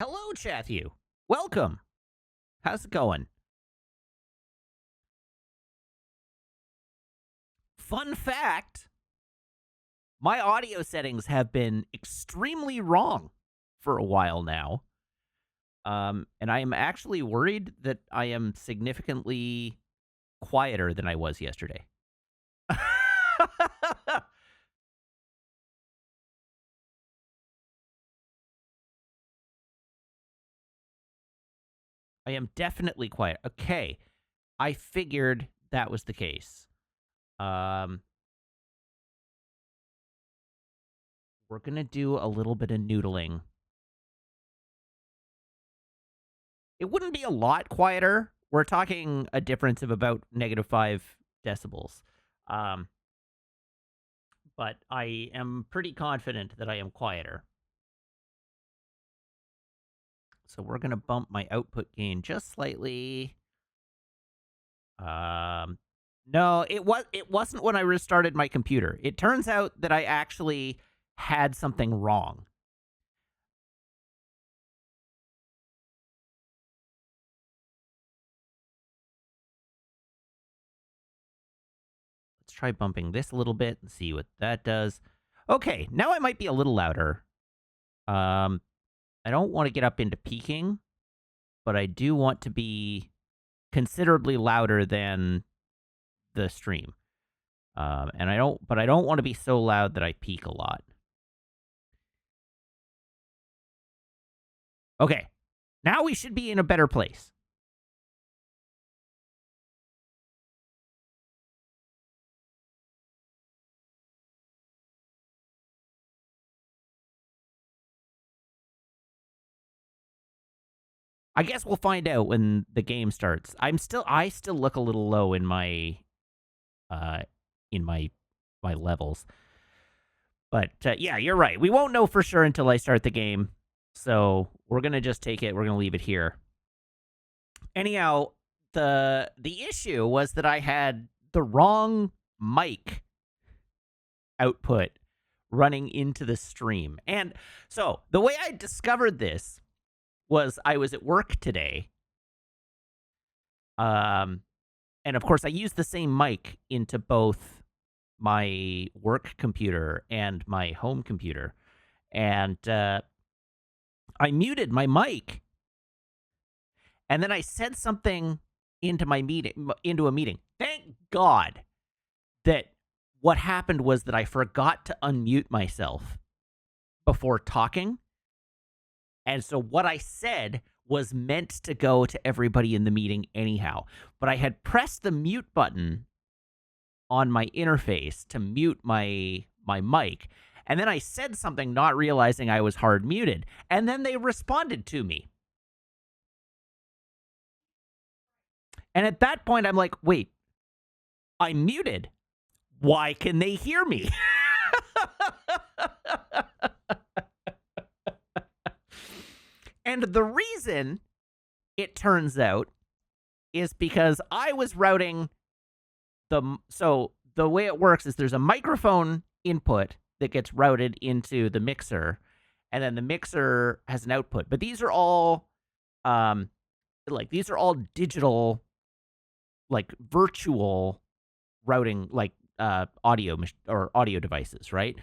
Hello, Chathu. Welcome. How's it going? Fun fact, my audio settings have been extremely wrong for a while now. And I am actually worried that I am significantly quieter than I was yesterday. I am definitely quiet. Okay. I figured that was the case. Um, we're going to do a little bit of noodling. It wouldn't be a lot quieter. We're talking a difference of about -5 decibels. Um, but I am pretty confident that I am quieter. So we're going to bump my output gain just slightly. Um, no, it wasn't when I restarted my computer. It turns out that I actually had something wrong. Let's try bumping this a little bit and see what that does. Okay, now I might be a little louder. I don't want to get up into peaking, but I do want to be considerably louder than the stream. And I don't want to be so loud that I peak a lot. Okay, now we should be in a better place. I guess we'll find out when the game starts. I still look a little low uh in my levels. But yeah, you're right. We won't know for sure until I start the game. So we're gonna just take it. We're gonna leave it here. Anyhow, the issue was that I had the wrong mic output running into the stream. And so the way I discovered this was I was at work today. Um and of course I used the same mic into both my work computer and my home computer. And I muted my mic, and then I said something into a meeting. Thank God that what happened was that I forgot to unmute myself before talking. And so what I said was meant to go to everybody in the meeting anyhow. But I had pressed the mute button on my interface to mute my mic. And then I said something not realizing I was hard muted. And then they responded to me. And at that point, I'm like, wait, I'm muted. Why can they hear me? And the reason, it turns out, is because I was routing so the way it works is there's a microphone input that gets routed into the mixer, and then the mixer has an output. But these are all these are all digital, like virtual routing, like audio or audio devices, right?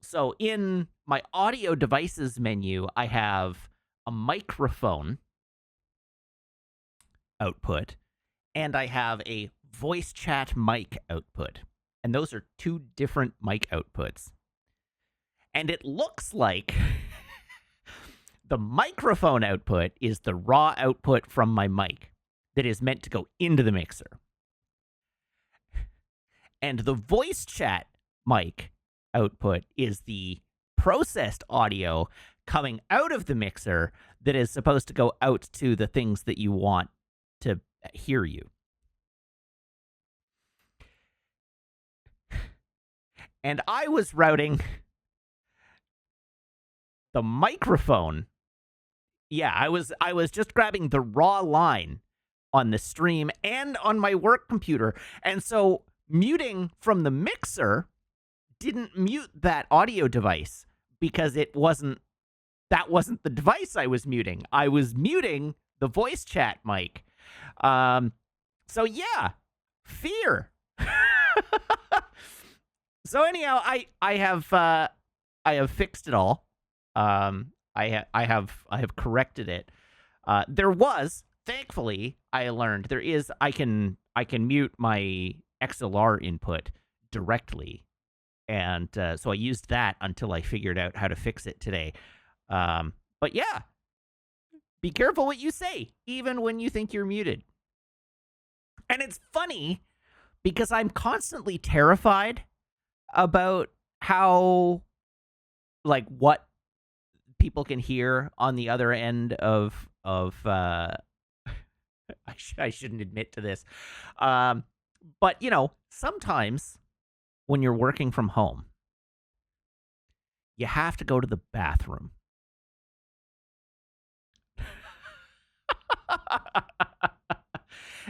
So in my audio devices menu, I have a microphone output, and I have a voice chat mic output. And those are two different mic outputs. And it looks like the microphone output is the raw output from my mic that is meant to go into the mixer. And the voice chat mic output is the processed audio coming out of the mixer that is supposed to go out to the things that you want to hear you. And I was routing the microphone. Yeah, I was just grabbing the raw line on the stream and on my work computer. And so muting from the mixer didn't mute that audio device because it wasn't that wasn't the device I was muting. I was muting the voice chat mic. Um, so yeah, fear. So anyhow, I have fixed it all. I have corrected it. There was, thankfully, I learned I can mute my XLR input directly, and so I used that until I figured out how to fix it today. But yeah, be careful what you say, even when you think you're muted. And it's funny because I'm constantly terrified about how, like, what people can hear on the other end of I shouldn't admit to this. Um, but sometimes when you're working from home, you have to go to the bathroom.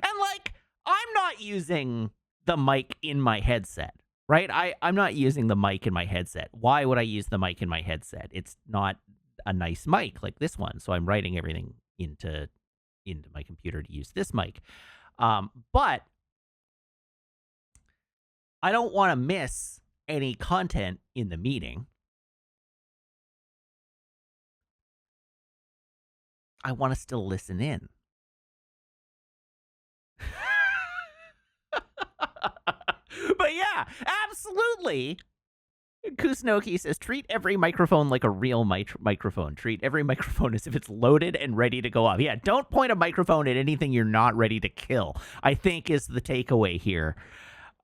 And like, I'm not using the mic in my headset, right? I'm not using the mic in my headset. Why would I use the mic in my headset? It's not a nice mic like this one. So I'm writing everything into my computer to use this mic. But I don't want to miss any content in the meeting. I want to still listen in. But yeah, absolutely. Kusnoki says, treat every microphone like a real microphone. Treat every microphone as if it's loaded and ready to go off. Yeah, don't point a microphone at anything you're not ready to kill, I think is the takeaway here.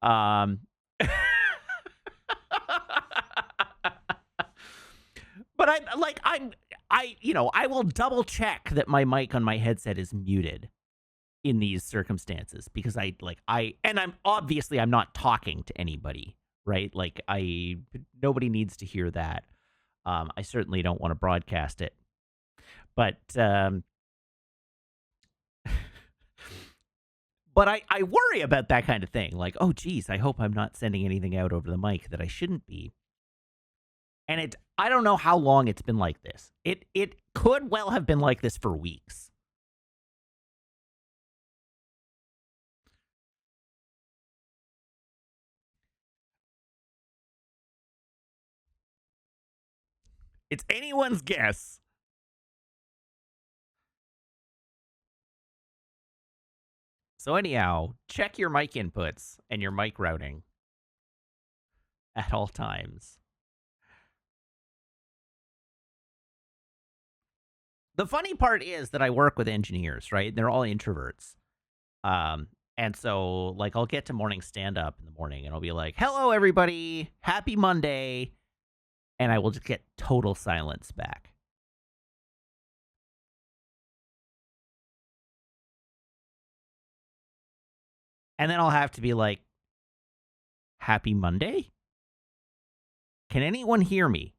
But I will double check that my mic on my headset is muted in these circumstances because I'm not talking to anybody, right? Like nobody needs to hear that. I certainly don't want to broadcast it, but but I worry about that kind of thing. Like, oh geez, I hope I'm not sending anything out over the mic that I shouldn't be. And I don't know how long it's been like this. It could well have been like this for weeks. It's anyone's guess. So anyhow, check your mic inputs and your mic routing at all times. The funny part is that I work with engineers, right? They're all introverts. And so like I'll get to morning stand up in the morning and I'll be like, "Hello everybody, happy Monday." And I will just get total silence back. And then I'll have to be like, "Happy Monday? Can anyone hear me?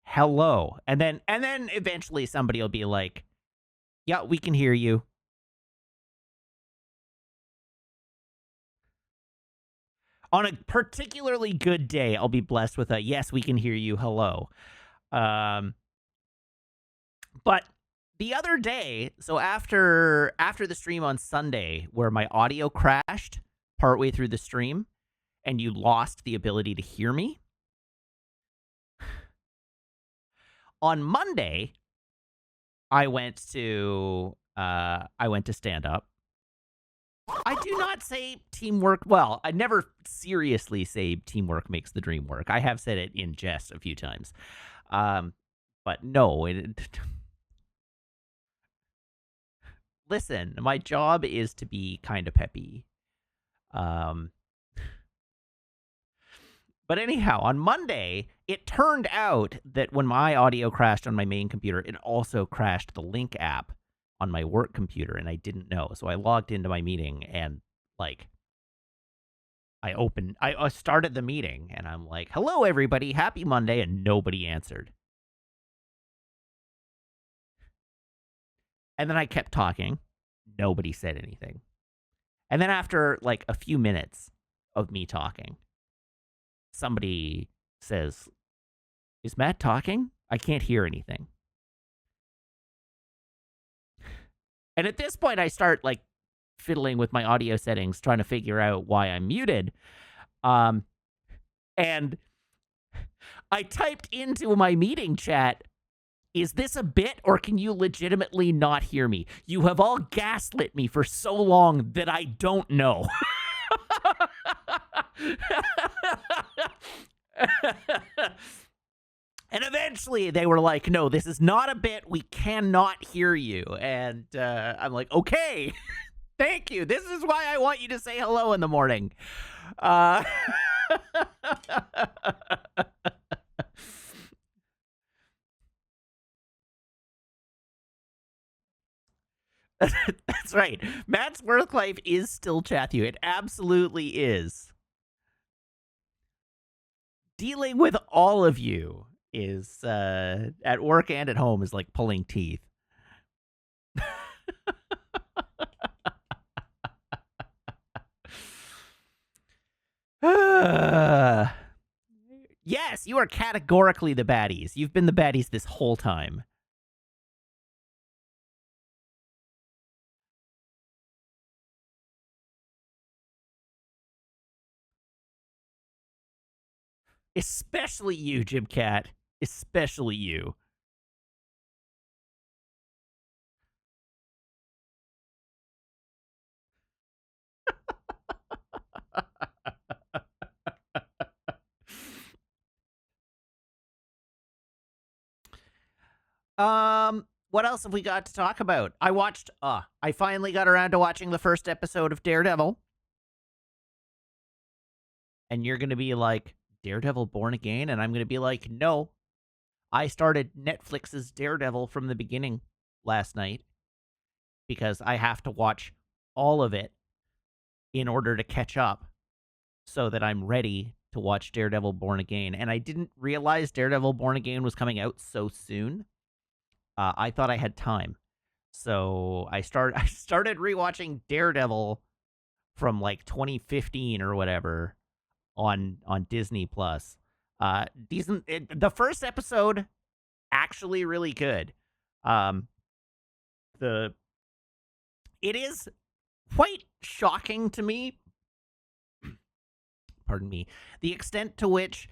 Hello." And then eventually somebody will be like, "Yeah, we can hear you." On a particularly good day, I'll be blessed with a "Yes, we can hear you. Hello." Um, but the other day, so after the stream on Sunday, where my audio crashed partway through the stream, and you lost the ability to hear me, on Monday, I went to stand up. I do not say teamwork. Well, I never seriously say teamwork makes the dream work. I have said it in jest a few times. But no, listen, my job is to be kind of peppy. But anyhow, on Monday, it turned out that when my audio crashed on my main computer, it also crashed the Link app on my work computer, and I didn't know. So I logged into my meeting and like I started the meeting and I'm like, "Hello everybody, happy Monday," and nobody answered. And then I kept talking. Nobody said anything. And then after like a few minutes of me talking, somebody says, "Is Matt talking?" I can't hear anything. And at this point, I start like fiddling with my audio settings, trying to figure out why I'm muted. Um, and I typed into my meeting chat, "Is this a bit or can you legitimately not hear me? You have all gaslit me for so long that I don't know." And eventually they were like, "No, this is not a bit. We cannot hear you." And I'm like, "Okay, thank you. This is why I want you to say hello in the morning." Uh, that's right. Matt's work life is still chatty. It absolutely is. Dealing with all of you is at work and at home is like pulling teeth. Yes, you are categorically the baddies. You've been the baddies this whole time. Especially you, Jim Cat. Especially you. What else have we got to talk about? I finally got around to watching the first episode of Daredevil. And you're going to be like, "Daredevil Born Again?" And I'm going to be like, "No. I started Netflix's Daredevil from the beginning last night because I have to watch all of it in order to catch up so that I'm ready to watch Daredevil Born Again." And I didn't realize Daredevil Born Again was coming out so soon. I thought I had time. So I started rewatching Daredevil from like 2015 or whatever on Disney Plus. The first episode actually really good. Um, the it is quite shocking to me. Pardon me. The extent to which,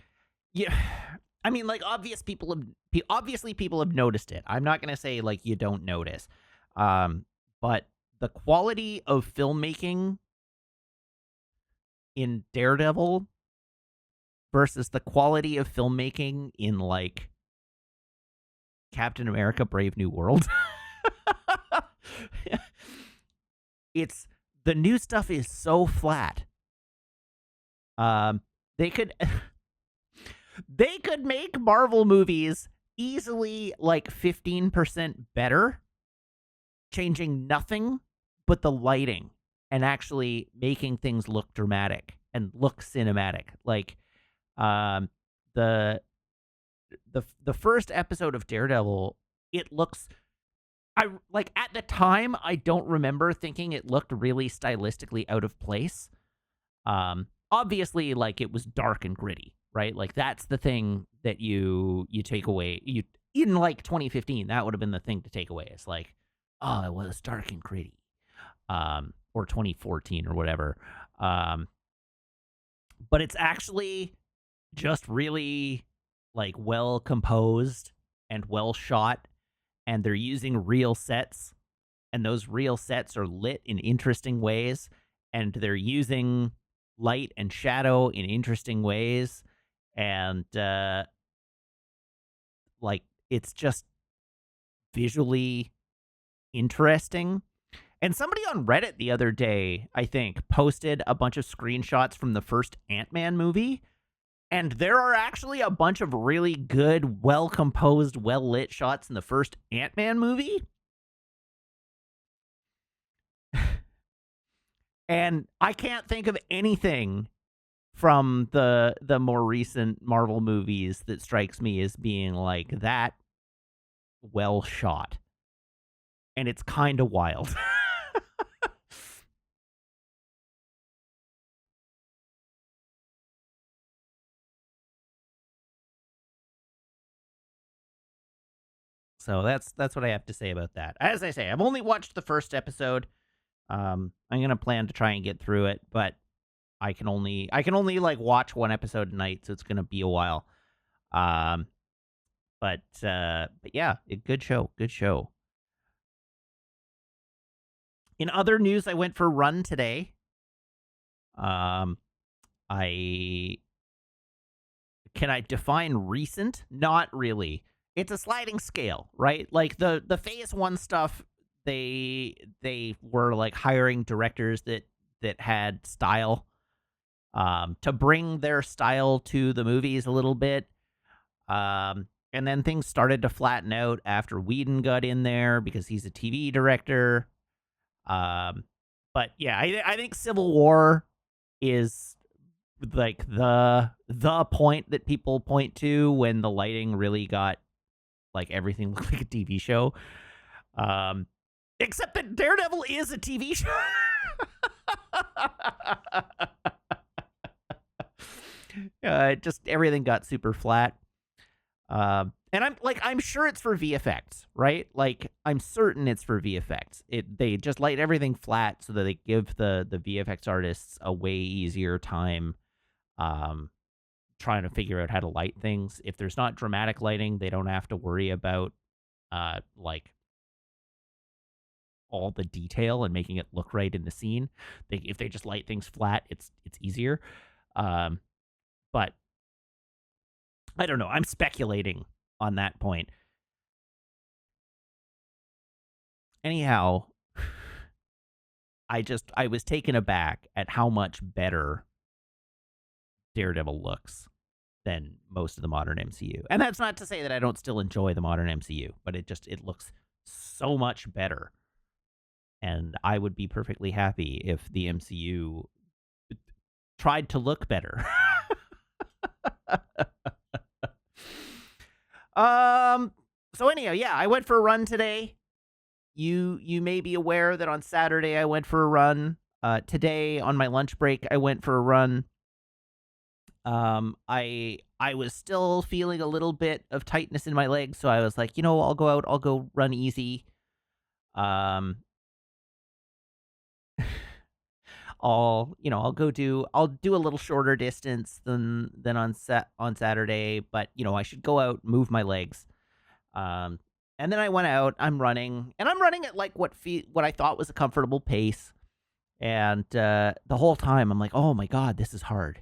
yeah, I mean, like obviously people have noticed it. I'm not gonna say like you don't notice, but the quality of filmmaking in Daredevil versus the quality of filmmaking in like Captain America: Brave New World. It's the new stuff is so flat. Um, they could they could make Marvel movies easily like 15% better, changing nothing but the lighting and actually making things look dramatic and look cinematic. Like um the the first episode of Daredevil, it looks I like at the time I don't remember thinking it looked really stylistically out of place. Obviously like it was dark and gritty, right? Like that's the thing that you take away. You in like 2015, that would have been the thing to take away. It's like, oh, it was dark and gritty. Or 2014 or whatever. Um, but it's actually just really like well composed and well shot, and they're using real sets, and those real sets are lit in interesting ways, and they're using light and shadow in interesting ways, and like it's just visually interesting. And somebody on Reddit the other day, I think, posted a bunch of screenshots from the first Ant-Man movie. And there are actually a bunch of really good, well composed, well lit shots in the first Ant-Man movie. And I can't think of anything from the more recent Marvel movies that strikes me as being like that well shot. And it's kind of wild. So that's what I have to say about that. As I say, I've only watched the first episode. I'm gonna plan to try and get through it, but I can only like watch one episode a night, so it's gonna be a while. Um, but yeah, good show, good show. In other news, I went for a run today. Um, I Can I define recent? Not really. It's a sliding scale, right? Like the phase one stuff, they were like hiring directors that had style, to bring their style to the movies a little bit. And then things started to flatten out after Whedon got in there because he's a TV director. Um, but yeah, I think Civil War is like the point that people point to when the lighting really got like everything looked like a TV show. Um, Except that Daredevil is a TV show. Just everything got super flat. And I'm sure it's for VFX, right? Like I'm certain it's for VFX. They just light everything flat so that they give the VFX artists a way easier time um trying to figure out how to light things. If there's not dramatic lighting, they don't have to worry about like all the detail and making it look right in the scene. If they just light things flat, it's easier. Um but I don't know. I'm speculating on that point. Anyhow, I was taken aback at how much better Daredevil looks than most of the modern MCU. And that's not to say that I don't still enjoy the modern MCU, but it looks so much better. And I would be perfectly happy if the MCU tried to look better. um so anyhow, yeah, I went for a run today. You may be aware that on Saturday I went for a run. Today on my lunch break I went for a run. I was still feeling a little bit of tightness in my legs, so I was like, I'll go out, I'll go run easy. Um, I'll do a little shorter distance than on Saturday, but I should go out, move my legs. Um, and then I went out. I'm running, and I'm running at like what I thought was a comfortable pace. And the whole time I'm like, oh my god, this is hard.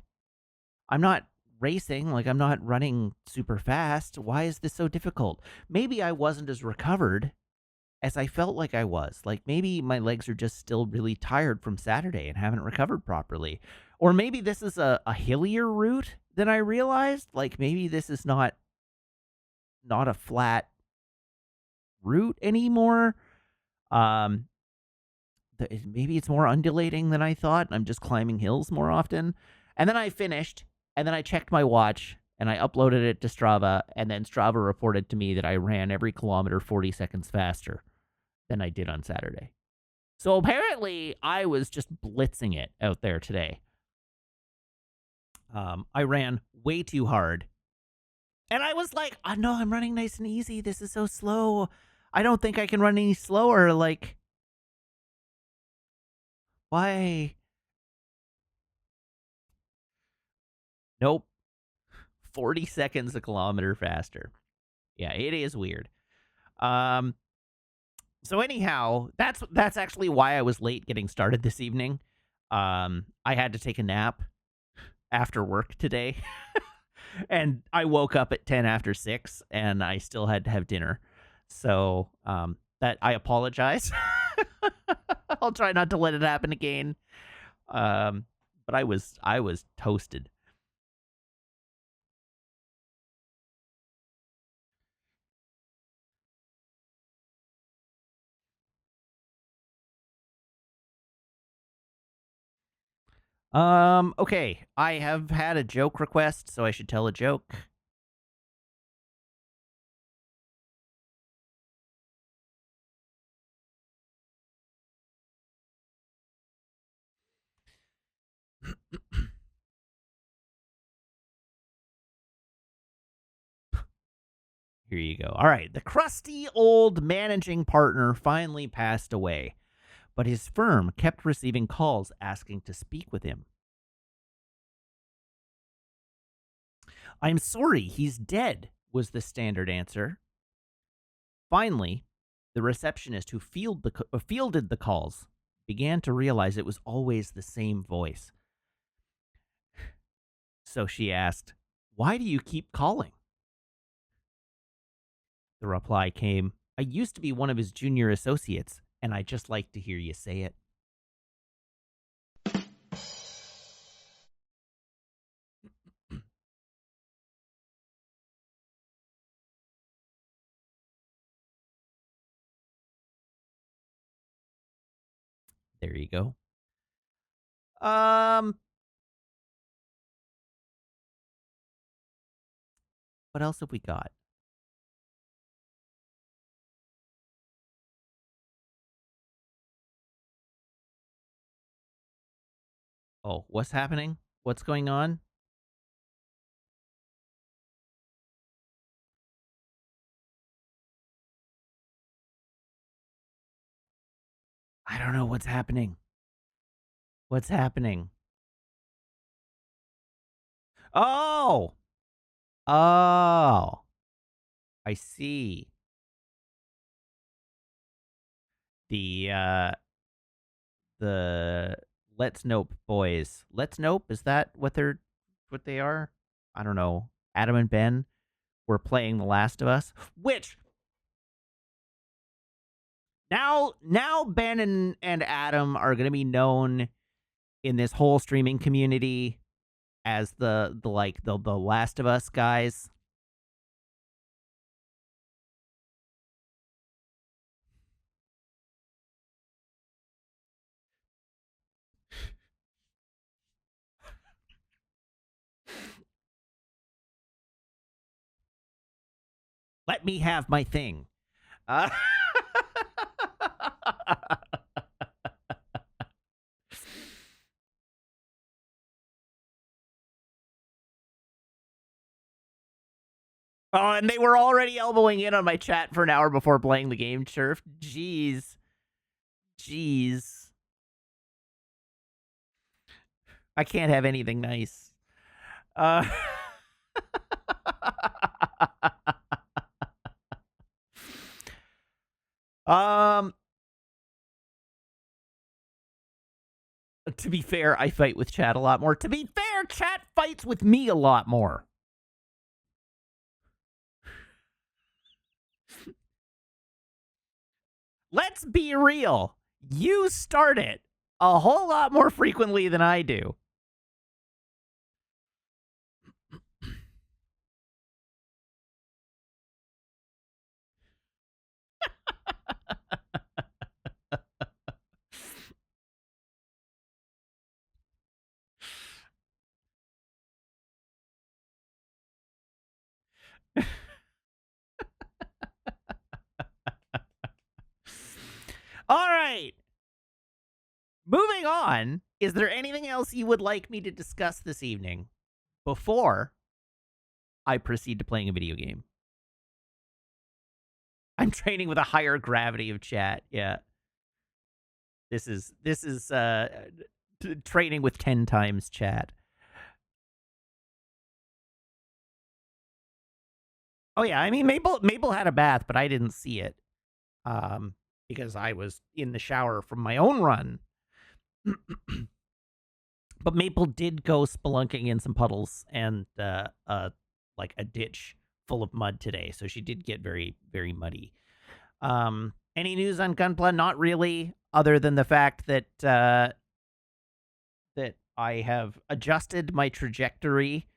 I'm not racing, like I'm not running super fast. Why is this so difficult? Maybe I wasn't as recovered as I felt like I was. Like maybe my legs are just still really tired from Saturday and haven't recovered properly. Or maybe this is a hillier route than I realized. Like maybe this is not a flat route anymore. Um Maybe it's more undulating than I thought. I'm just climbing hills more often. And then I finished, and then I checked my watch, and I uploaded it to Strava, and then Strava reported to me that I ran every kilometer 40 seconds faster than I did on Saturday. So apparently, I was just blitzing it out there today. I ran way too hard. And I was like, oh, no, I'm running nice and easy. This is so slow. I don't think I can run any slower. Like, why? Nope. 40 seconds a kilometer faster. Yeah, it is weird. Um so anyhow, that's actually why I was late getting started this evening. I had to take a nap after work today. And I woke up at 10 after 6 and I still had to have dinner. So, that I apologize. I'll try not to let it happen again. But I was toasted. Okay. I have had a joke request, so I should tell a joke. Here you go. All right. The crusty old managing partner finally passed away, but his firm kept receiving calls asking to speak with him. I'm sorry, he's dead, was the standard answer. Finally, the receptionist who fielded the calls began to realize it was always the same voice. So she asked, "Why do you keep calling?" The reply came, "I used to be one of his junior associates, and I just like to hear you say it." There you go. Um, what else have we got? Oh, what's happening? What's going on? I don't know what's happening. What's happening? Oh! Oh, I see. The, uh, the Let's Nope boys. Let's Nope, is that what they are? I don't know. Adam and Ben were playing The Last of Us, which now Ben and Adam are gonna be known in this whole streaming community as the Last of Us guys. Let me have my thing. Uh, oh, and they were already elbowing in on my chat for an hour before playing the game, Churf. Jeez. Jeez. I can't have anything nice. Uh, um, to be fair, I fight with chat a lot more. To be fair, chat fights with me a lot more. Let's be real. You start it a whole lot more frequently than I do. All right. Moving on. Is there anything else you would like me to discuss this evening before I proceed to playing a video game? I'm training with a higher gravity of chat. Yeah. This is training with 10 times chat. Oh yeah, I mean Maple had a bath, but I didn't see it. Because I was in the shower from my own run. But Maple did go spelunking in some puddles and like a ditch full of mud today, so she did get very, very muddy. Any news on Gunpla? Not really, other than the fact that that I have adjusted my trajectory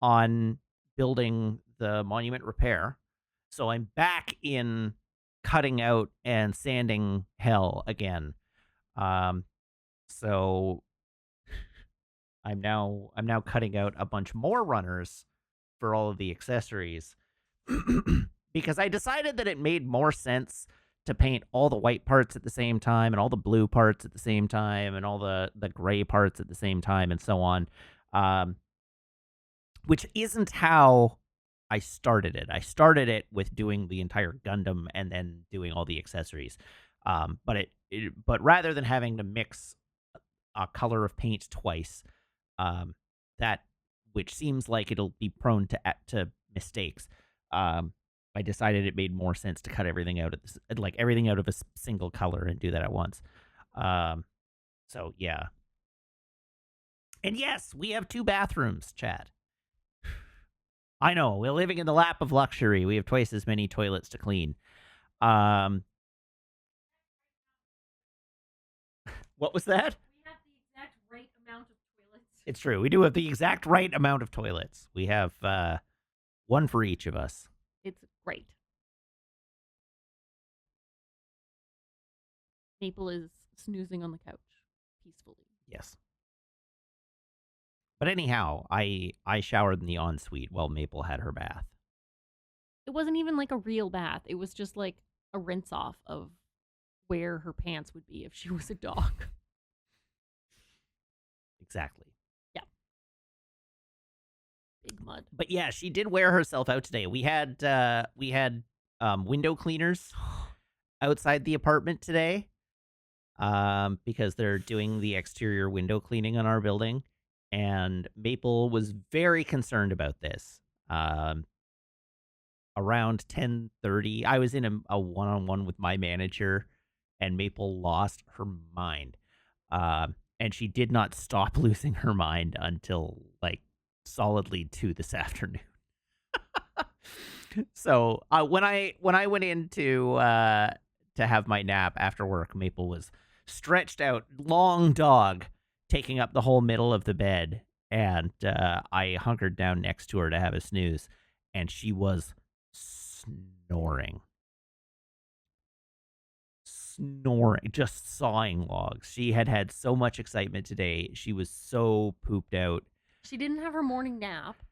on building the monument repair. So I'm back in cutting out and sanding hell again. So I'm now cutting out a bunch more runners for all of the accessories because I decided that it made more sense to paint all the white parts at the same time and all the blue parts at the same time and all the gray parts at the same time and so on. Which isn't how I started it. I started it with doing the entire Gundam and then doing all the accessories. But rather than having to mix a color of paint twice, um, that which seems like it'll be prone to mistakes. Um, I decided it made more sense to cut everything out of like everything out of a single color and do that at once. Um, so yeah, and yes, we have 2 bathrooms, Chad. I know we're living in the lap of luxury. We have twice as many toilets to clean. Um, what was that? We have the exact right amount of toilets. It's true. We do have the exact right amount of toilets. We have one for each of us. It's great. Maple is snoozing on the couch peacefully. Yes. But anyhow, I showered in the ensuite while Maple had her bath. It wasn't even like a real bath. It was just like a rinse off of where her pants would be if she was a dog. Exactly. Yeah. Big mud. But yeah, she did wear herself out today. We had window cleaners outside the apartment today. Because they're doing the exterior window cleaning on our building, and Maple was very concerned about this. Around 10:30, I was in a one-on-one with my manager, and Maple lost her mind. And she did not stop losing her mind until like solidly 2 this afternoon. So when I went in to have my nap after work, Maple was stretched out, long dog, taking up the whole middle of the bed, and I hunkered down next to her to have a snooze, and she was snoring, just sawing logs. She had so much excitement today. She was so pooped out. She didn't have her morning nap,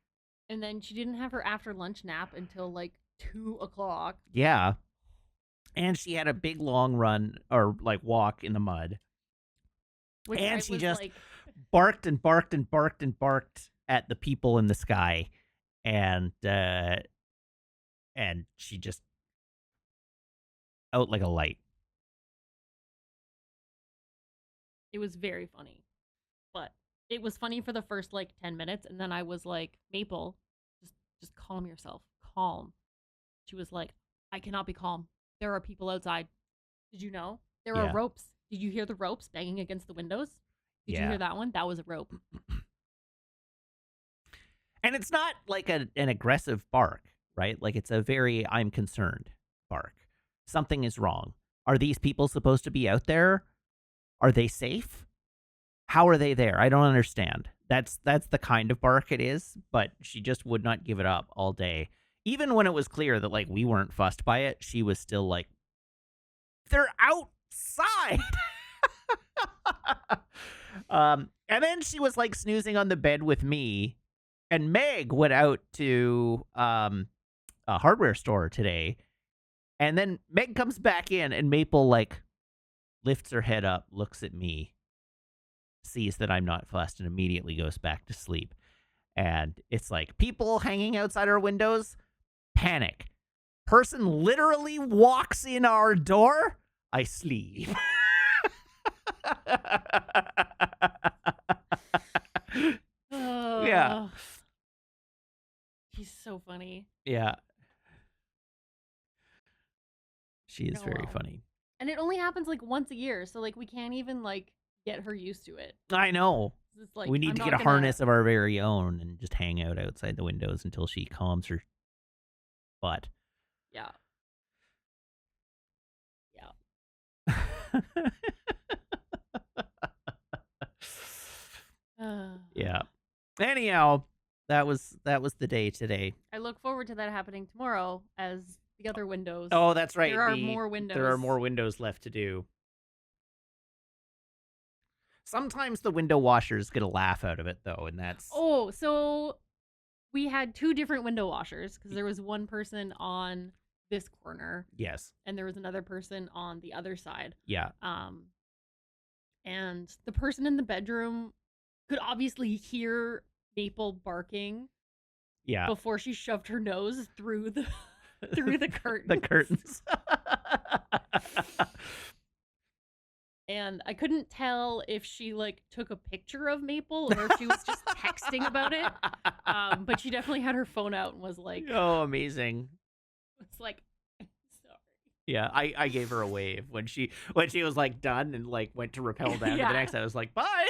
and then she didn't have her after lunch nap until like 2:00. Yeah. And she had a big long run or like walk in the mud. Which and I she was just like, barked and barked and barked and barked at the people in the sky. And she just out like a light. it was very funny. But it was funny for the first like 10 minutes, and then I was like, Maple, just calm yourself. Calm. She was like, I cannot be calm. There are people outside. Did you know? There are Yeah. ropes. Did you hear the ropes banging against the windows? Did you Yeah. hear that one? That was a rope. And it's not like an aggressive bark, right? Like it's a very I'm concerned bark. Something is wrong. Are these people supposed to be out there? Are they safe? How are they there? I don't understand. That's the kind of bark it is, but she just would not give it up all day. Even when it was clear that like we weren't fussed by it, she was still like, they're outside. And then she was like snoozing on the bed with me, and Meg went out to a hardware store today, and then Meg comes back in, and Maple like lifts her head up, looks at me, sees that I'm not fussed, and immediately goes back to sleep. And it's like people hanging outside our windows, panic. Person literally walks in our door, I sleep. Yeah. He's so funny. Yeah. She is Oh, very well. funny. And it only happens like once a year, so like we can't even like get her used to it. I know. It's like, We need I'm to not get a gonna- harness of our very own and just hang out outside the windows until she calms her butt. Yeah. Yeah. Anyhow, that was the day today. I look forward to that happening tomorrow as the other windows. Oh, that's right. There are more windows. There are more windows left to do. Sometimes the window washers get a laugh out of it, though, and that's... Oh, so we had 2 different window washers because there was one person on this corner. Yes. And there was another person on the other side. Yeah. And the person in the bedroom could obviously hear Maple barking. Yeah. before she shoved her nose through the through the The curtains. curtains. And I couldn't tell if she like took a picture of Maple or if she was just texting about it. But she definitely had her phone out and was like, Oh, amazing. it's like, sorry. Yeah, I gave her a wave when she was like done and like went to rappel down to the Yeah. next. I was like, bye.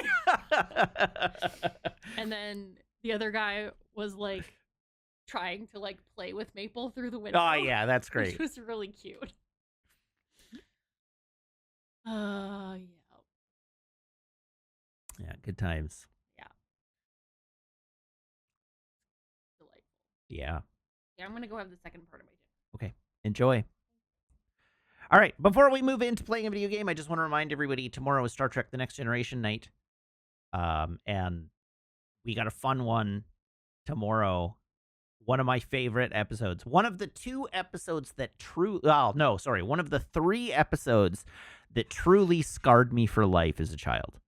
And then the other guy was like trying to like play with Maple through the window. Oh yeah, that's Which great. was really cute. Yeah. Yeah, good times. Yeah. Delightful. Yeah. Yeah, I'm gonna go have the second part of my dinner. Okay. Enjoy. All right. Before we move into playing a video game, I just want to remind everybody tomorrow is Star Trek: The Next Generation night, and we got a fun one tomorrow. One of my favorite episodes. One of the 2 episodes that one of the 3 episodes that truly scarred me for life as a child.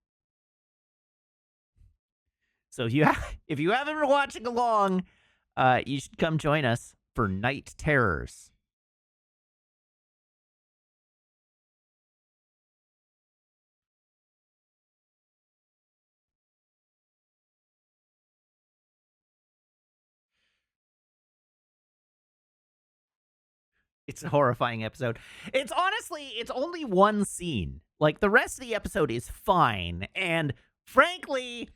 So if you haven't been watching along, you should come join us for Night Terrors. It's a horrifying episode. It's only one scene. Like, the rest of the episode is fine. And frankly,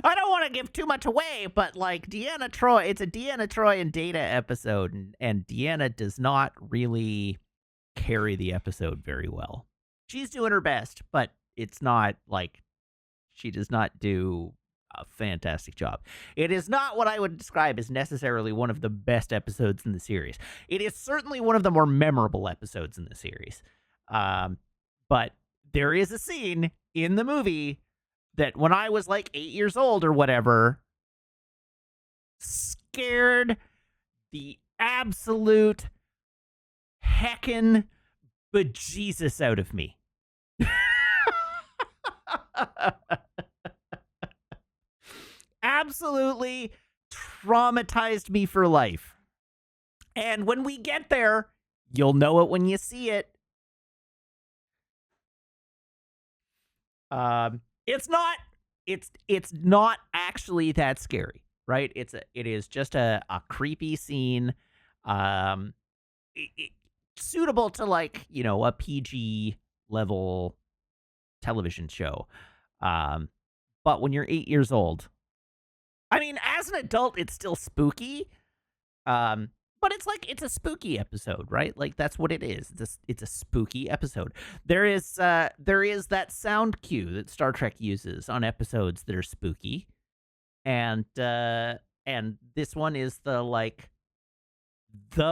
I don't want to give too much away, but like Deanna Troi, it's a Deanna Troi and Data episode, and Deanna does not really carry the episode very well. She's doing her best, but it's not like she does not do a fantastic job. It is not what I would describe as necessarily one of the best episodes in the series. It is certainly one of the more memorable episodes in the series. But there is a scene in the movie that when I was like 8 years old or whatever, scared the absolute heckin' bejesus out of me. Absolutely traumatized me for life. And when we get there, you'll know it when you see it. It's not actually that scary, right? It is just a creepy scene, um, suitable to like a PG level television show. But when you're 8 years old, I mean, as an adult, it's still spooky. But it's a spooky episode, right? Like that's what it is. It's a spooky episode. There is that sound cue that Star Trek uses on episodes that are spooky, and this one is the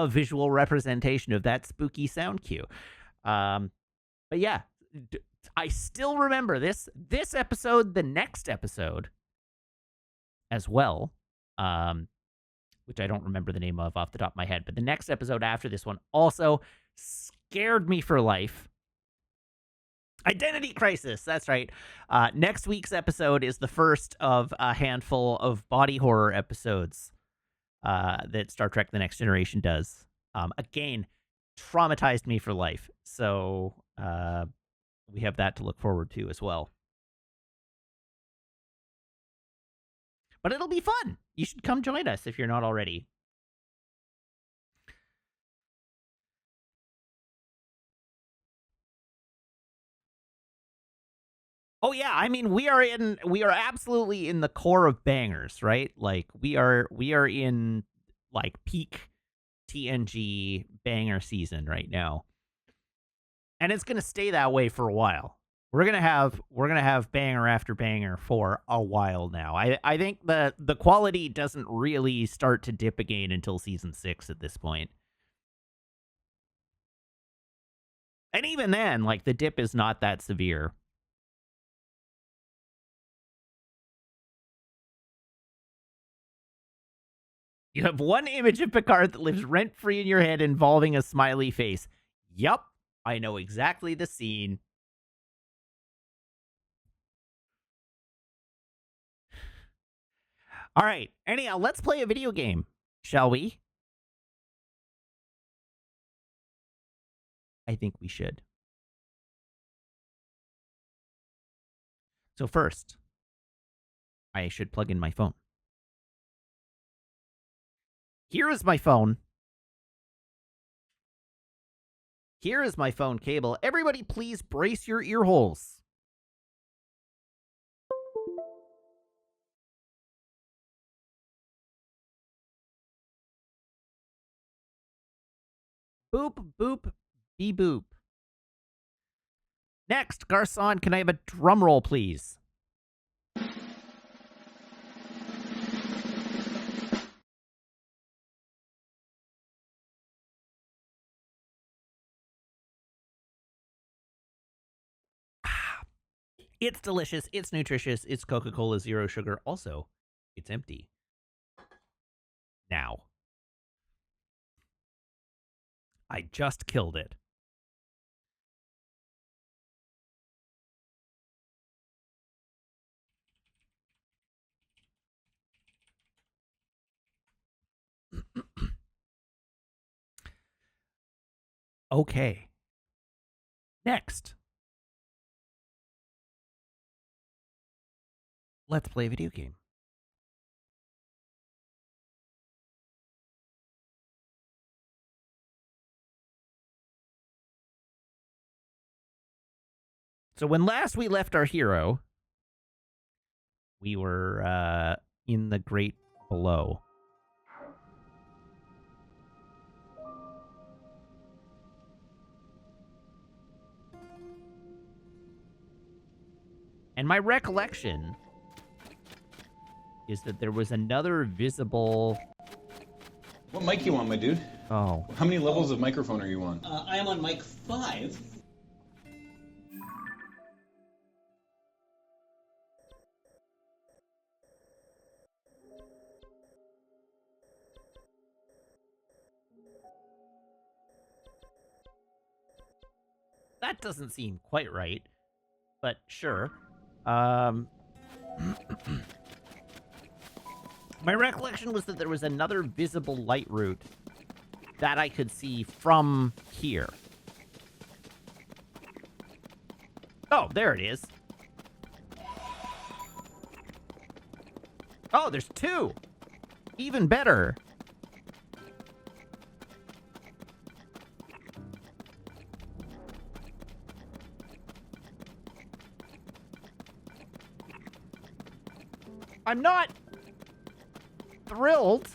visual representation of that spooky sound cue. But yeah, I still remember this episode, the next episode as well. Which I don't remember the name of off the top of my head, but the next episode after this one also scared me for life. Identity Crisis, that's right. Next week's episode is the first of a handful of body horror episodes that Star Trek: The Next Generation does. Again, traumatized me for life. So we have that to look forward to as well. But it'll be fun. You should come join us if you're not already. Oh yeah, I mean we are absolutely in the core of bangers, right? Like we are in like peak TNG banger season right now. And it's going to stay that way for a while. We're going to have banger after banger for a while now. I think the quality doesn't really start to dip again until season 6 at this point. And even then, like the dip is not that severe. You have one image of Picard that lives rent-free in your head involving a smiley face. Yup, I know exactly the scene. All right. Anyhow, let's play a video game, shall we? I think we should. So first, I should plug in my phone. Here is my phone. Here is my phone cable. Everybody, please brace your ear holes. Boop, boop, bee boop. Next, Garcon, can I have a drum roll, please? It's delicious. It's nutritious. It's Coca-Cola Zero Sugar. Also, it's empty. Now. I just killed it. Okay. Next. Let's play a video game. So when last we left our hero, we were in the Great Below. And my recollection is that there was another visible... What mic you on, my dude? Oh. How many levels of microphone are you on? I am on mic 5. That doesn't seem quite right, but sure. My recollection was that there was another visible light route that I could see from here. Oh, there it is. Oh, there's two. Even better. I'm not thrilled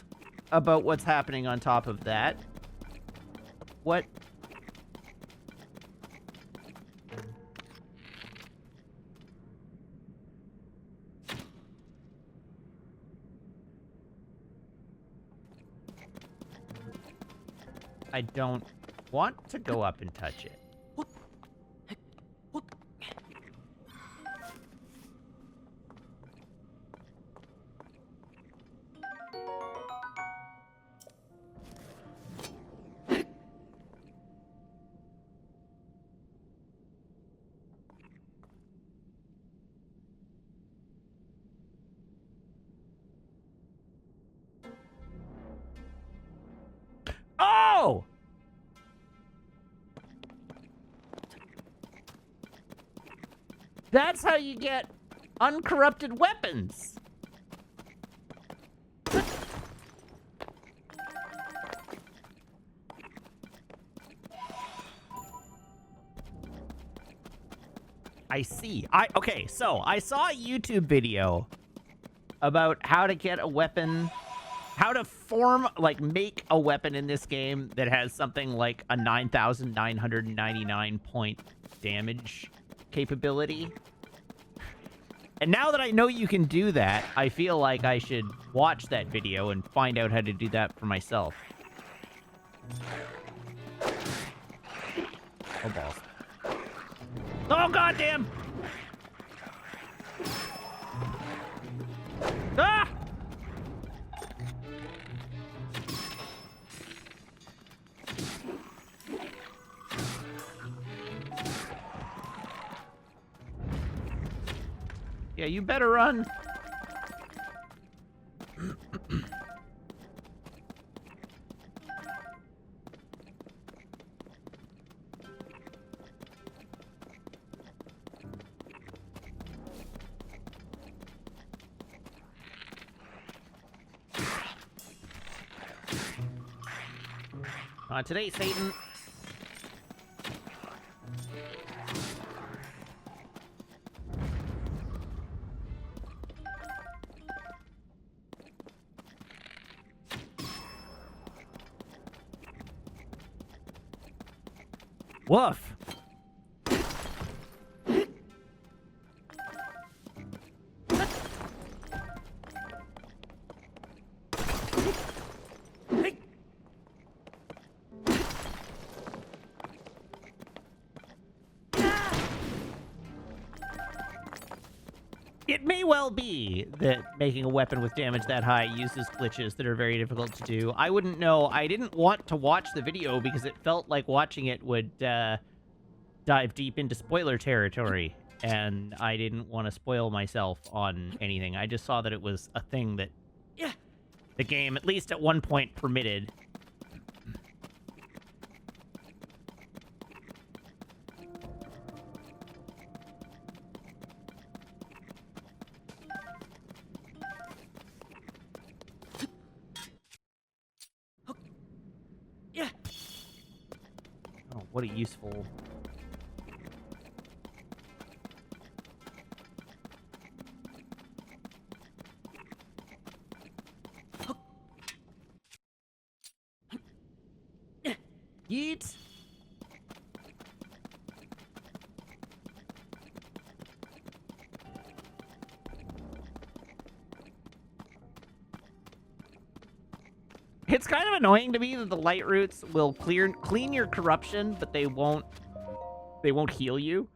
about what's happening on top of that. What? I don't want to go up and touch it. Oh! That's how you get uncorrupted weapons. I see. Okay, so I saw a YouTube video about how to get a weapon, how to make a weapon in this game that has something like a 9,999 point damage capability. And now that I know you can do that, I feel like I should watch that video and find out how to do that for myself. Oh, balls. Oh, goddamn! Ah! Yeah, you better run. Not today, Satan. Woof. It may well be that making a weapon with damage that high uses glitches that are very difficult to do. I wouldn't know. I didn't want to watch the video because it felt like watching it would dive deep into spoiler territory, and I didn't want to spoil myself on anything. I just saw that it was a thing that the game, at least at one point, permitted. Oh, what a useful... Yeet! It's kind of annoying to me that the light roots will clean your corruption, but they won't heal you.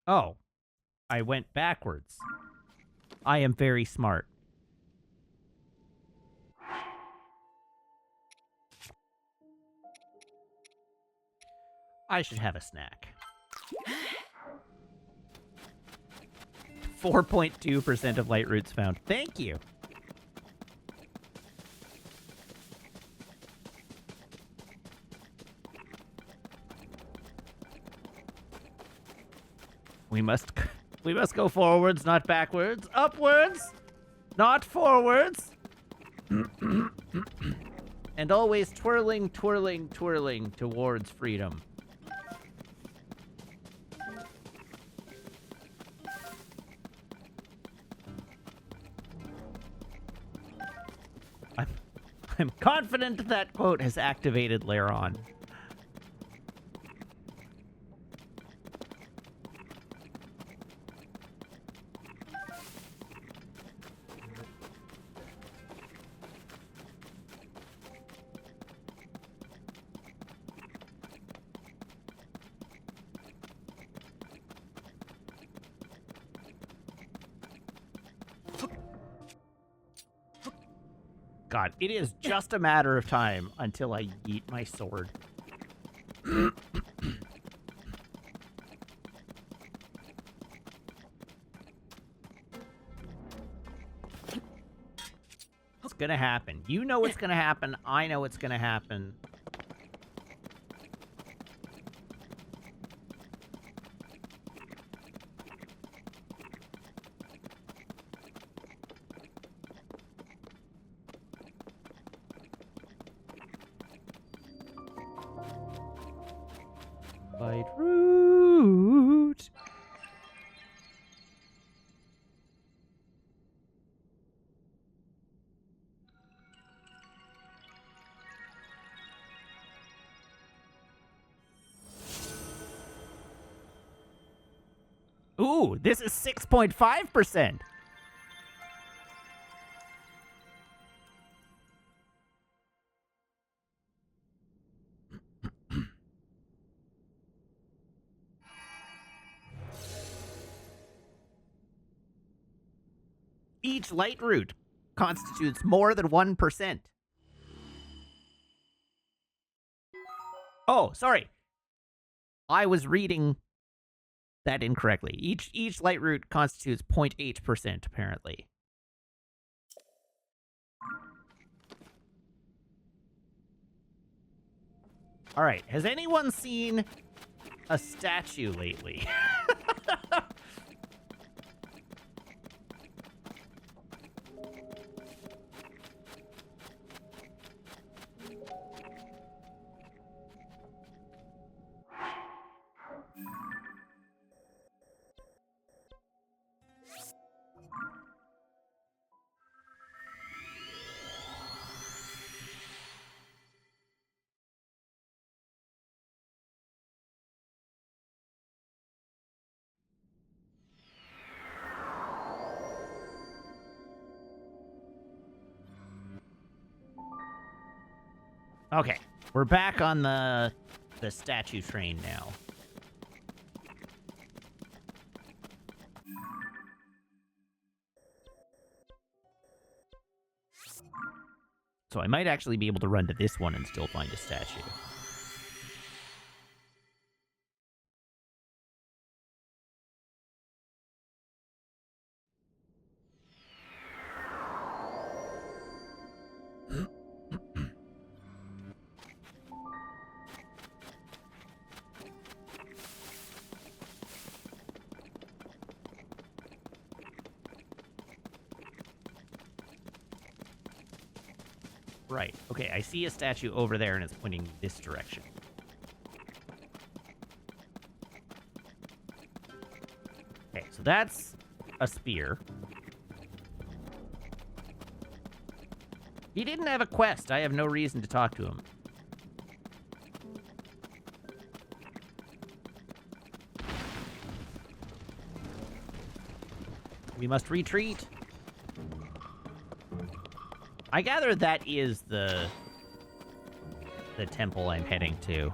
Oh, I went backwards. I am very smart. I should have a snack. 4.2% of light roots found. Thank you. We must go forwards, not backwards. Upwards, not forwards. And always twirling, twirling, twirling towards freedom. I'm confident that quote has activated later on. God, it is just a matter of time until I yeet my sword. It's gonna happen. You know what's gonna happen. I know what's gonna happen. Light root. Ooh, this is 6.5%. each light root constitutes more than 1%. Oh, sorry. I was reading that incorrectly. Each light root constitutes 0.8%, apparently. All right. Has anyone seen a statue lately? Okay, we're back on the statue train now. So I might actually be able to run to this one and still find a statue. Right. Okay, I see a statue over there and it's pointing this direction. Okay, so that's a spear. He didn't have a quest. I have no reason to talk to him. We must retreat. I gather that is the temple I'm heading to.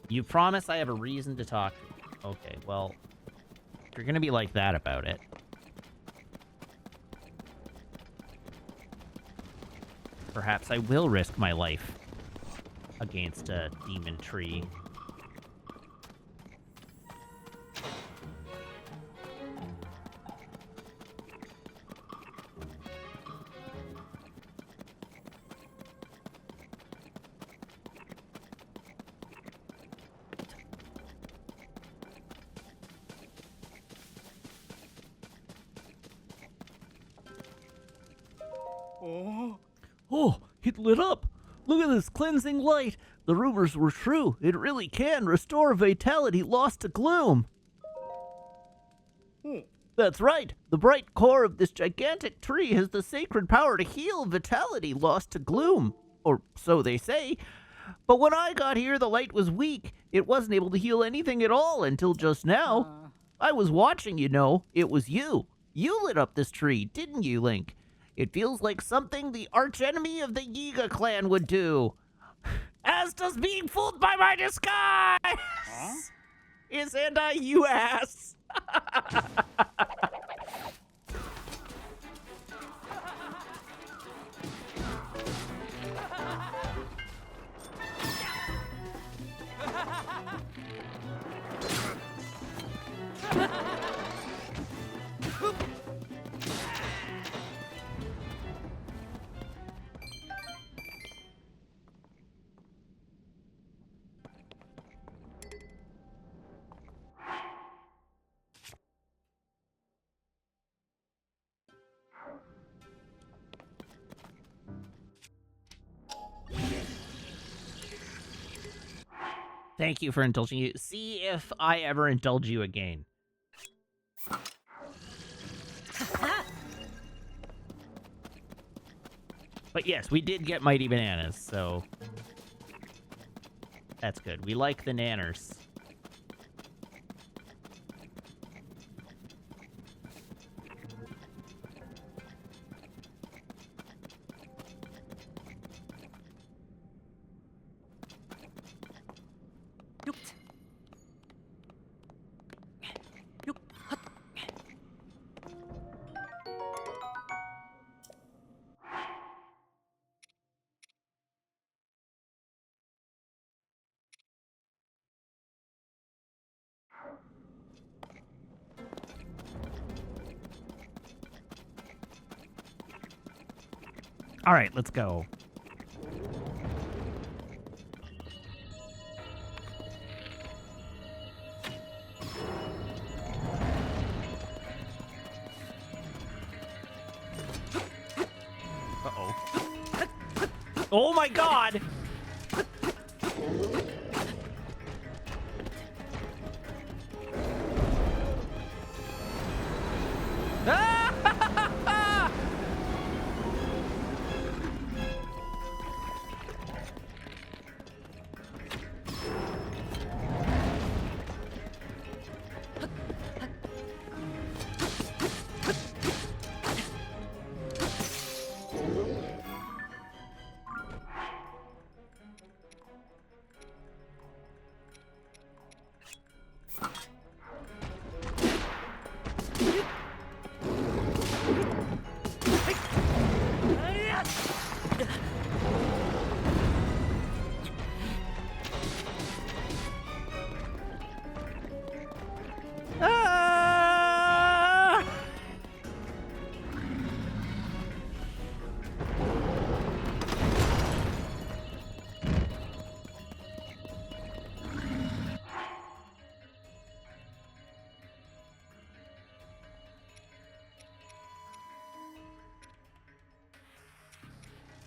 You promise I have a reason to talk to you. Okay, well, if you're gonna be like that about it. Perhaps I will risk my life against a demon tree. Oh, it lit up! Look at this cleansing light! The rumors were true. It really can restore vitality lost to gloom. That's right. The bright core of this gigantic tree has the sacred power to heal vitality lost to gloom. Or so they say. But when I got here, the light was weak. It wasn't able to heal anything at all until just now. I was watching, you know. It was you. You lit up this tree, didn't you, Link? It feels like something the archenemy of the Yiga clan would do. As does being fooled by my disguise! Huh? Is and I, you ass! Thank you for indulging you. See if I ever indulge you again. But yes, we did get Mighty Bananas, so that's good. We like the nanners. All right, let's go. Uh-oh. Oh my god! Ah!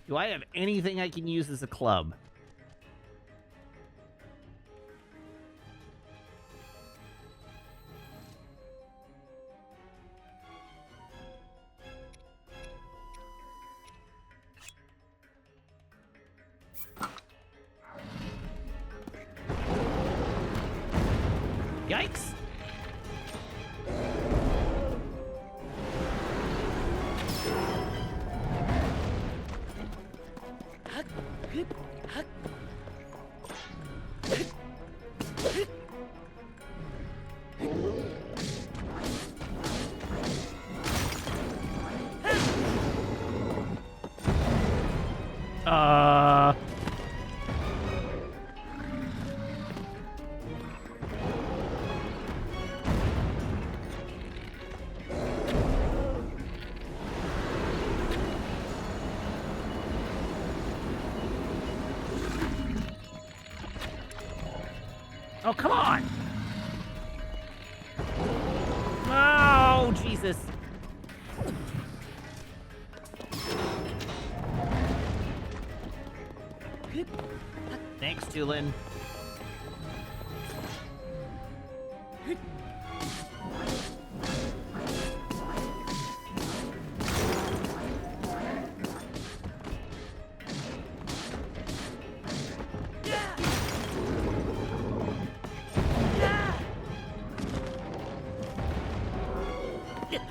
Do I have anything I can use as a club? Yikes! Uh... Oh, come on! Oh, Jesus. Thanks, Tulin.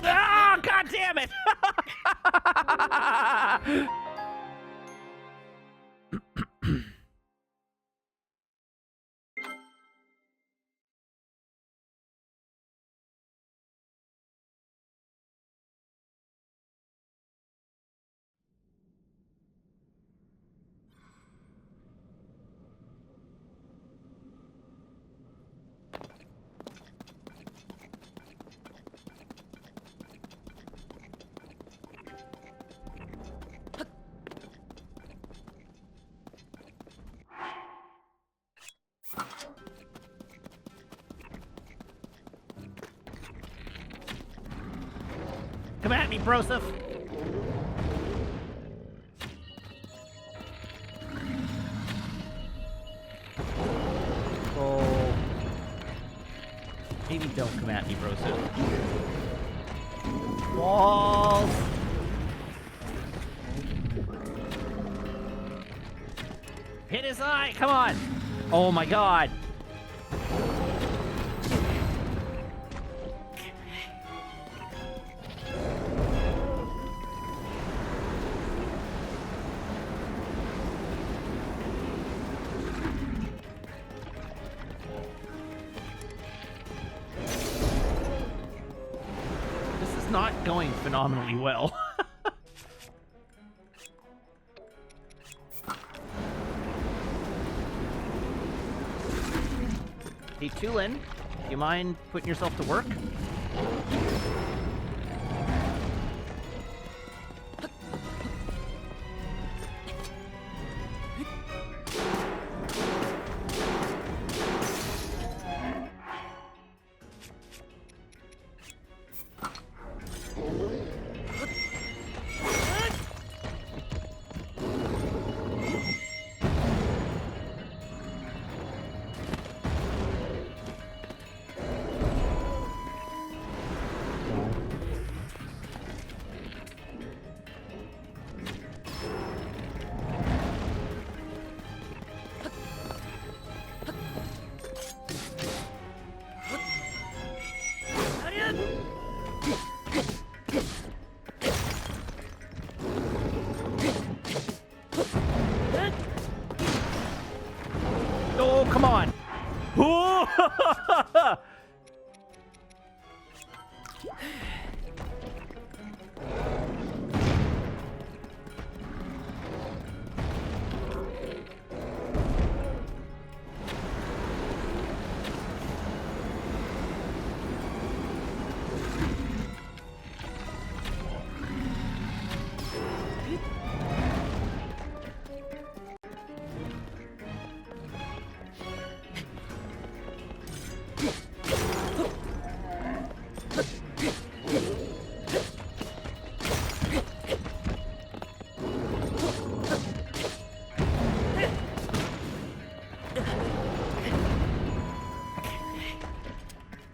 Ah, God damn it! Come at me, Broseph. Oh. Maybe don't come at me, Broseph. Walls. Hit his eye. Come on. Oh my god. Not going phenomenally well. Hey, Tulin, do you mind putting yourself to work?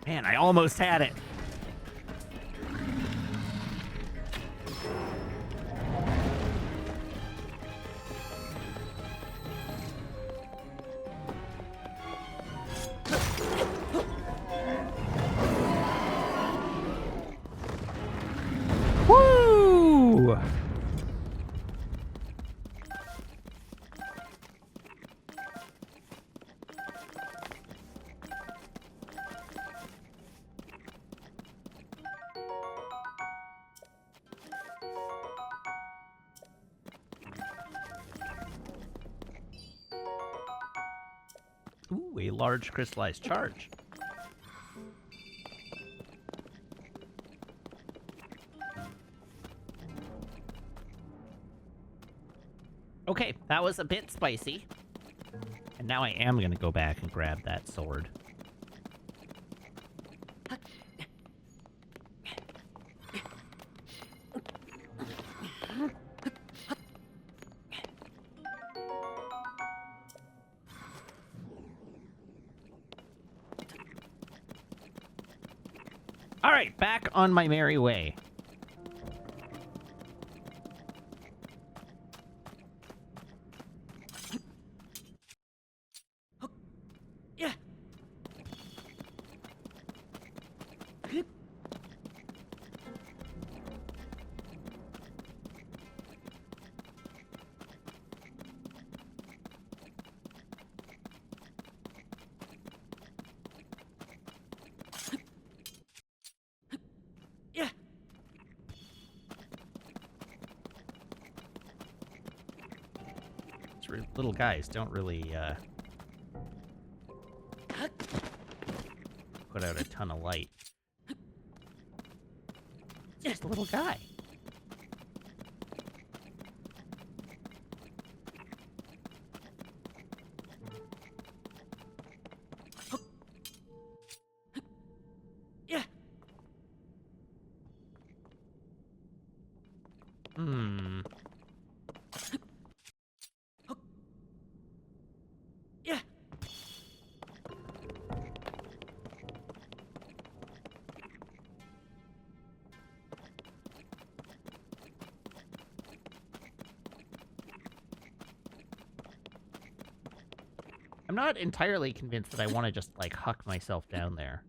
Man, I almost had it. Woo! Ooh, a large crystallized charge. Okay, that was a bit spicy. And now I am going to go back and grab that sword. All right, back on my merry way. Little guys don't really put out a ton of light. It's just a little guy. Hmm. I'm not entirely convinced that I want to just, like, huck myself down there.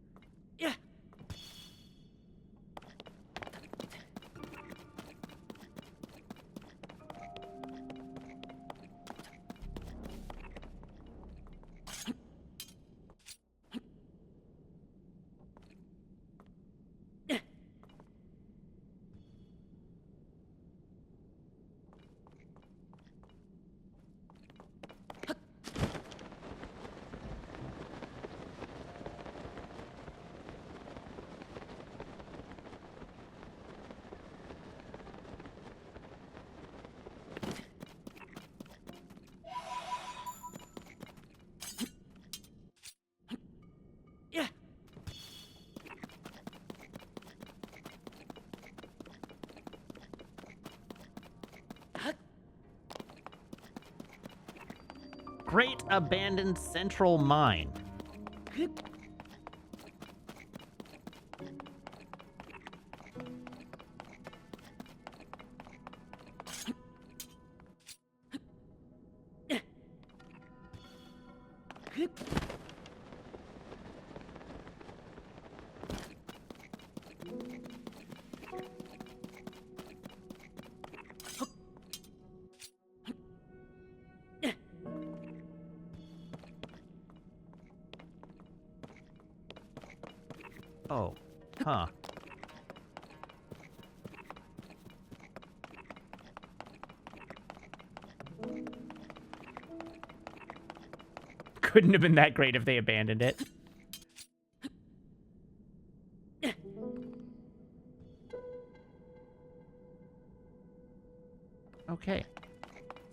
Great abandoned central mine. Oh, huh. Couldn't have been that great if they abandoned it. Okay.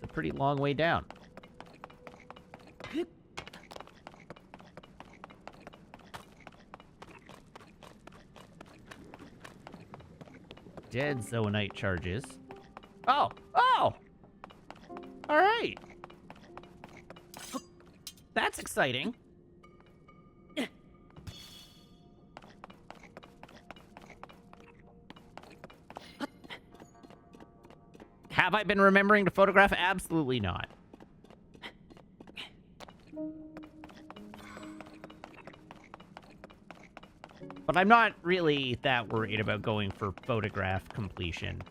It's a pretty long way down. Dead zoonite charges. Oh! Oh! Alright! That's exciting. Have I been remembering to photograph? Absolutely not. But I'm not really that worried about going for photograph completion.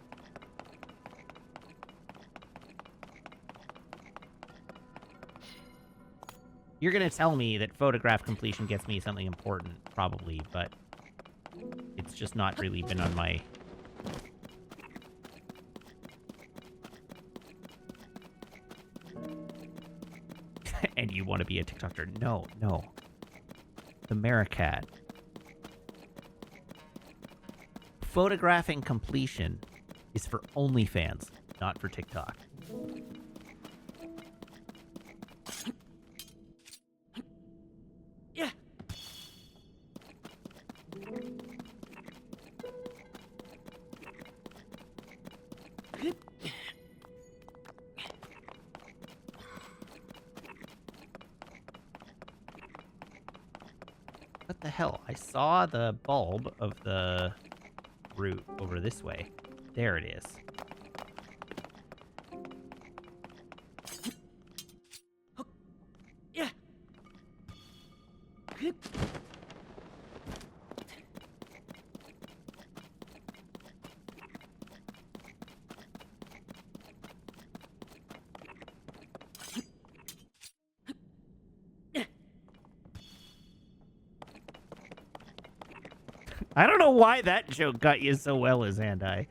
You're gonna tell me that photograph completion gets me something important, probably, but it's just not really been on my... And you want to be a TikToker? No, no. The Maricat. Photographing completion is for OnlyFans, not for TikTok. Yeah. What the hell? I saw the bulb of the route over this way. There it is. Yeah. I don't know why that joke got you so well as hand-eye.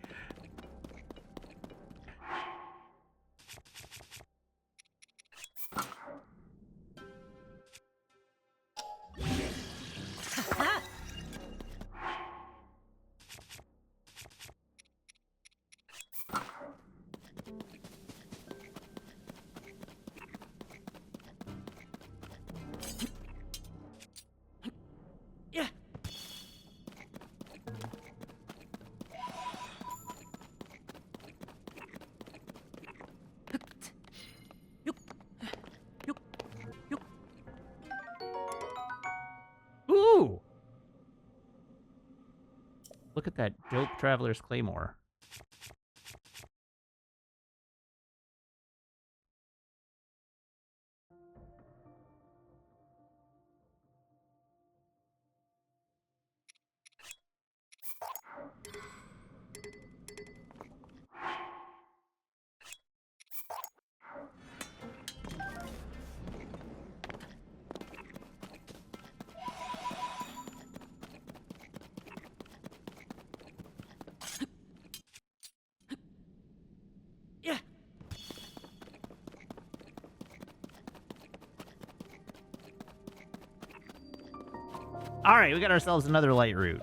Yeah. Ooh! Look at that dope Traveler's Claymore. Yeah. Alright, we got ourselves another light route.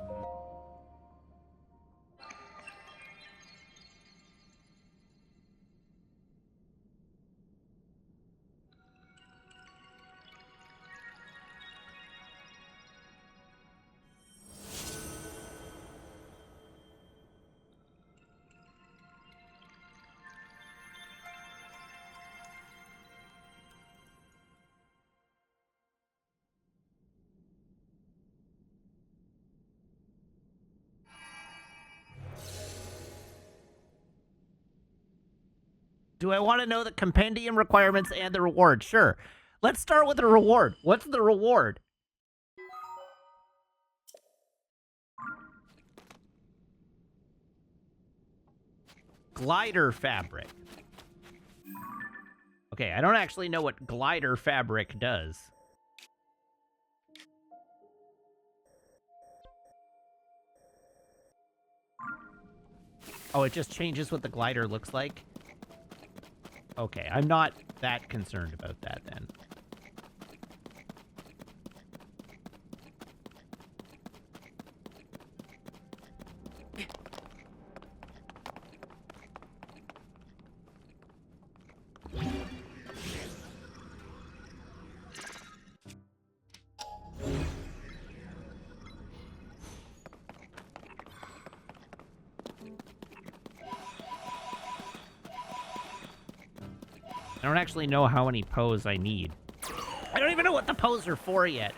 Do I want to know the compendium requirements and the reward? Sure. Let's start with the reward. What's the reward? Glider fabric. Okay, I don't actually know what glider fabric does. Oh, it just changes what the glider looks like? Okay, I'm not that concerned about that then. I don't actually know how many pose I need. I don't even know what the pose are for yet.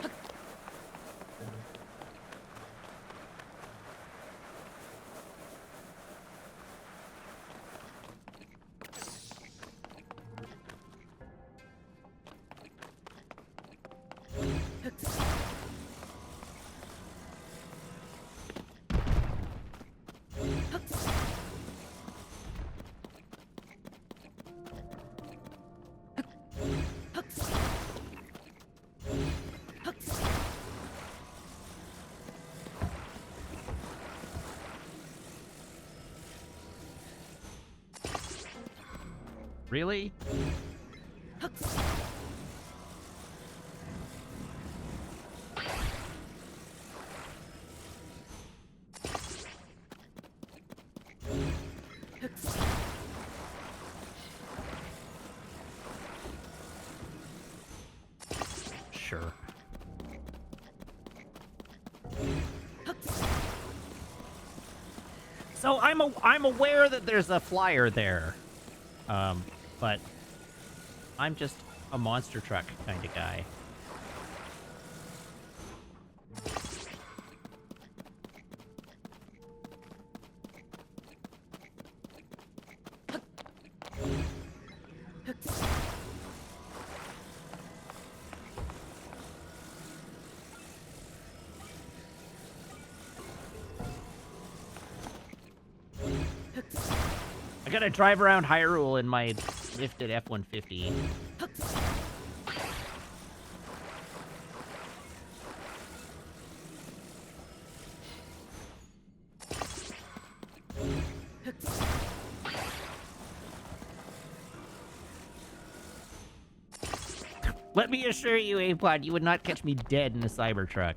Really? Sure. So I'm aware that there's a flyer there, but I'm just a monster truck kind of guy. I gotta drive around Hyrule in my lifted F-150. Let me assure you, Apod, you would not catch me dead in a Cybertruck.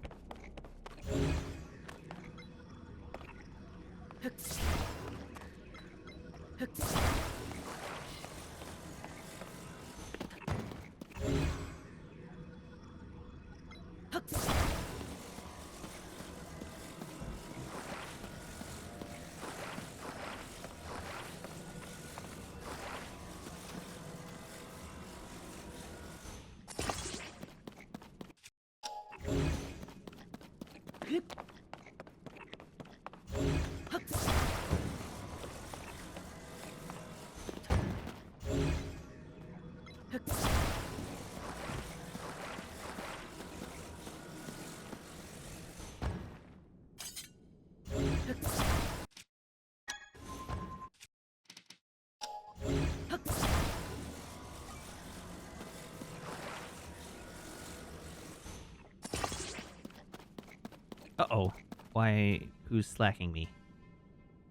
Uh-oh. Why? Who's slacking me?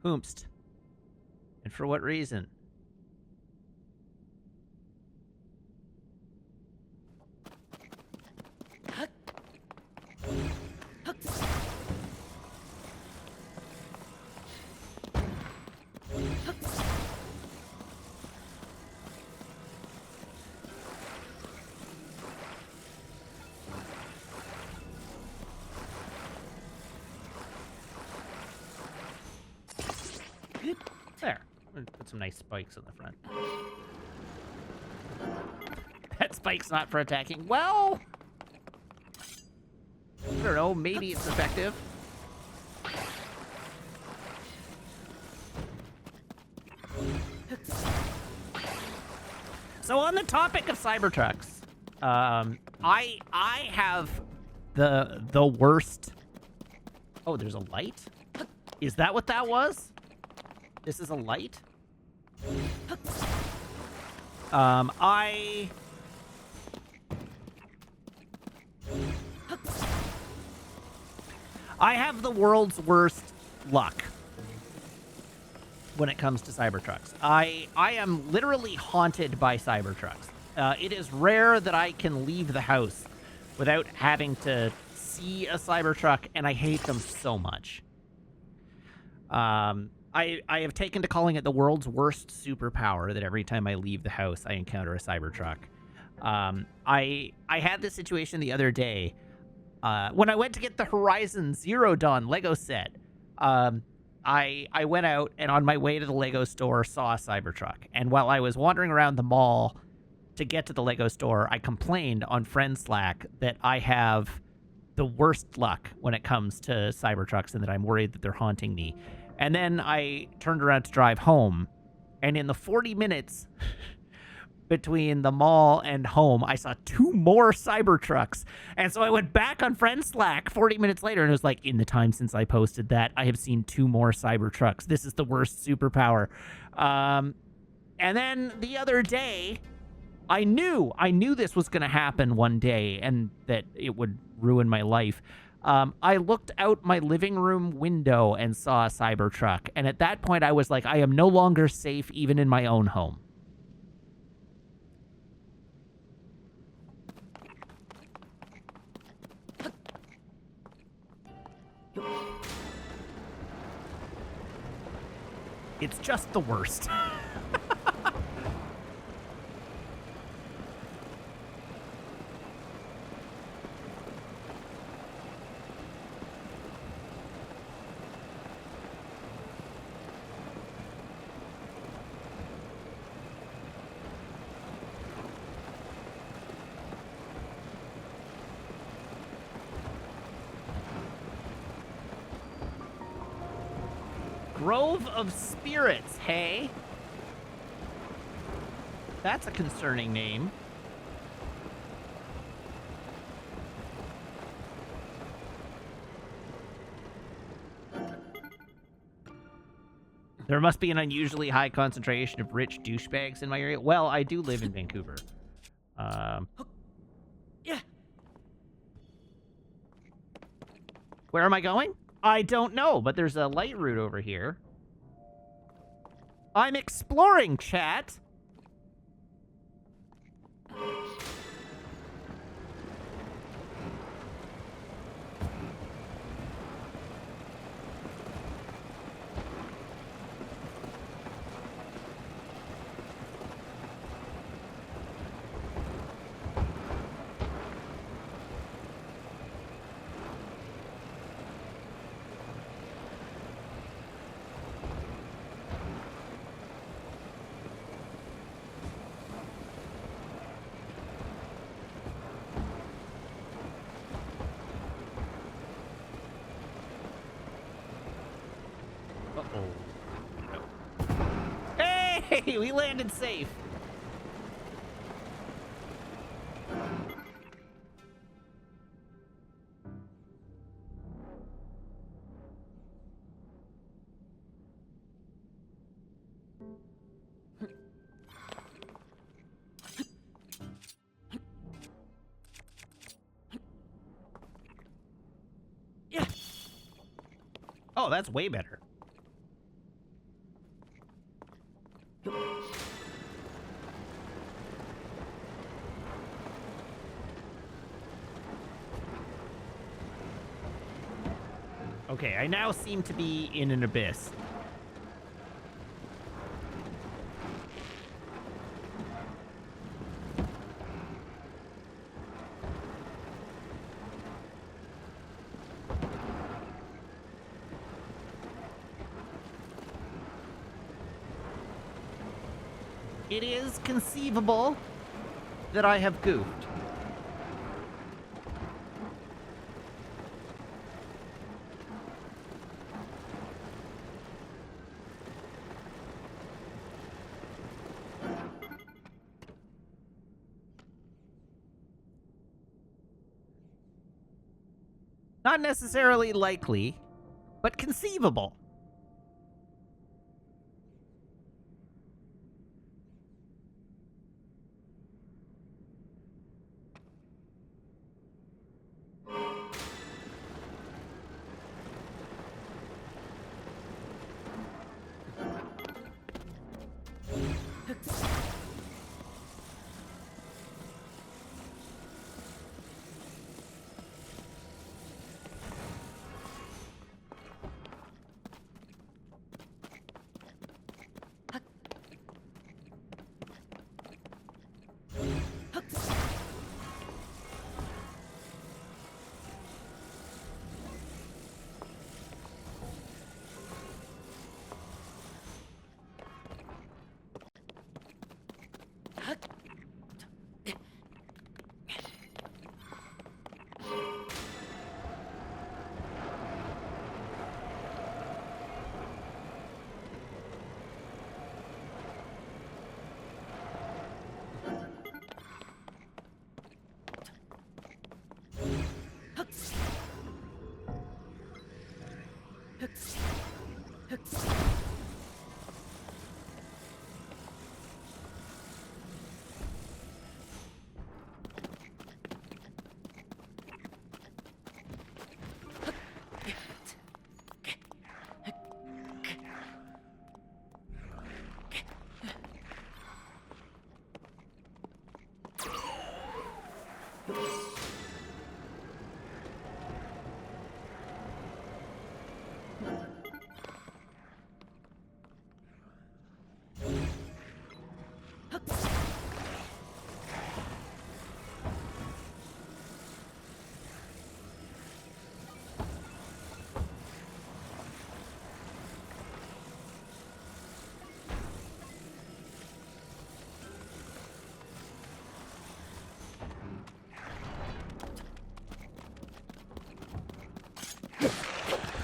Whomst. And for what reason? There. Put some nice spikes on the front. That spike's not for attacking. Well, I don't know. Maybe it's effective. So on the topic of Cybertrucks, I have the worst. Oh, there's a light? Is that what that was? This is a light? I have the world's worst luck when it comes to Cybertrucks. I am literally haunted by Cybertrucks. It is rare that I can leave the house without having to see a Cybertruck, and I hate them so much. I have taken to calling it the world's worst superpower, that every time I leave the house, I encounter a Cybertruck. I had this situation the other day when I went to get the Horizon Zero Dawn Lego set. I went out, and on my way to the Lego store, saw a Cybertruck. And while I was wandering around the mall to get to the Lego store, I complained on Friend Slack that I have the worst luck when it comes to Cybertrucks and that I'm worried that they're haunting me. And then I turned around to drive home, and in the 40 minutes between the mall and home, I saw 2 more Cybertrucks. And so I went back on Friend Slack 40 minutes later, and it was like, in the time since I posted that, I have seen 2 more Cybertrucks. This is the worst superpower. And then the other day, I knew this was going to happen one day and that it would ruin my life. I looked out my living room window and saw a Cybertruck. And at that point, I was like, I am no longer safe even in my own home. It's just the worst. Grove of Spirits, hey? That's a concerning name. There must be an unusually high concentration of rich douchebags in my area. Well, I do live in Vancouver. Yeah. Where am I going? I don't know, but there's a light route over here. I'm exploring, chat. Uh-oh. Hey, we landed safe. Yeah. Oh, that's way better. Okay, I now seem to be in an abyss. It is conceivable that I have goofed. Not necessarily likely, but conceivable.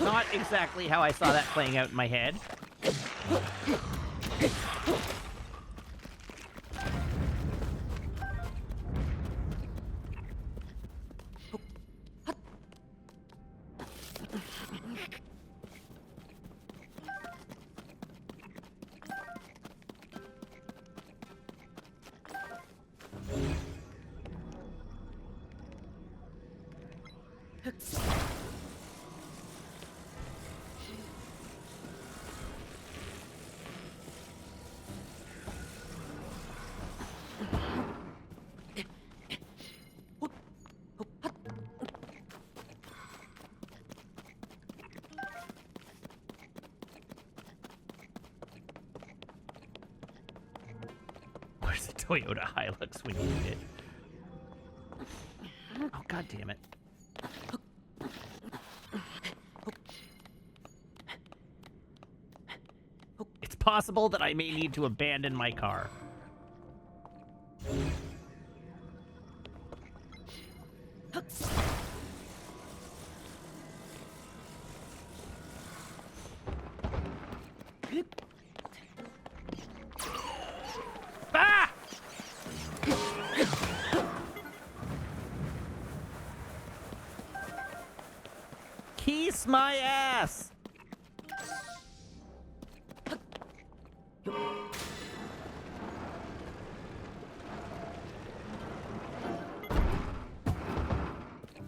Not exactly how I saw that playing out in my head. Where's the Toyota Hilux when you need it? Oh, god damn it. It's possible that I may need to abandon my car. Ah! Kiss my ass!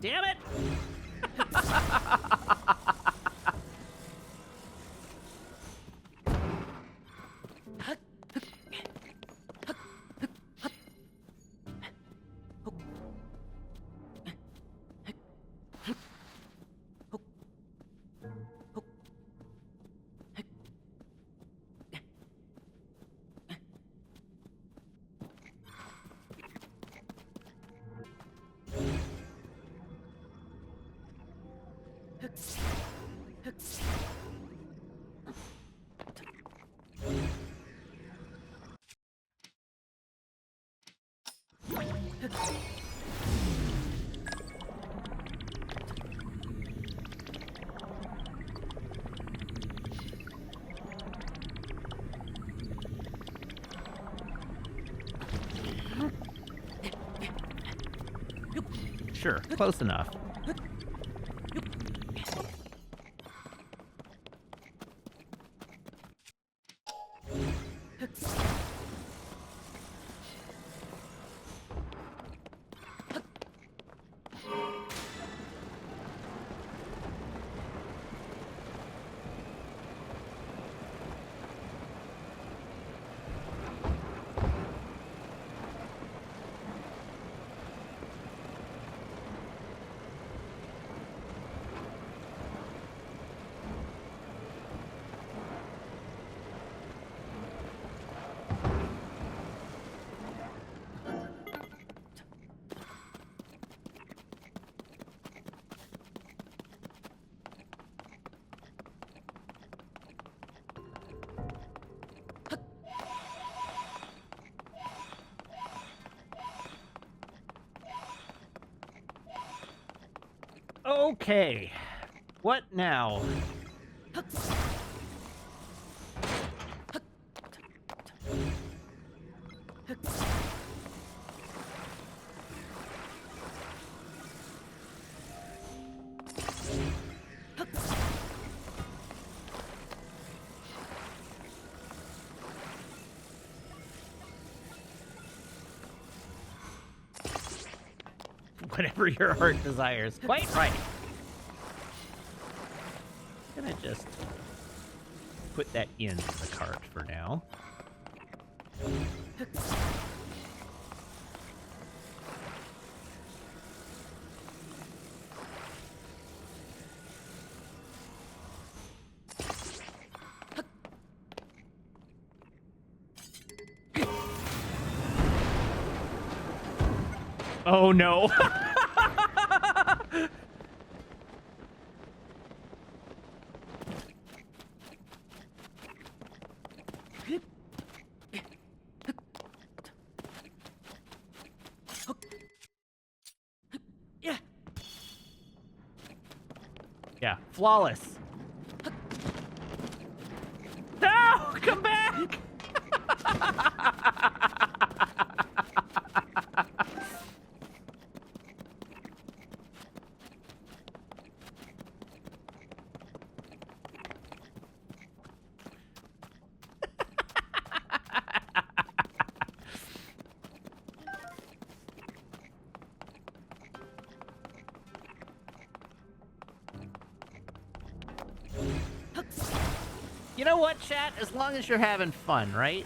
Damn it! Sure, close enough. Okay. What now? Whatever your heart desires. Quite right. Gonna just put that in the cart for now. Oh no. Yeah, flawless. Come back! You know what, chat? As long as you're having fun, right?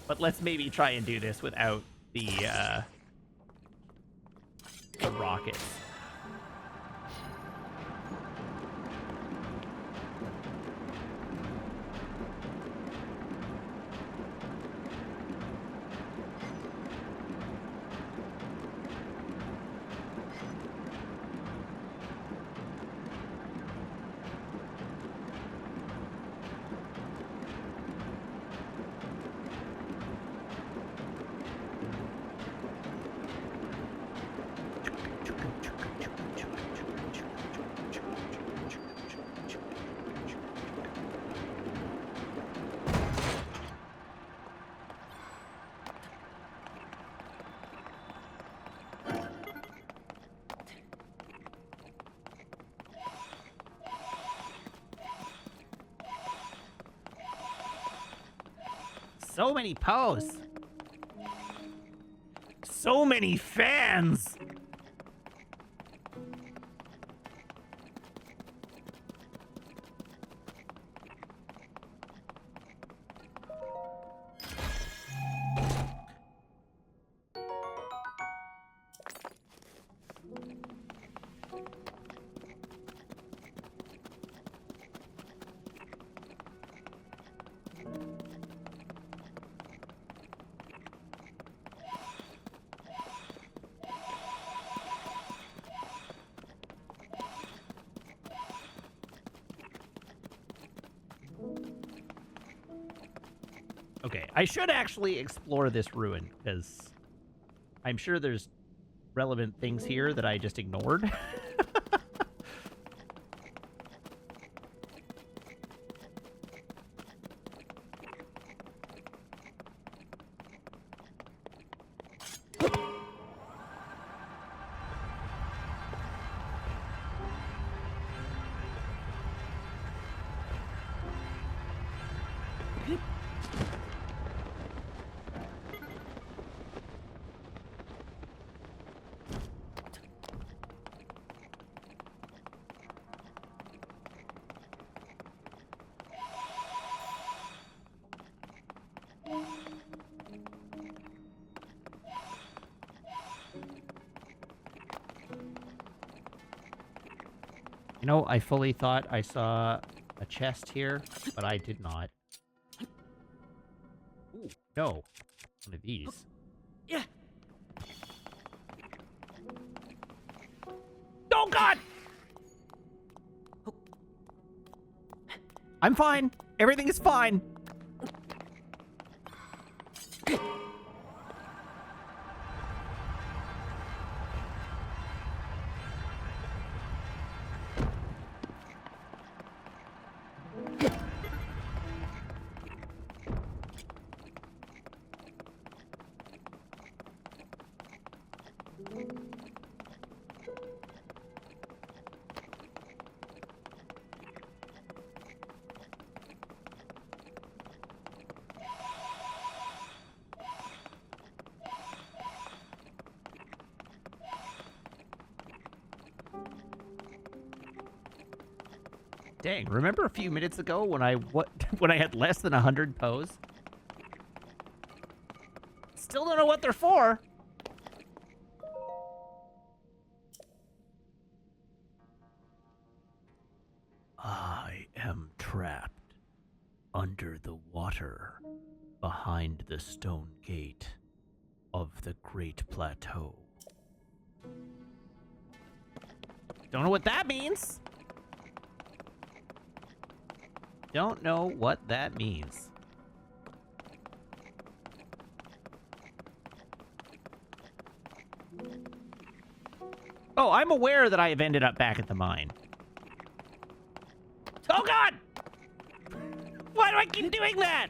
But let's maybe try and do this without the rockets. So many posts. So many fans. Okay, I should actually explore this ruin, because I'm sure there's relevant things here that I just ignored. You know, I fully thought I saw a chest here, but I did not. Ooh, no. One of these. Yeah. Oh, God! I'm fine. Everything is fine. Dang, remember a few minutes ago when I when I had less than 100 pose? Still don't know what they're for. I am trapped under the water behind the stone gate of the Great Plateau. Don't know what that means. Don't know what that means. Oh, I'm aware that I have ended up back at the mine. Oh, God! Why do I keep doing that?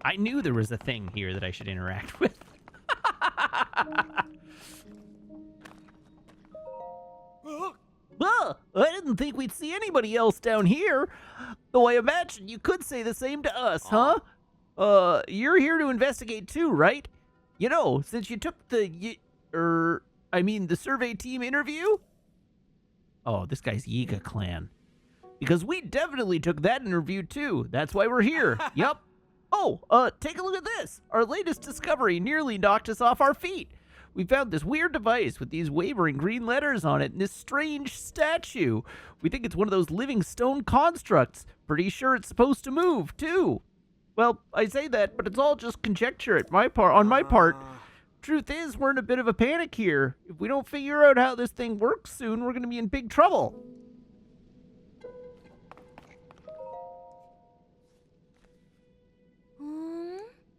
I knew there was a thing here that I should interact with. I didn't think we'd see anybody else down here. Though I imagine you could say the same to us, huh? You're here to investigate too, right? You know, since you took the survey team interview? Oh, this guy's Yiga clan. Because we definitely took that interview too. That's why we're here. Yep. Oh, take a look at this. Our latest discovery nearly knocked us off our feet. We found this weird device with these wavering green letters on it and this strange statue. We think it's one of those living stone constructs. Pretty sure it's supposed to move, too. Well, I say that, but it's all just conjecture on my part. Truth is, we're in a bit of a panic here. If we don't figure out how this thing works soon, we're going to be in big trouble.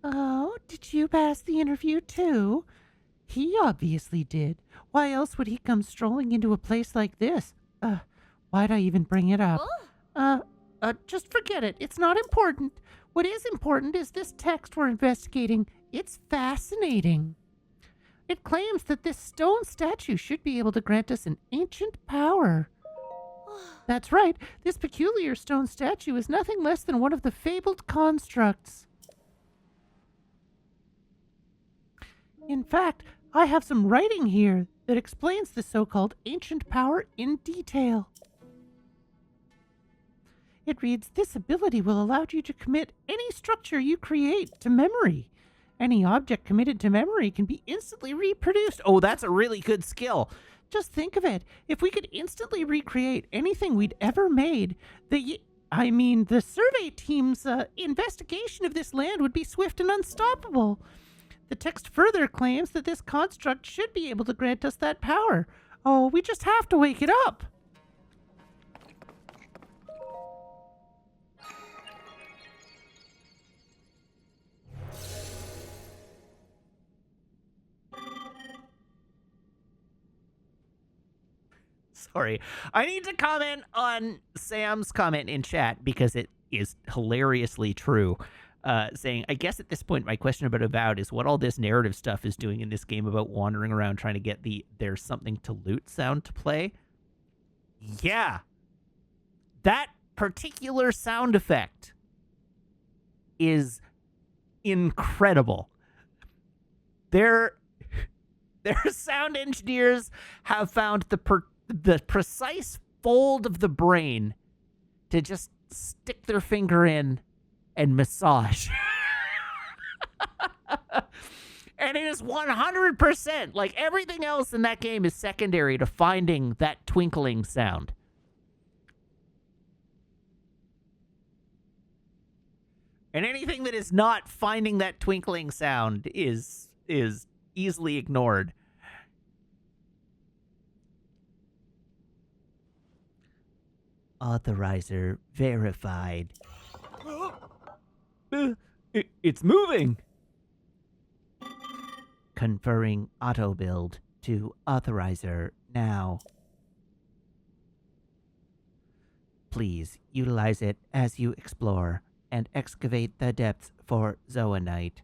Oh, did you pass the interview too? He obviously did. Why else would he come strolling into a place like this? Why'd I even bring it up? Just forget it. It's not important. What is important is this text we're investigating. It's fascinating. It claims that this stone statue should be able to grant us an ancient power. That's right. This peculiar stone statue is nothing less than one of the fabled constructs. In fact, I have some writing here that explains the so-called ancient power in detail. It reads, this ability will allow you to commit any structure you create to memory. Any object committed to memory can be instantly reproduced. Oh, that's a really good skill. Just think of it. If we could instantly recreate anything we'd ever made, the survey team's investigation of this land would be swift and unstoppable. The text further claims that this construct should be able to grant us that power. Oh, we just have to wake it up. Sorry. I need to comment on Sam's comment in chat because it is hilariously true. Saying, I guess at this point my question about Avowed is what all this narrative stuff is doing in this game about wandering around trying to get the there's something to loot sound to play. Yeah. That particular sound effect is incredible. Their sound engineers have found the precise fold of the brain to just stick their finger in and massage. And it is 100%, like everything else in that game is secondary to finding that twinkling sound. And anything that is not finding that twinkling sound is easily ignored. Authorizer verified. It's moving. Conferring auto build to authorizer now. Please utilize it as you explore and excavate the depths for zoanite.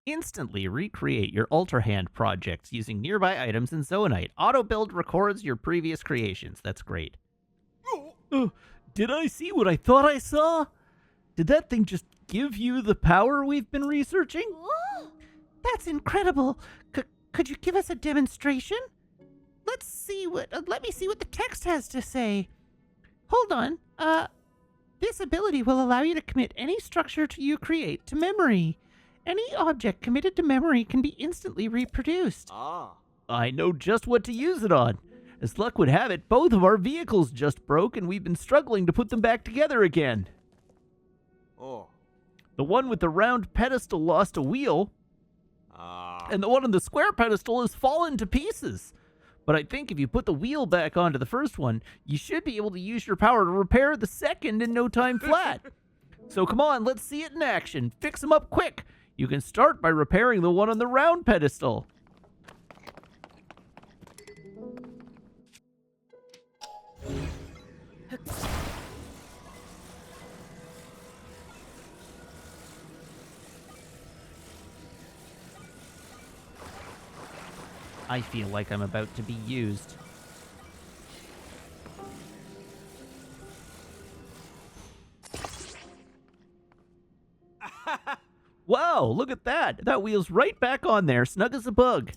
Instantly recreate your Ultra Hand projects using nearby items in Zoanite. Auto build records your previous creations. That's great. Did I see what I thought I saw? Did that thing just give you the power we've been researching? That's incredible. Could you give us a demonstration? Let me see what the text has to say. Hold on. This ability will allow you to commit any structure you create to memory. Any object committed to memory can be instantly reproduced. I know just what to use it on. As luck would have it, both of our vehicles just broke and we've been struggling to put them back together again. The one with the round pedestal lost a wheel, and the one on the square pedestal has fallen to pieces. But I think if you put the wheel back onto the first one, you should be able to use your power to repair the second in no time flat. So come on, let's see it in action. Fix them up quick. You can start by repairing the one on the round pedestal. I feel like I'm about to be used. Whoa, look at that. That wheel's right back on there, snug as a bug.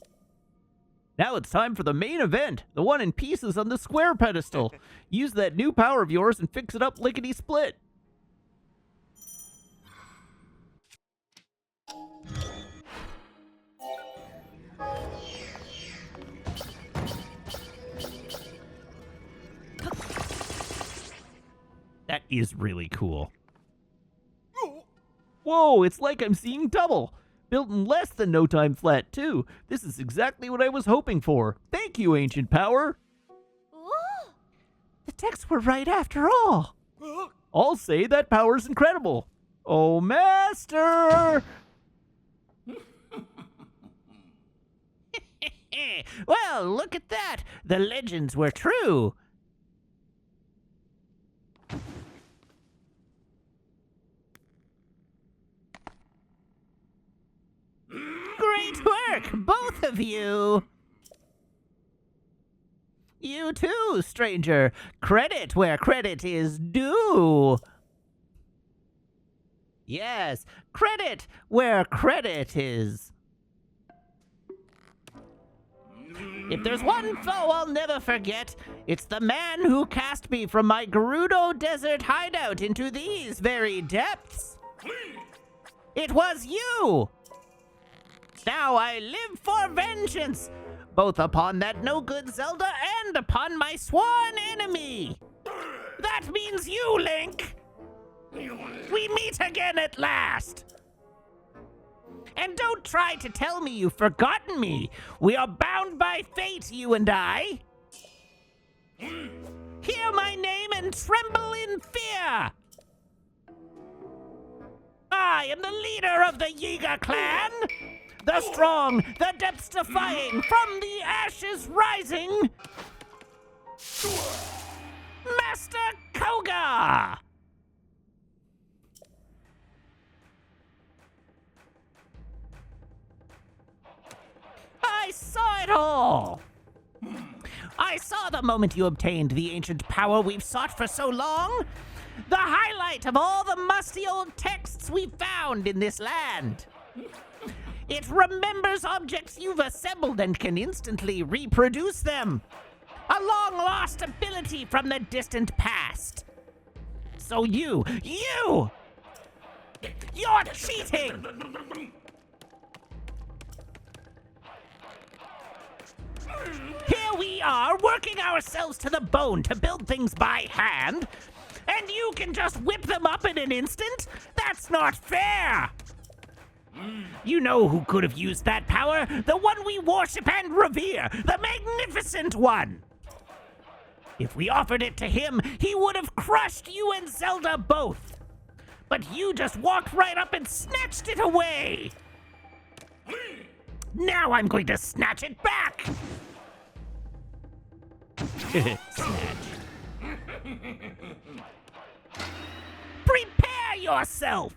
Now it's time for the main event, the one in pieces on the square pedestal. Use that new power of yours and fix it up lickety-split. That is really cool. Whoa, it's like I'm seeing double. Built in less than no time flat, too. This is exactly what I was hoping for. Thank you, Ancient Power. The texts were right after all. I'll say that power's incredible. Oh, Master! Well, look at that. The legends were true. Great work, both of you. You too, stranger. Credit where credit is due. Yes, credit where credit is. If there's one foe I'll never forget, it's the man who cast me from my Gerudo Desert hideout into these very depths. It was you! Now I live for vengeance, both upon that no-good Zelda and upon my sworn enemy. That means you, Link. We meet again at last. And don't try to tell me you've forgotten me. We are bound by fate, you and I. Hear my name and tremble in fear. I am the leader of the Yiga clan. The strong, the depths defying, from the ashes rising. Master Koga! I saw it all! I saw the moment you obtained the ancient power we've sought for so long. The highlight of all the musty old texts we found in this land. It remembers objects you've assembled and can instantly reproduce them. A long-lost ability from the distant past. So you're cheating! Here we are, working ourselves to the bone to build things by hand, and you can just whip them up in an instant? That's not fair! You know who could have used that power? The one we worship and revere, the magnificent one! If we offered it to him, he would have crushed you and Zelda both. But you just walked right up and snatched it away! Now I'm going to snatch it back! Snatch. Prepare yourself!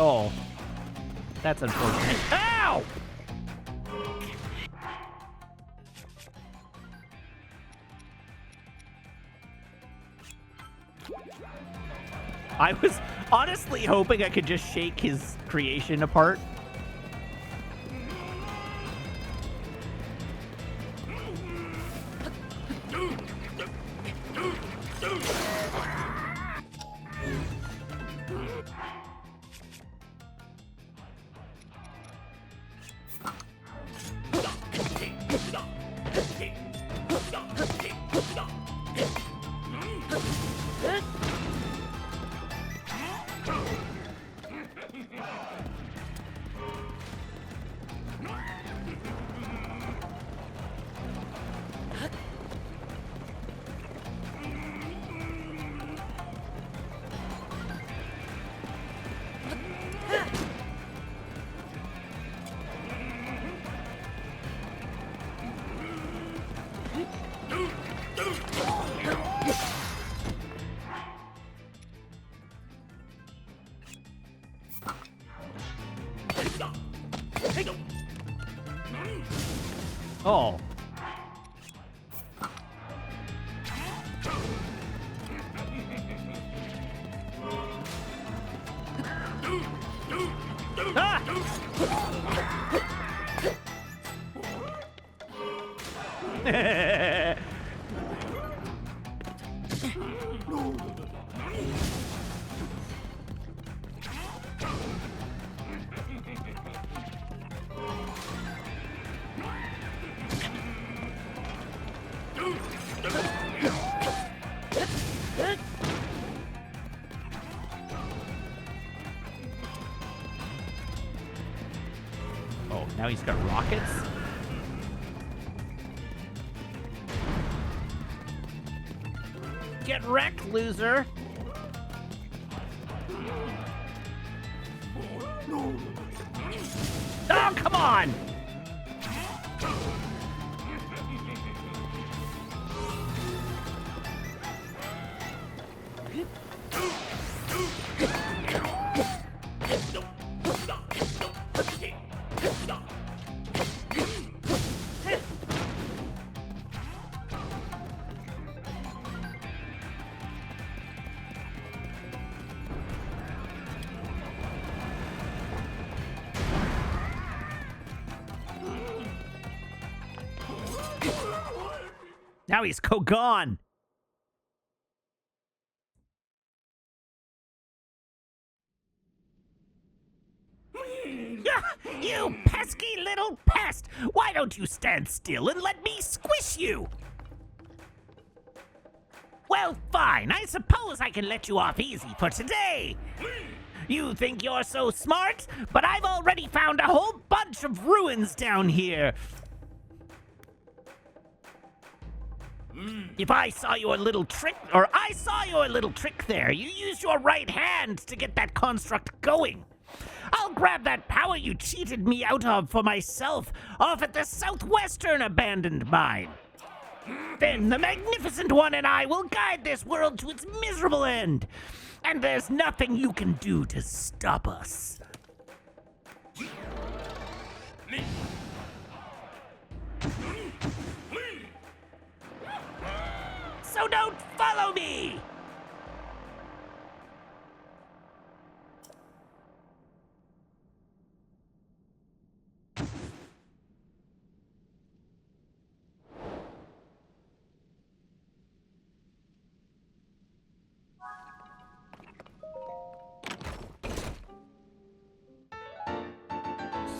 Oh. That's unfortunate. Ow! I was honestly hoping I could just shake his creation apart. Oh. Ah! Oh, now he's got rockets? Get wrecked, loser! Oh, come on! Now he's gone. You pesky little pest! Why don't you stand still and let me squish you? Well, fine. I suppose I can let you off easy for today. You think you're so smart, but I've already found a whole bunch of ruins down here. If I saw your little trick, or I saw your little trick there, you used your right hand to get that construct going. I'll grab that power you cheated me out of for myself off at the southwestern abandoned mine. Then the Magnificent One and I will guide this world to its miserable end. And there's nothing you can do to stop us. So don't follow me!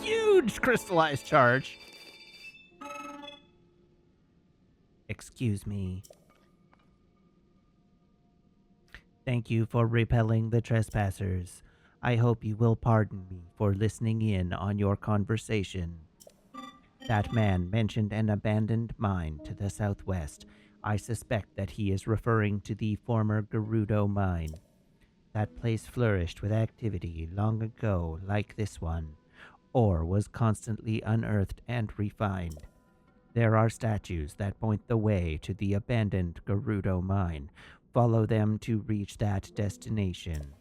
Huge crystallized charge. Excuse me. Thank you for repelling the trespassers. I hope you will pardon me for listening in on your conversation. That man mentioned an abandoned mine to the southwest. I suspect that he is referring to the former Gerudo mine. That place flourished with activity long ago, like this one. Ore was constantly unearthed and refined. There are statues that point the way to the abandoned Gerudo mine. Follow them to reach that destination.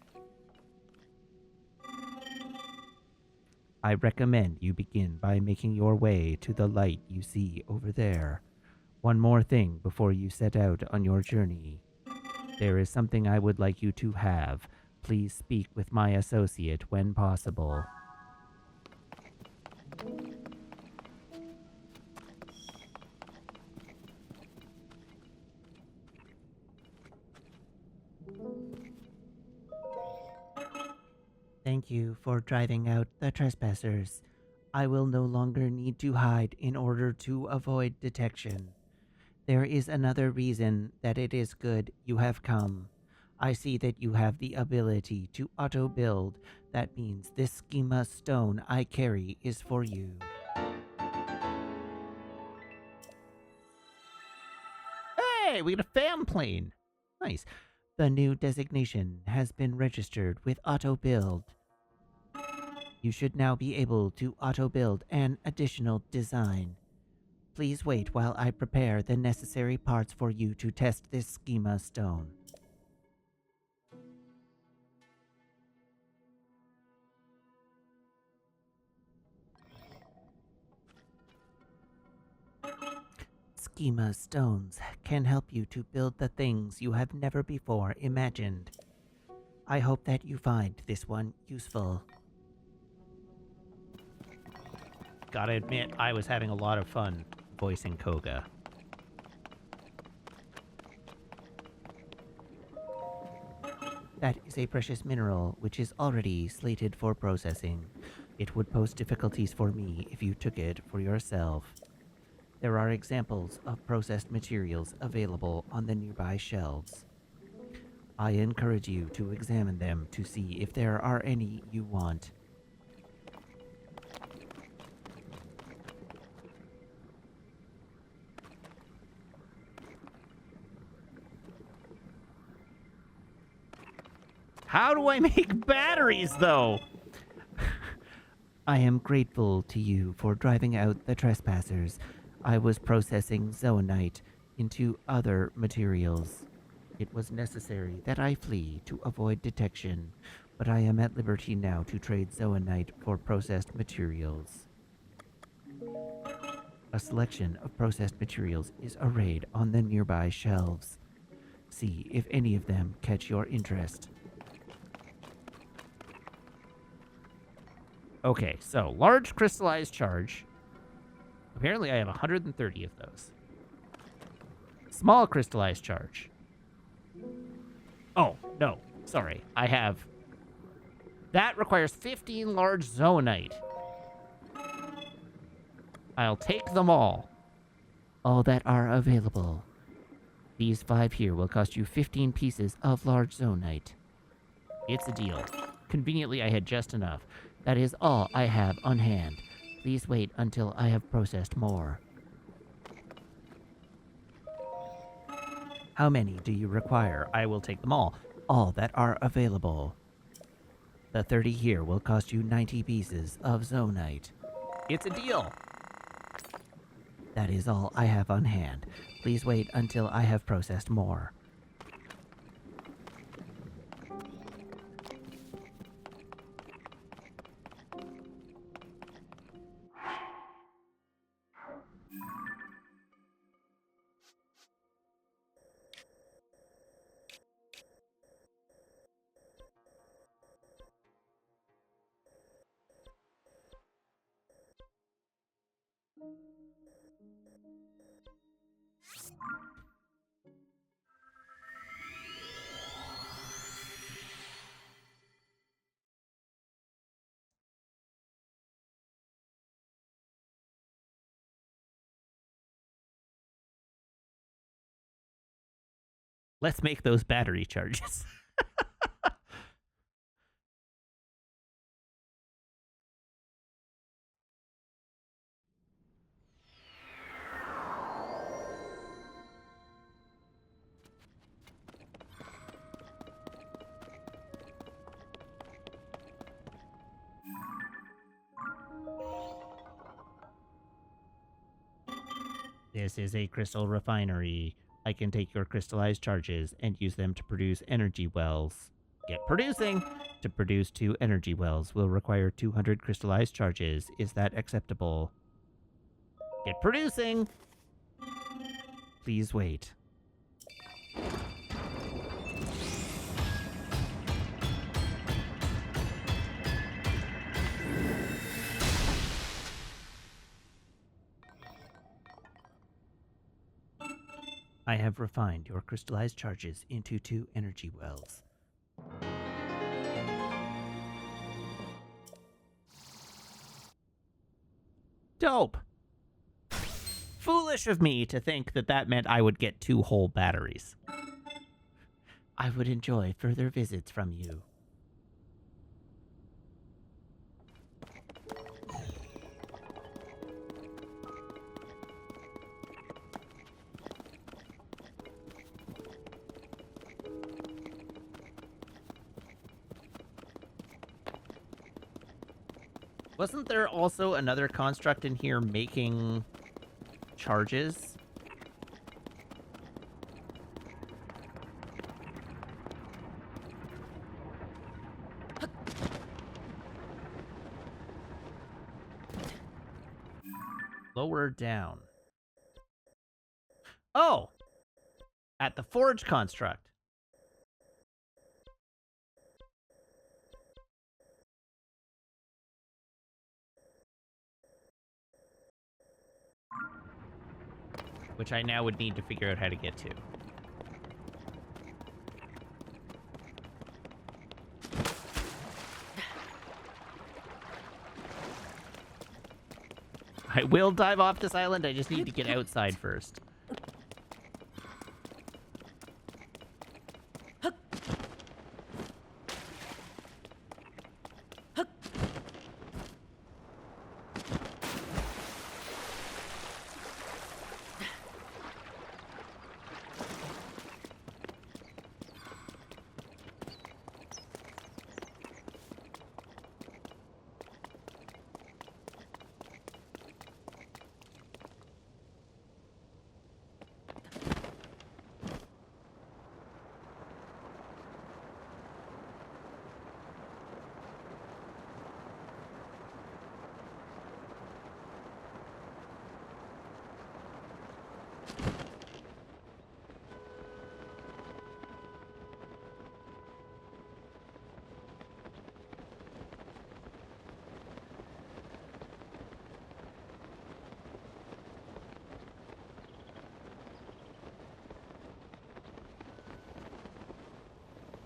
I recommend you begin by making your way to the light you see over there. One more thing before you set out on your journey. There is something I would like you to have. Please speak with my associate when possible. Thank you for driving out the trespassers. I will no longer need to hide in order to avoid detection. There is another reason that it is good you have come. I see that you have the ability to auto-build. That means this schema stone I carry is for you. Hey, we got a fan plane. Nice. The new designation has been registered with auto-build. You should now be able to auto-build an additional design. Please wait while I prepare the necessary parts for you to test this schema stone. Schema stones can help you to build the things you have never before imagined. I hope that you find this one useful. Gotta admit, I was having a lot of fun voicing Koga. That is a precious mineral which is already slated for processing. It would pose difficulties for me if you took it for yourself. There are examples of processed materials available on the nearby shelves. I encourage you to examine them to see if there are any you want. How do I make batteries, though? I am grateful to you for driving out the trespassers. I was processing zoonite into other materials. It was necessary that I flee to avoid detection, but I am at liberty now to trade zoonite for processed materials. A selection of processed materials is arrayed on the nearby shelves. See if any of them catch your interest. Okay, so large crystallized charge. Apparently I have 130 of those. Small crystallized charge. Oh, no. Sorry. I have... That requires 15 large zoonite. I'll take them all. All that are available. These 5 here will cost you 15 pieces of large zoonite. It's a deal. Conveniently, I had just enough. That is all I have on hand. Please wait until I have processed more. How many do you require? I will take them all. All that are available. The 30 here will cost you 90 pieces of zoonite. It's a deal. That is all I have on hand. Please wait until I have processed more. Let's make those battery charges. This is a crystal refinery. I can take your crystallized charges and use them to produce energy wells. Get producing. To produce 2 energy wells will require 200 crystallized charges. Is that acceptable? Get producing. Please wait. I have refined your crystallized charges into 2 energy wells. Dope. Foolish of me to think that that meant I would get 2 whole batteries. I would enjoy further visits from you. Wasn't there also another construct in here making charges? Lower down. Oh! At the forge construct. Which I now would need to figure out how to get to. I will dive off this island, I just need to get outside first.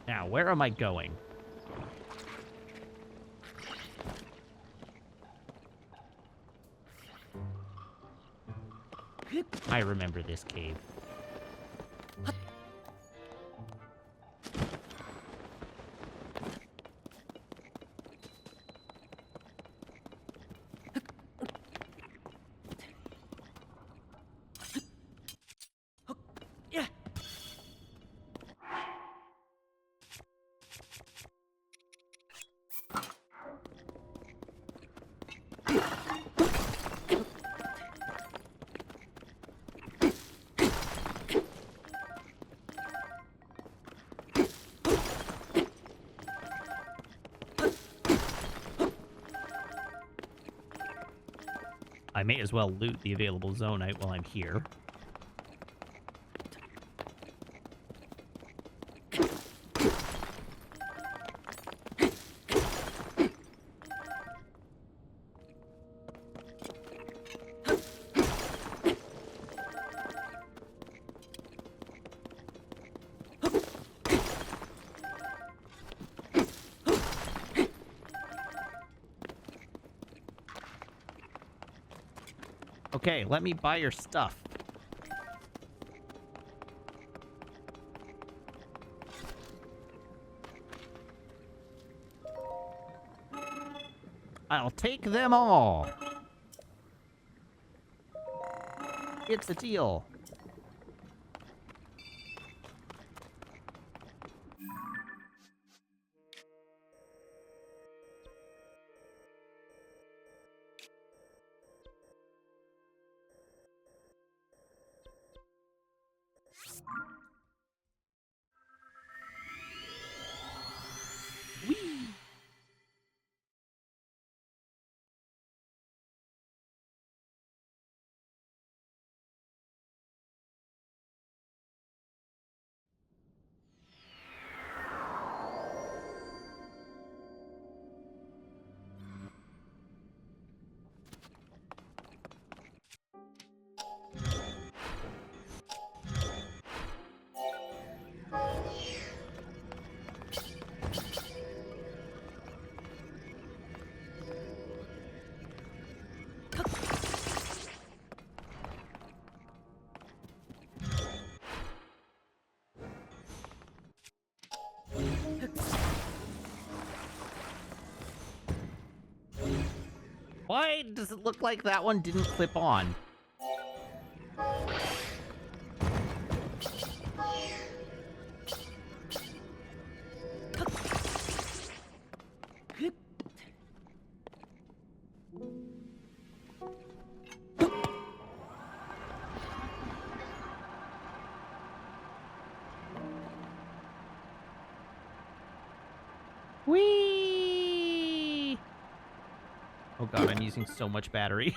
Now, where am I going? I remember this cave. I may as well loot the available zone out while I'm here. Okay, let me buy your stuff. I'll take them all. It's a deal. Why does it look like that one didn't clip on? Whee! Oh god, I'm using so much battery.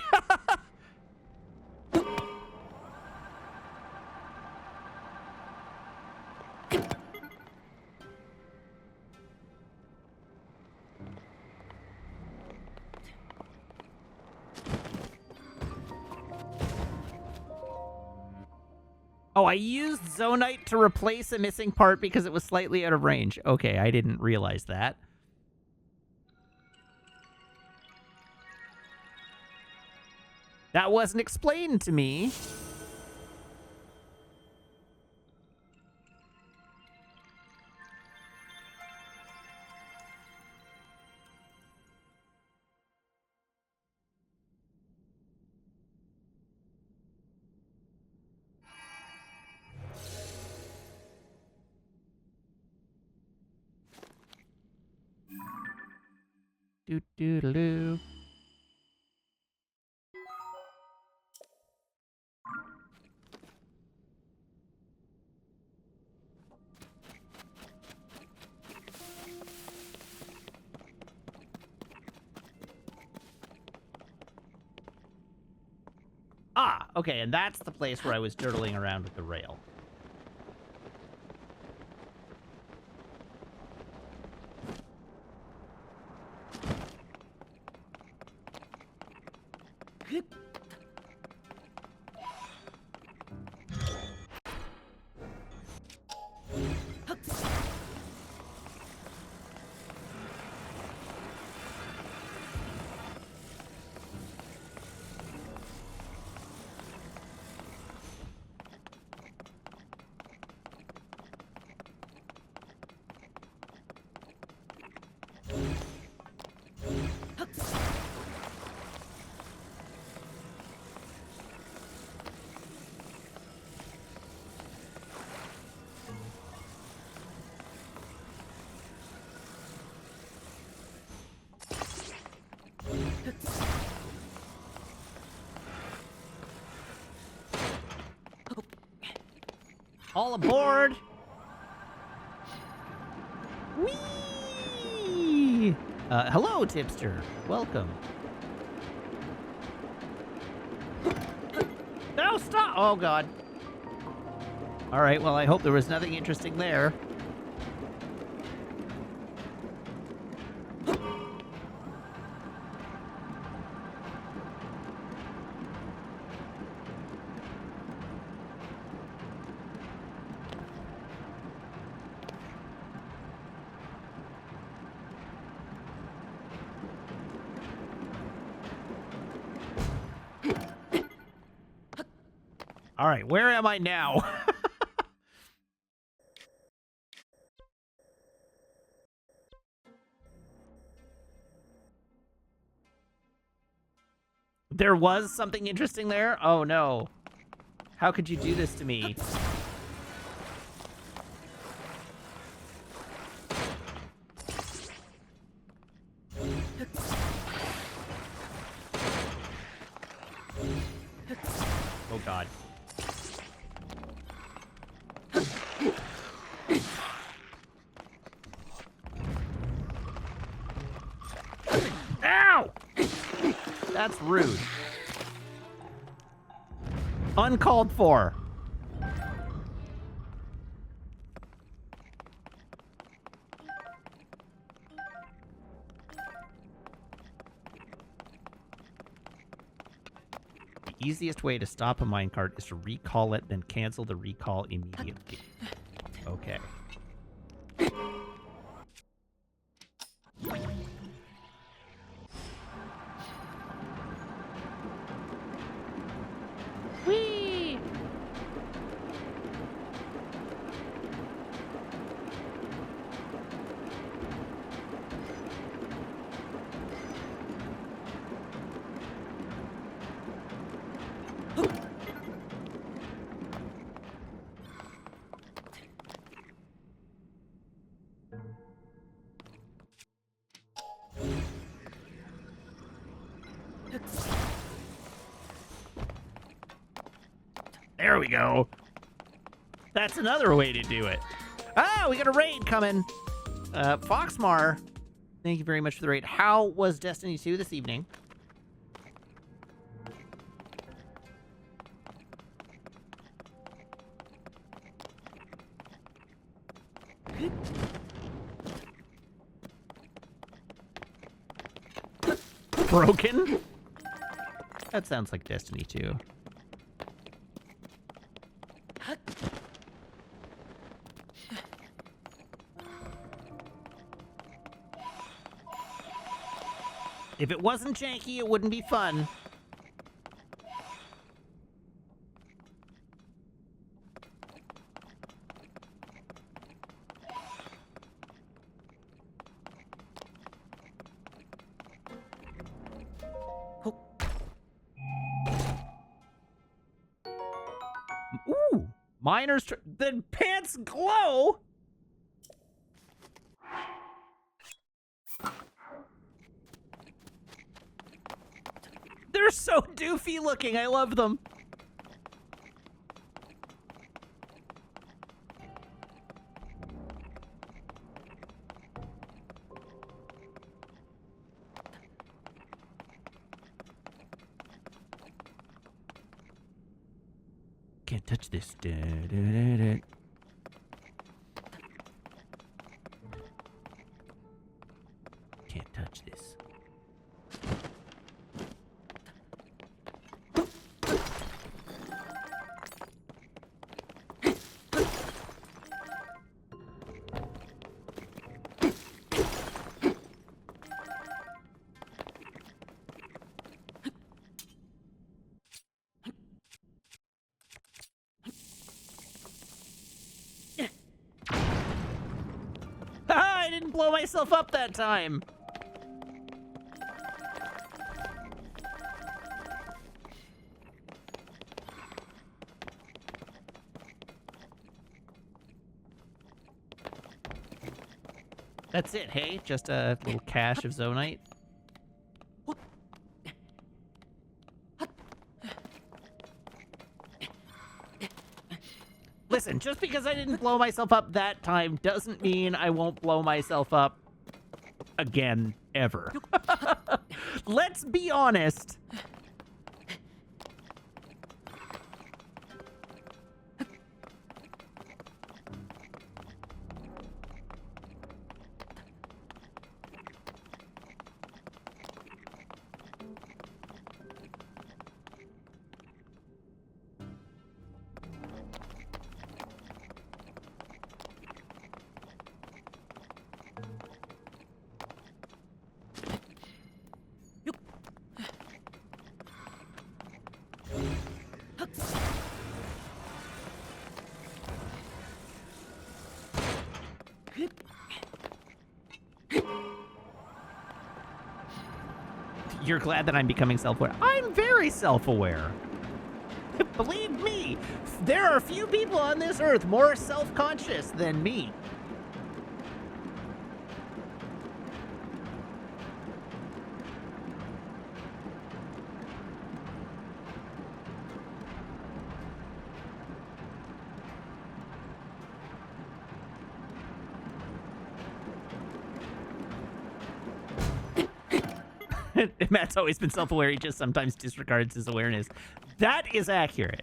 Oh, I used Zonite to replace a missing part because it was slightly out of range. Okay, I didn't realize that. That wasn't explained to me. Doo doo doo doo. Ah, okay, and that's the place where I was dirtling around with the rail. All aboard! Whee! Hello, tipster. Welcome. No, stop! Oh, God. All right, well, I hope there was nothing interesting there. All right, where am I now? There was something interesting there? Oh, no. How could you do this to me? Oh, God. Ow! That's rude. Uncalled for. The easiest way to stop a minecart is to recall it, then cancel the recall immediately. Okay. Whee! There we go. That's another way to do it. Ah, we got a raid coming. Foxmar, thank you very much for the raid. How was Destiny 2 this evening? Broken? That sounds like Destiny 2. If it wasn't janky, it wouldn't be fun. Ooh, the pants glow. They're so doofy looking. I love them. Can't touch this. Da, da, da, da. Can't touch this. I didn't blow myself up that time. That's it, hey? Just a little cache of Zonite. Listen, just because I didn't blow myself up that time doesn't mean I won't blow myself up again, ever. Let's be honest. You're glad that I'm becoming self-aware. I'm very self-aware. Believe me, there are few people on this earth more self-conscious than me. Matt's always been self-aware. He just sometimes disregards his awareness. That is accurate.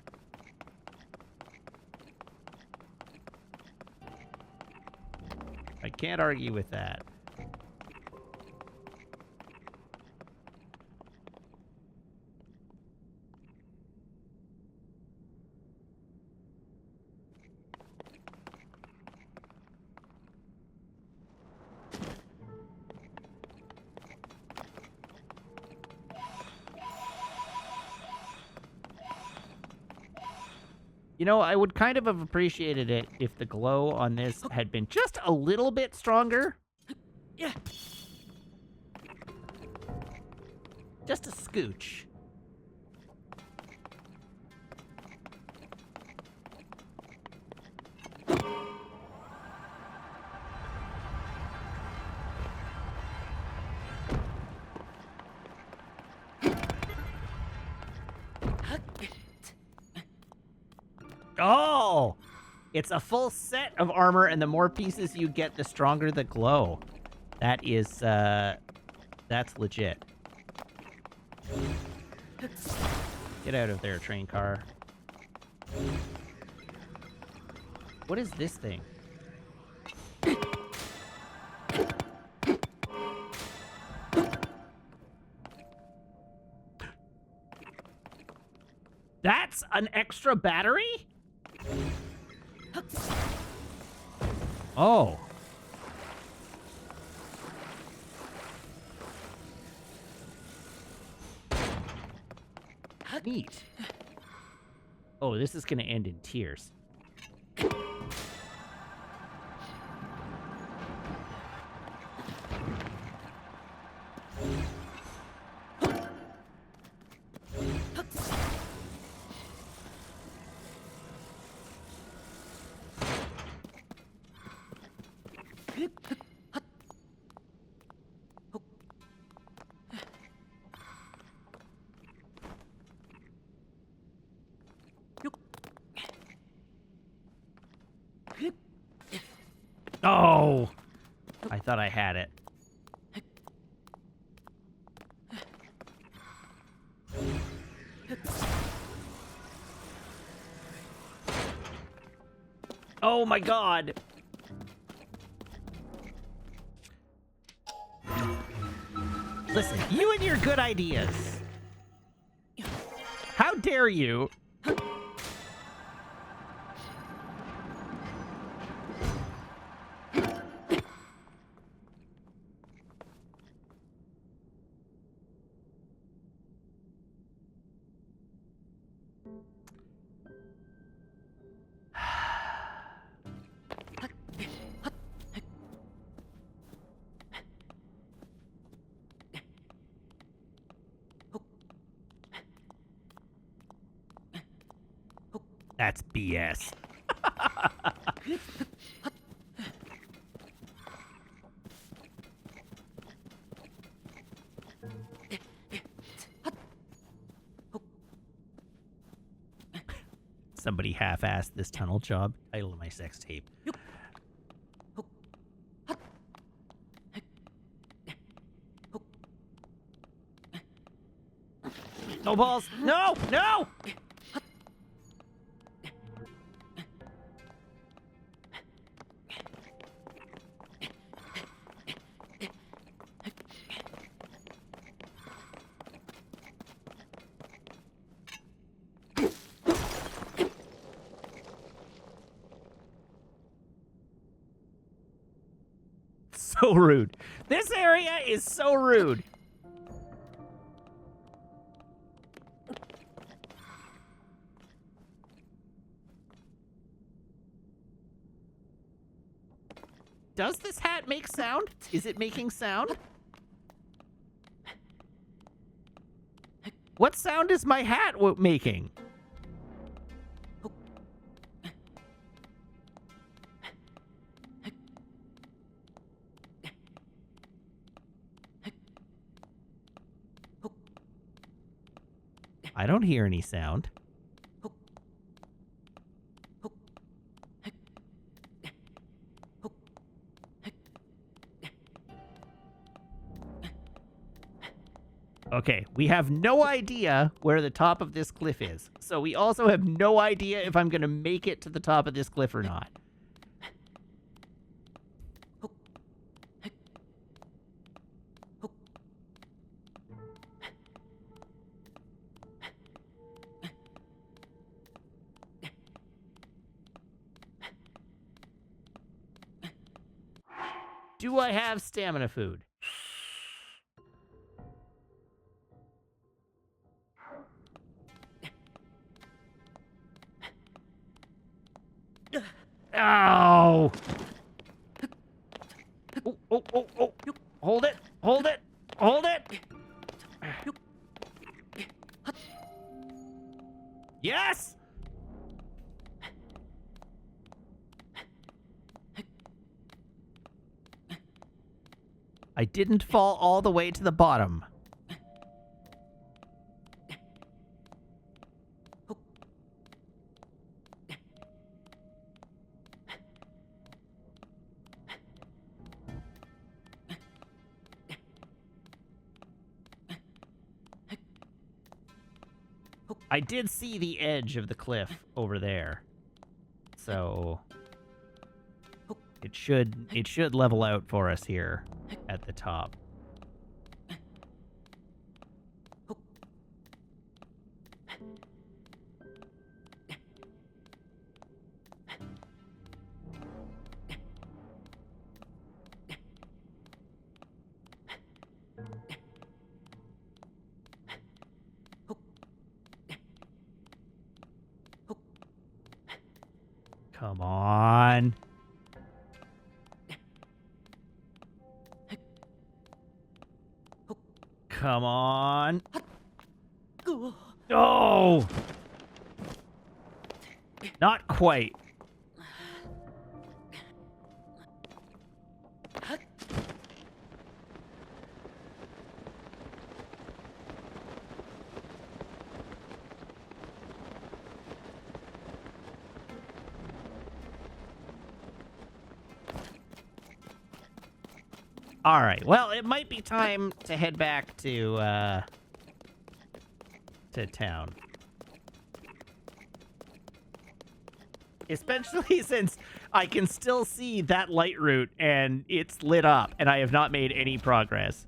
I can't argue with that. You know, I would kind of have appreciated it if the glow on this had been just a little bit stronger. Yeah. Just a scooch. It's a full set of armor, and the more pieces you get, the stronger the glow. That is, that's legit. Get out of there, train car. What is this thing? That's an extra battery? Oh. Neat. Oh, this is going to end in tears. Oh! I thought I had it. Oh my god! Listen, you and your good ideas. How dare you? That's BS. Somebody half-assed this tunnel job. Title of my sex tape. No balls! No! No! So rude. This area is so rude. Does this hat make sound? Is it making sound? What sound is my hat making? I don't hear any sound. Okay, we have no idea where the top of this cliff is. So we also have no idea if I'm going to make it to the top of this cliff or not. Do I have stamina food? Oh! Oh, oh, oh, oh. Hold it, hold it, hold it! Yes! I didn't fall all the way to the bottom. I did see the edge of the cliff over there. So it should level out for us here at the top. Come on. Come on. Oh! Not quite. All right. Well, it might be time to head back to town. Especially since I can still see that light route and it's lit up and I have not made any progress.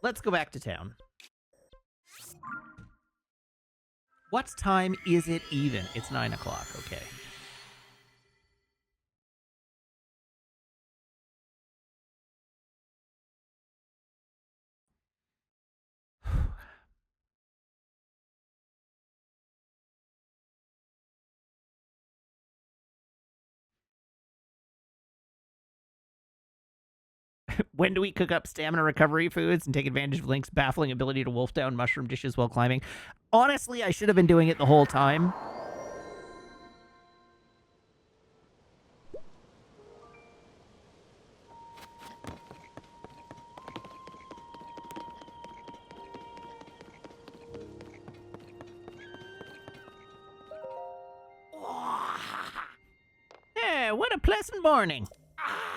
Let's go back to town. What time is it even? It's 9 o'clock, okay. When do we cook up stamina recovery foods and take advantage of Link's baffling ability to wolf down mushroom dishes while climbing? Honestly, I should have been doing it the whole time. What a pleasant morning.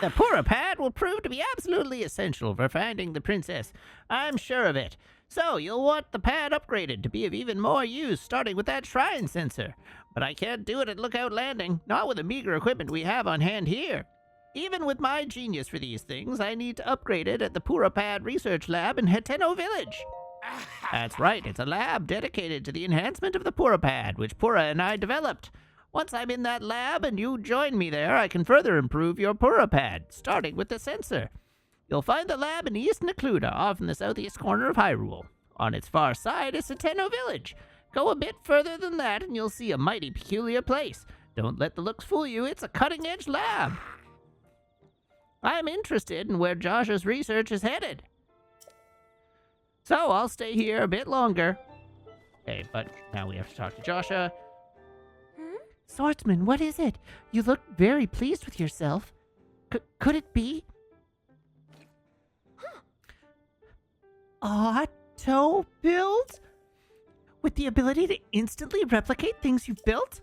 The Pura Pad will prove to be absolutely essential for finding the princess. I'm sure of it. So, you'll want the pad upgraded to be of even more use, starting with that shrine sensor. But I can't do it at Lookout Landing, not with the meager equipment we have on hand here. Even with my genius for these things, I need to upgrade it at the Pura Pad Research Lab in Heteno Village. That's right, it's a lab dedicated to the enhancement of the Pura Pad, which Pura and I developed. Once I'm in that lab and you join me there, I can further improve your Pura Pad, starting with the sensor. You'll find the lab in East Necluda, off in the southeast corner of Hyrule. On its far side is Heteno Village. Go a bit further than that and you'll see a mighty peculiar place. Don't let the looks fool you, it's a cutting-edge lab. I'm interested in where Josh's research is headed. So I'll stay here a bit longer. Okay, but now we have to talk to Joshua. Swordsman, what is it? You look very pleased with yourself. Could it be? Auto build? With the ability to instantly replicate things you've built?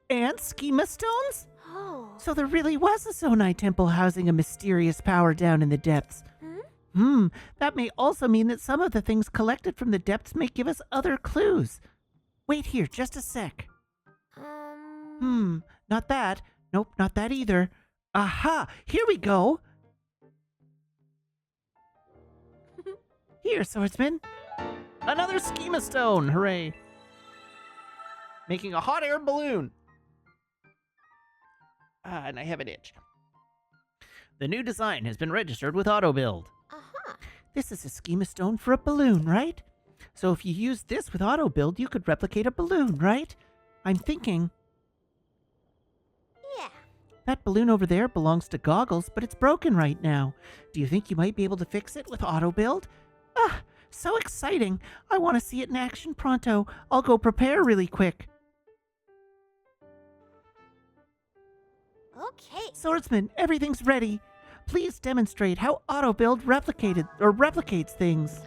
And schema stones? Oh. So there really was a Zonai temple housing a mysterious power down in the depths. That may also mean that some of the things collected from the depths may give us other clues. Wait here, just a sec. Not that. Nope, not that either. Aha! Here we go! Here, swordsman. Another schema stone! Hooray! Making a hot air balloon. And I have an itch. The new design has been registered with AutoBuild. This is a schema stone for a balloon, right? So if you use this with AutoBuild, you could replicate a balloon, right? I'm thinking... Yeah. That balloon over there belongs to Goggles, but it's broken right now. Do you think you might be able to fix it with AutoBuild? Ah, so exciting. I want to see it in action pronto. I'll go prepare really quick. Okay. Swordsman, everything's ready. Please demonstrate how AutoBuild replicates things.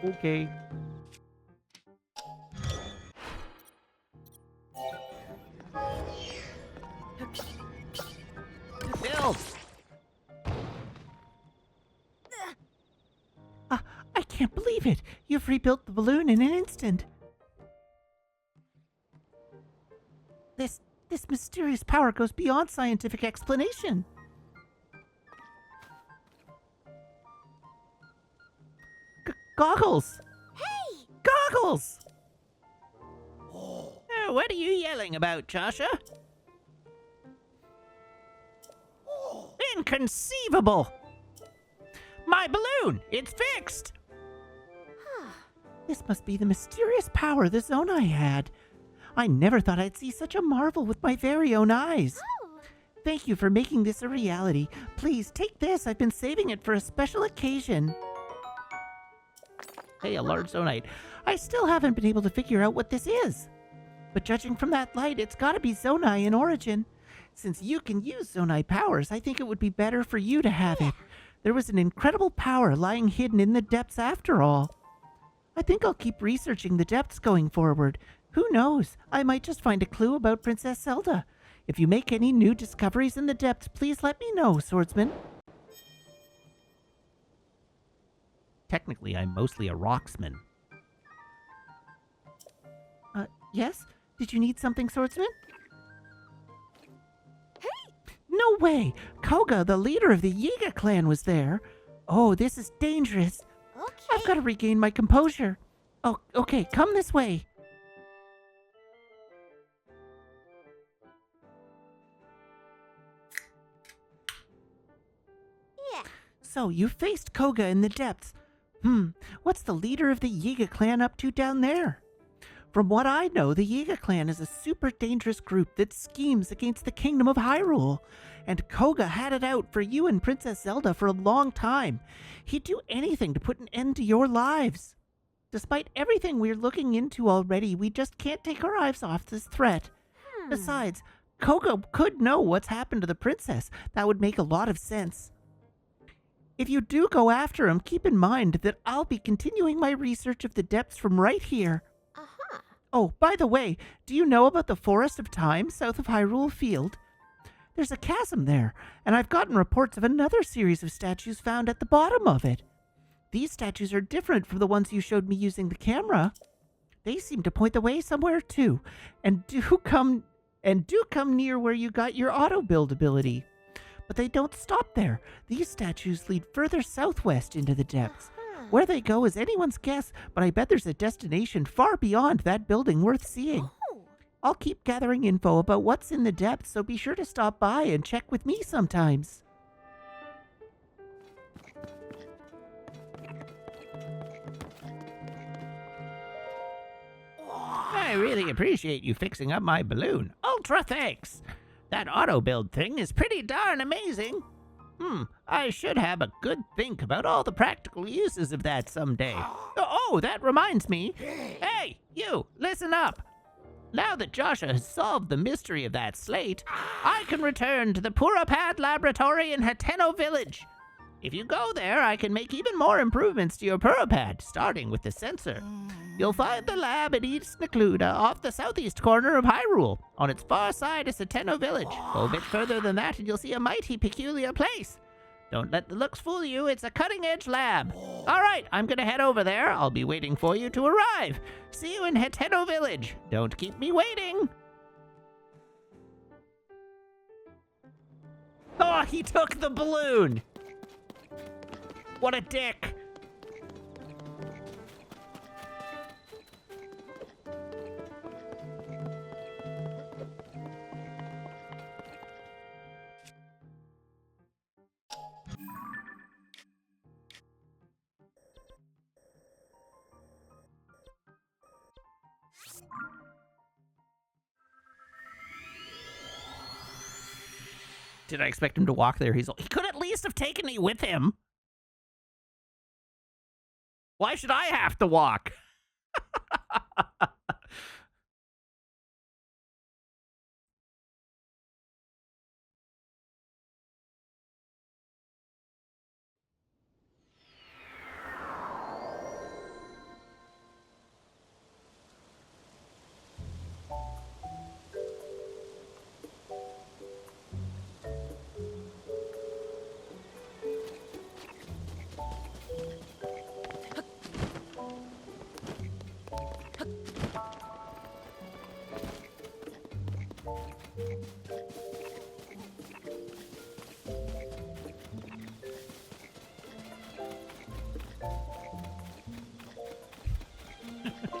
Okay. rebuilt the balloon in an instant. This mysterious power goes beyond scientific explanation. Goggles! Hey! Goggles! What are you yelling about, Joshua? Inconceivable! My balloon! It's fixed! This must be the mysterious power the Zonai had. I never thought I'd see such a marvel with my very own eyes. Oh. Thank you for making this a reality. Please, take this. I've been saving it for a special occasion. Hey, a large Zonite. I still haven't been able to figure out what this is. But judging from that light, it's gotta be Zonai in origin. Since you can use Zonai powers, I think it would be better for you to have it. There was an incredible power lying hidden in the depths after all. I think I'll keep researching the depths going forward. Who knows? I might just find a clue about Princess Zelda. If you make any new discoveries in the depths, please let me know, swordsman. Technically, I'm mostly a rocksman. Yes? Did you need something, swordsman? Hey! No way! Koga, the leader of the Yiga clan, was there. Oh, this is dangerous. Okay. I've got to regain my composure. Oh, okay, come this way. Yeah. So, you faced Koga in the depths. What's the leader of the Yiga clan up to down there? From what I know, the Yiga clan is a super dangerous group that schemes against the kingdom of Hyrule. And Koga had it out for you and Princess Zelda for a long time. He'd do anything to put an end to your lives. Despite everything we're looking into already, we just can't take our eyes off this threat. Besides, Koga could know what's happened to the princess. That would make a lot of sense. If you do go after him, keep in mind that I'll be continuing my research of the depths from right here. Uh-huh. Oh, by the way, do you know about the Forest of Time south of Hyrule Field? There's a chasm there, and I've gotten reports of another series of statues found at the bottom of it. These statues are different from the ones you showed me using the camera. They seem to point the way somewhere too, and do come near where you got your auto build ability. But they don't stop there. These statues lead further southwest into the depths. Where they go is anyone's guess, but I bet there's a destination far beyond that building worth seeing. Oh. I'll keep gathering info about what's in the depths, so be sure to stop by and check with me sometimes. I really appreciate you fixing up my balloon. Ultra thanks! That auto build thing is pretty darn amazing. I should have a good think about all the practical uses of that someday. Oh, that reminds me. Hey, you, listen up. Now that Joshua has solved the mystery of that slate, I can return to the Purapad Laboratory in Hateno Village. If you go there, I can make even more improvements to your Purapad, starting with the sensor. You'll find the lab at East Necluda off the southeast corner of Hyrule. On its far side is Hateno Village. Go a bit further than that and you'll see a mighty peculiar place. Don't let the looks fool you, it's a cutting-edge lab. All right, I'm gonna head over there. I'll be waiting for you to arrive. See you in Hateno Village. Don't keep me waiting. Oh, he took the balloon. What a dick. Did I expect him to walk there? He could at least have taken me with him. Why should I have to walk?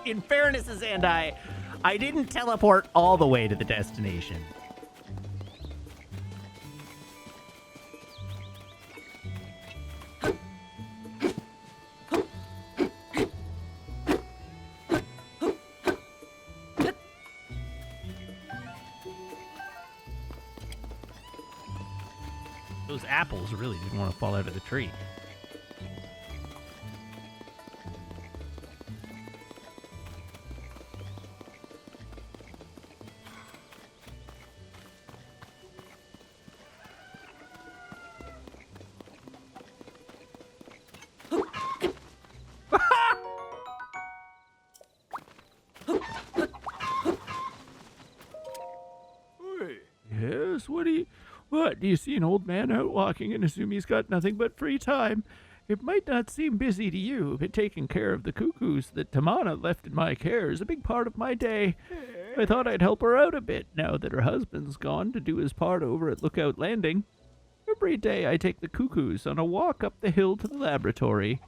In fairness, and I didn't teleport all the way to the destination. Those apples really didn't want to fall out of the tree. Yes, what, do you see an old man out walking and assume he's got nothing but free time? It might not seem busy to you, but taking care of the cuckoos that Tamana left in my care is a big part of my day. I thought I'd help her out a bit now that her husband's gone to do his part over at Lookout Landing. Every day I take the cuckoos on a walk up the hill to the laboratory.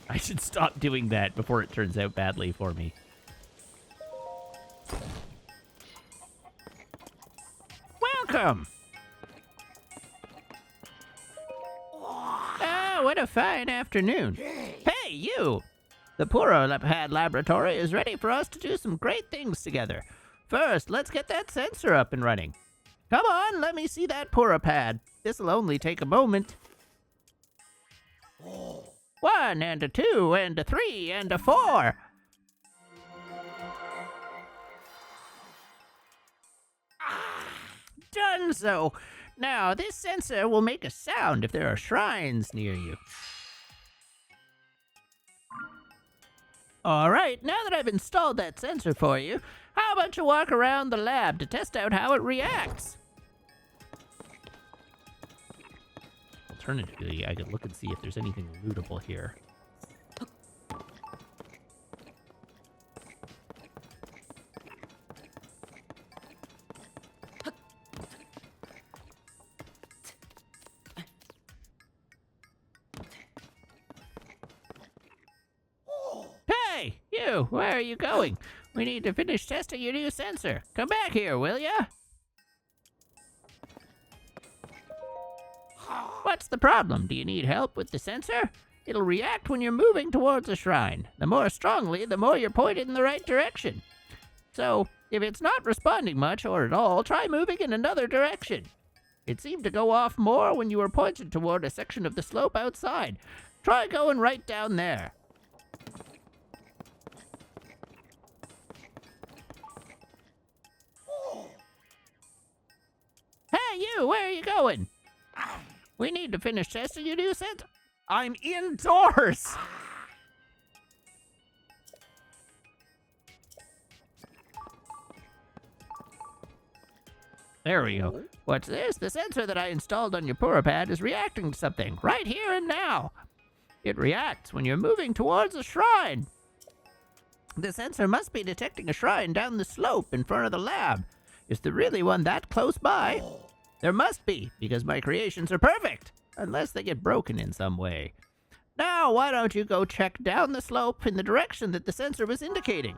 I should stop doing that before it turns out badly for me. Welcome! Oh, what a fine afternoon. Hey, you! The Pad Laboratory is ready for us to do some great things together. First, let's get that sensor up and running. Come on, let me see that Pad. This'll only take a moment. 1 and a 2 and a 3 and a 4. Done so. Now, this sensor will make a sound if there are shrines near you. All right, now that I've installed that sensor for you, how about you walk around the lab to test out how it reacts? Alternatively, I could look and see if there's anything lootable here. Hey, you! Where are you going? We need to finish testing your new sensor. Come back here, will ya? What's the problem? Do you need help with the sensor? It'll react when you're moving towards a shrine. The more strongly, the more you're pointed in the right direction. So, if it's not responding much or at all, try moving in another direction. It seemed to go off more when you were pointed toward a section of the slope outside. Try going right down there. Hey, you! Where are you going? We need to finish testing your new sensor. I'm indoors! There we go. What's this? The sensor that I installed on your Pad is reacting to something right here and now. It reacts when you're moving towards a shrine. The sensor must be detecting a shrine down the slope in front of the lab. Is there really one that close by? There must be, because my creations are perfect, unless they get broken in some way. Now, why don't you go check down the slope in the direction that the sensor was indicating?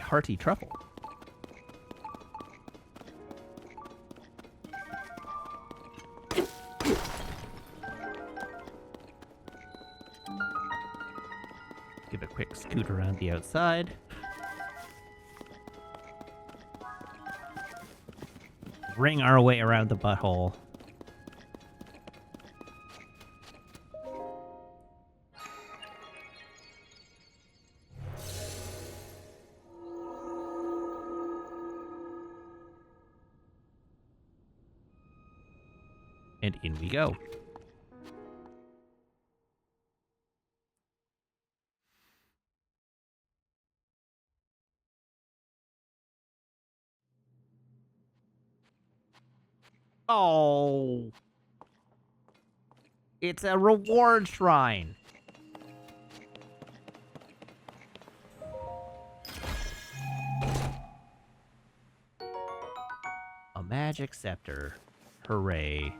hearty truffle. Give a quick scoot around the outside. Ring our way around the butthole. And in we go. Oh. It's a reward shrine. A magic scepter. Hooray.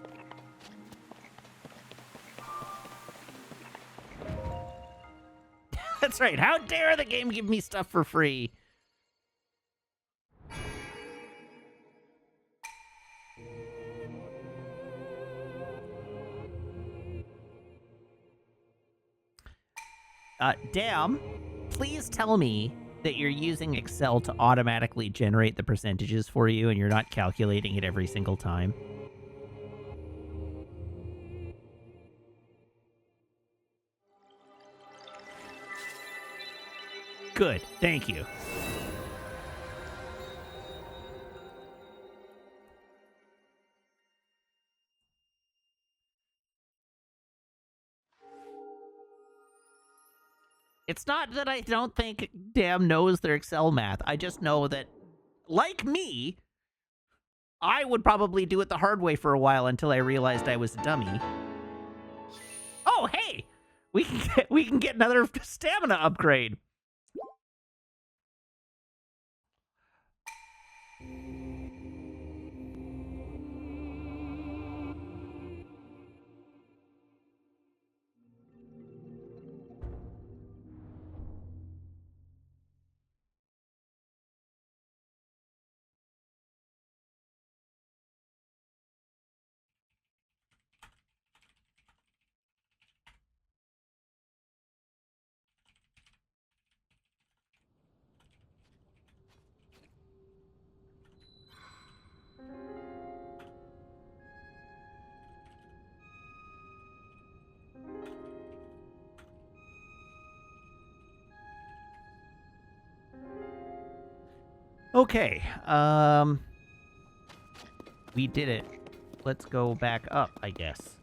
That's right. How dare the game give me stuff for free? Damn, please tell me that you're using Excel to automatically generate the percentages for you and you're not calculating it every single time. Good, thank you. It's not that I don't think Damn knows their Excel math. I just know that, like me, I would probably do it the hard way for a while until I realized I was a dummy. Oh, hey! We can get another stamina upgrade. Okay, we did it. Let's go back up, I guess.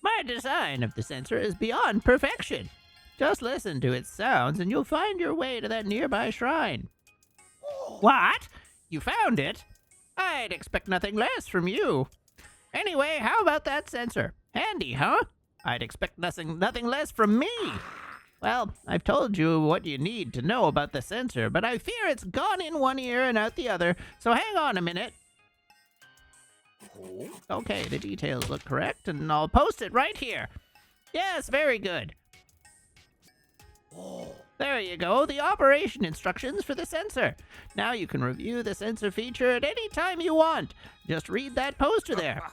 My design of the sensor is beyond perfection. Just listen to its sounds and you'll find your way to that nearby shrine. What? You found it? I'd expect nothing less from you. Anyway, how about that sensor? Handy, huh? I'd expect nothing less from me. Well, I've told you what you need to know about the sensor, but I fear it's gone in one ear and out the other, so hang on a minute. Okay, the details look correct, and I'll post it right here. Yes, very good. There you go, the operation instructions for the sensor. Now you can review the sensor feature at any time you want. Just read that poster there.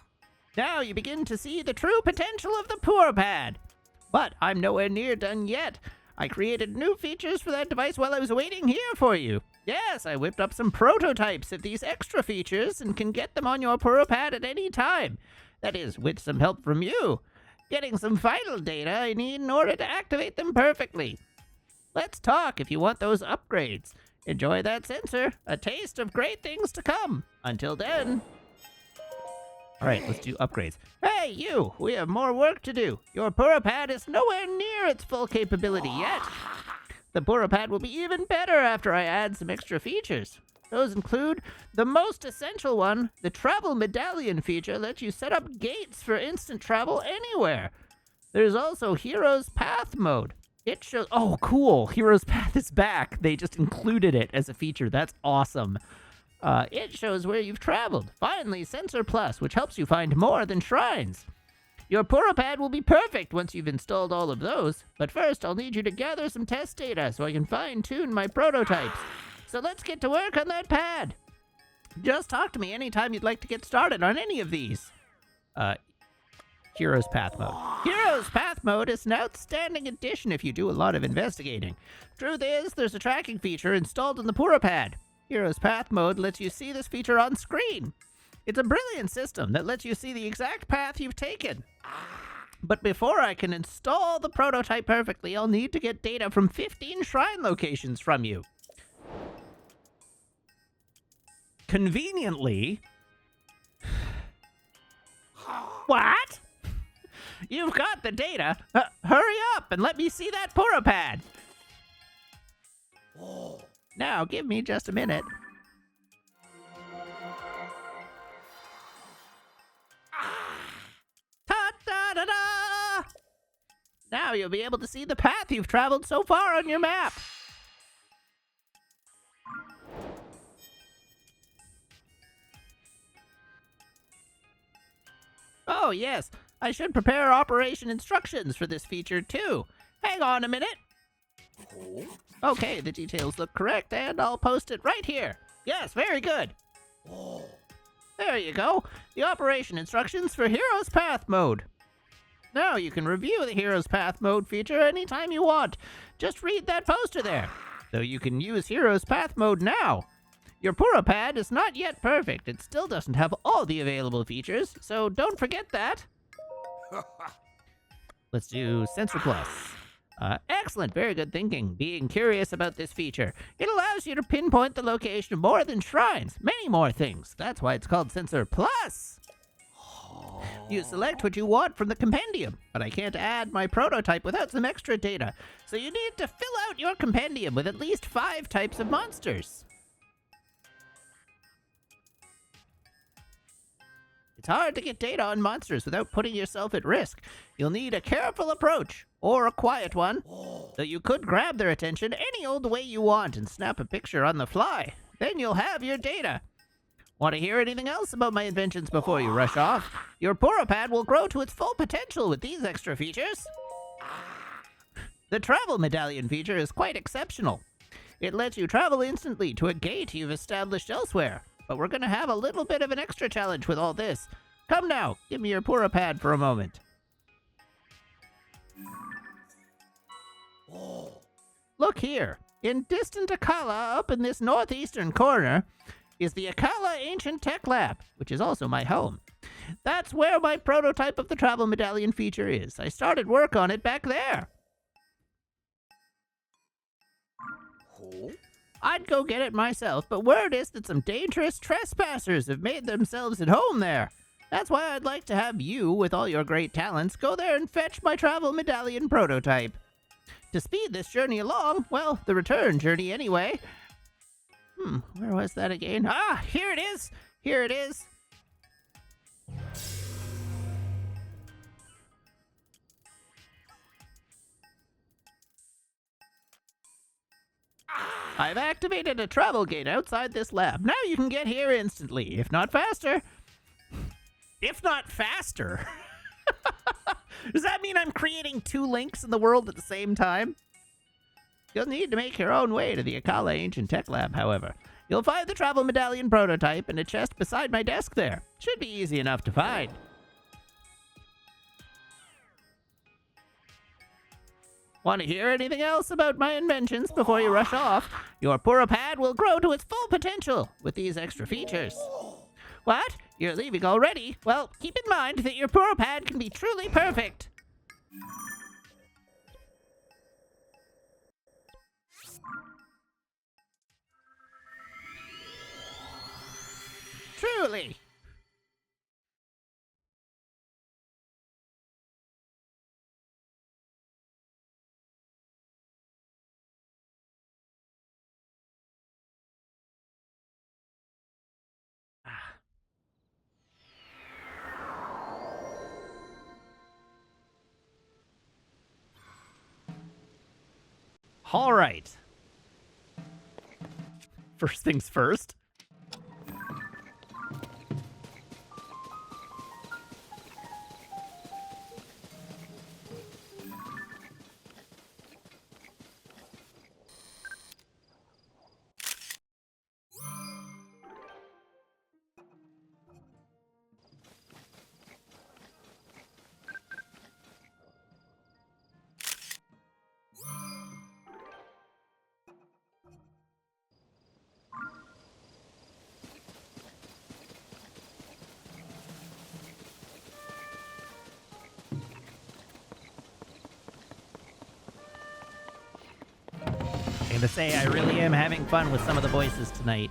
Now you begin to see the true potential of the Poor Pad. But I'm nowhere near done yet. I created new features for that device while I was waiting here for you. Yes, I whipped up some prototypes of these extra features and can get them on your Poor Pad at any time. That is, with some help from you. Getting some vital data I need in order to activate them perfectly. Let's talk if you want those upgrades. Enjoy that sensor. A taste of great things to come. Until then. Alright, let's do upgrades. Hey, you! We have more work to do. Your Purapad is nowhere near its full capability yet. The Purapad will be even better after I add some extra features. Those include the most essential one, the Travel Medallion feature lets you set up gates for instant travel anywhere. There's also Hero's Path mode. It shows... Oh, cool! Hero's Path is back. They just included it as a feature. That's awesome. It shows where you've traveled. Finally, Sensor Plus, which helps you find more than shrines. Your Purapad will be perfect once you've installed all of those. But first, I'll need you to gather some test data so I can fine-tune my prototypes. So let's get to work on that pad. Just talk to me anytime you'd like to get started on any of these. Hero's Path mode. Hero's Path mode is an outstanding addition if you do a lot of investigating. Truth is, there's a tracking feature installed in the Purapad. Hero's Path mode lets you see this feature on screen. It's a brilliant system that lets you see the exact path you've taken. But before I can install the prototype perfectly, I'll need to get data from 15 shrine locations from you. Conveniently... What? You've got the data. Hurry up and let me see that Purapad. Now, give me just a minute. Ta-da-da-da! Now you'll be able to see the path you've traveled so far on your map. Oh, yes. I should prepare operation instructions for this feature, too. Hang on a minute. Okay, the details look correct, and I'll post it right here. Yes, very good. There you go. The operation instructions for Hero's Path mode. Now you can review the Hero's Path mode feature anytime you want. Just read that poster there. Though you can use Hero's Path mode now. Your Purapad is not yet perfect. It still doesn't have all the available features, so don't forget that. Let's do Sensor Plus. Excellent, very good thinking. Being curious about this feature. It allows you to pinpoint the location of more than shrines, many more things. That's why it's called Sensor Plus. You select what you want from the compendium, but I can't add my prototype without some extra data. So you need to fill out your compendium with at least 5 types of monsters. It's hard to get data on monsters without putting yourself at risk. You'll need a careful approach, or a quiet one, though you could grab their attention any old way you want and snap a picture on the fly. Then you'll have your data. Want to hear anything else about my inventions before you rush off? Your Purapad will grow to its full potential with these extra features. The Travel Medallion feature is quite exceptional. It lets you travel instantly to a gate you've established elsewhere. But we're going to have a little bit of an extra challenge with all this. Come now, give me your Purapad for a moment. Look here. In distant Akala, up in this northeastern corner, is the Akala Ancient Tech Lab, which is also my home. That's where my prototype of the Travel Medallion feature is. I started work on it back there. I'd go get it myself, but word is that some dangerous trespassers have made themselves at home there. That's why I'd like to have you, with all your great talents, go there and fetch my Travel Medallion prototype. To speed this journey along, well, the return journey anyway. Where was that again? Ah, here it is! Here it is! I've activated a travel gate outside this lab. Now you can get here instantly, if not faster. If not faster? Does that mean I'm creating 2 links in the world at the same time? You'll need to make your own way to the Akala Ancient Tech Lab, however. You'll find the Travel Medallion prototype in a chest beside my desk there. Should be easy enough to find. Want to hear anything else about my inventions before you rush off? Your Purapad will grow to its full potential with these extra features. What? You're leaving already? Well, keep in mind that your Purapad can be truly perfect. Totally. All right. First things first. I'm gonna say I really am having fun with some of the voices tonight.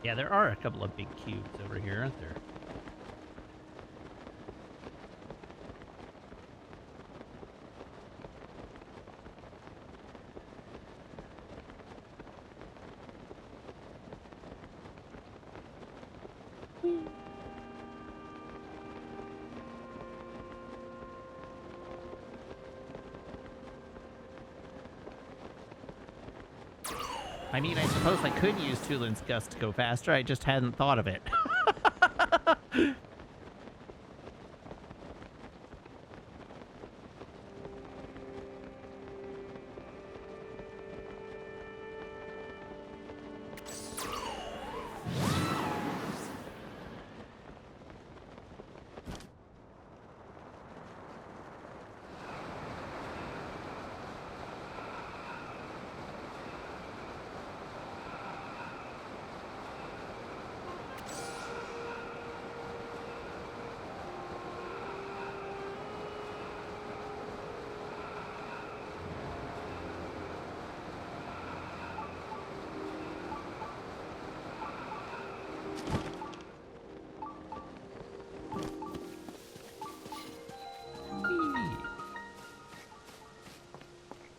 Yeah, there are a couple of big cubes over here, aren't there? I mean, I suppose I could use Tulin's Gust to go faster, I just hadn't thought of it.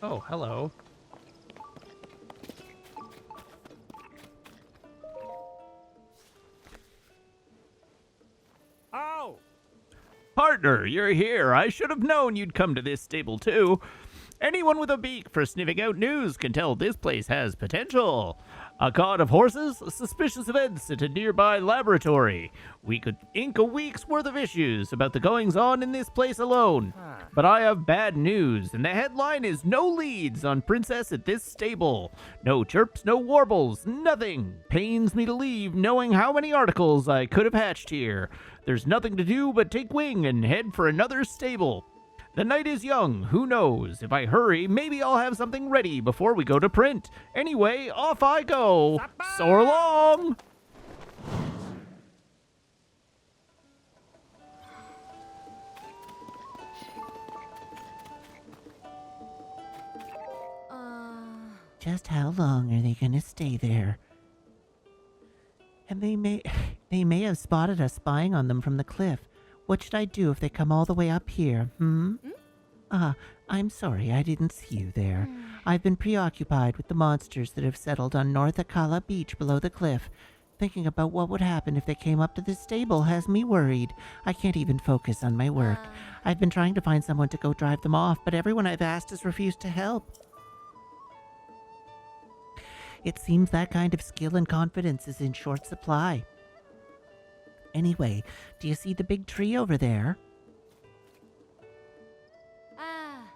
Oh, hello. Oh! Partner, you're here. I should have known you'd come to this stable too. Anyone with a beak for sniffing out news can tell this place has potential. A god of horses, suspicious events at a nearby laboratory. We could ink a week's worth of issues about the goings-on in this place alone. But I have bad news, and the headline is no leads on Princess at this stable. No chirps, no warbles, nothing. Pains me to leave knowing how many articles I could have hatched here. There's nothing to do but take wing and head for another stable. The night is young, who knows? If I hurry, maybe I'll have something ready before we go to print. Anyway, off I go. So long! Just how long are they gonna stay there? And they may have spotted us spying on them from the cliff. What should I do if they come all the way up here, I'm sorry I didn't see you there. I've been preoccupied with the monsters that have settled on North Akala Beach below the cliff. Thinking about what would happen if they came up to this stable has me worried. I can't even focus on my work. I've been trying to find someone to go drive them off, but everyone I've asked has refused to help. It seems that kind of skill and confidence is in short supply. Anyway, do you see the big tree over there?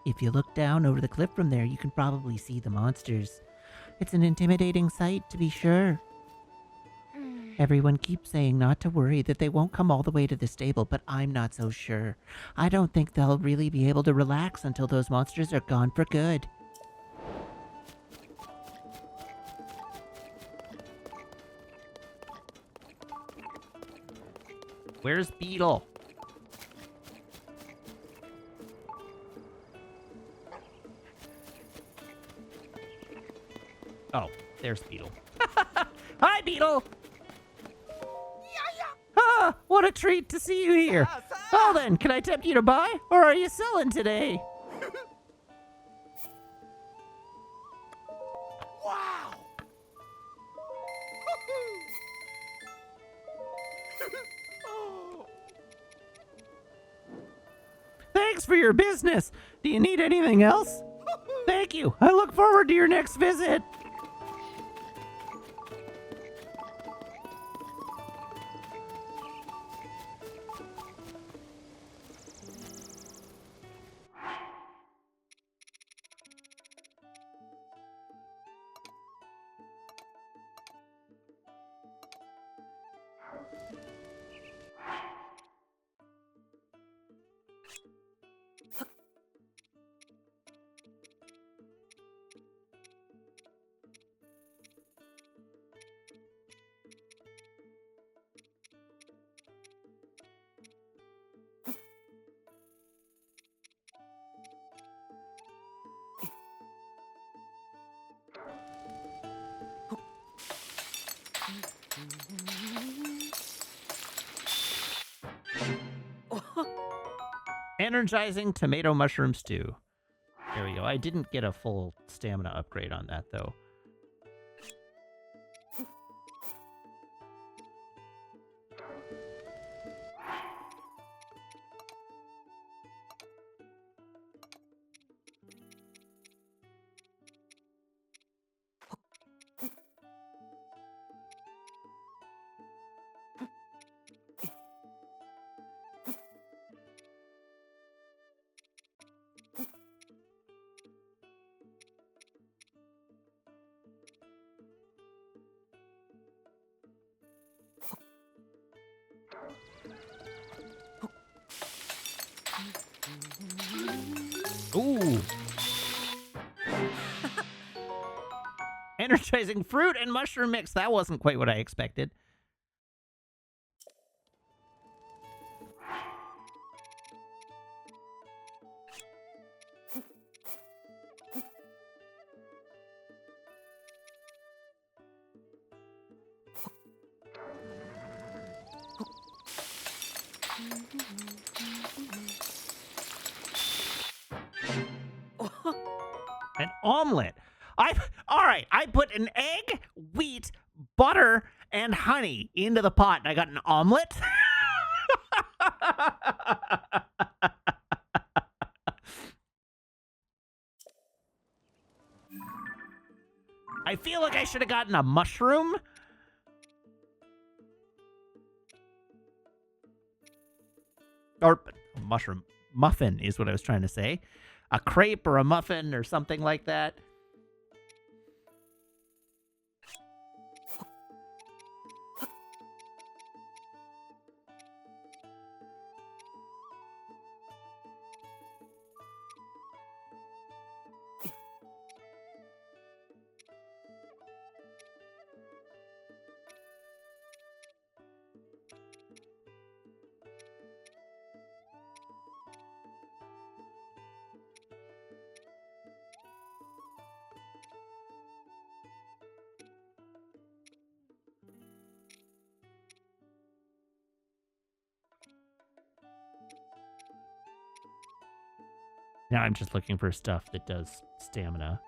If you look down over the cliff from there, you can probably see the monsters. It's an intimidating sight, to be sure. Everyone keeps saying not to worry, that they won't come all the way to the stable, but I'm not so sure. I don't think they'll really be able to relax until those monsters are gone for good. Where's Beetle? Oh, there's Beetle. Hi, Beetle! Ah, what a treat to see you here. Well then, can I tempt you to buy, or are you selling today? Wow! Thanks for your business. Do you need anything else? Thank you. I look forward to your next visit. Energizing tomato mushroom stew. There we go. I didn't get a full stamina upgrade on that, though. Ooh. Energizing fruit and mushroom mix. That wasn't quite what I expected. An omelet. All right. I put an egg, wheat, butter, and honey into the pot, and I got an omelet. I feel like I should have gotten a mushroom. Or a mushroom muffin is what I was trying to say. A crepe or a muffin or something like that. Now I'm just looking for stuff that does stamina.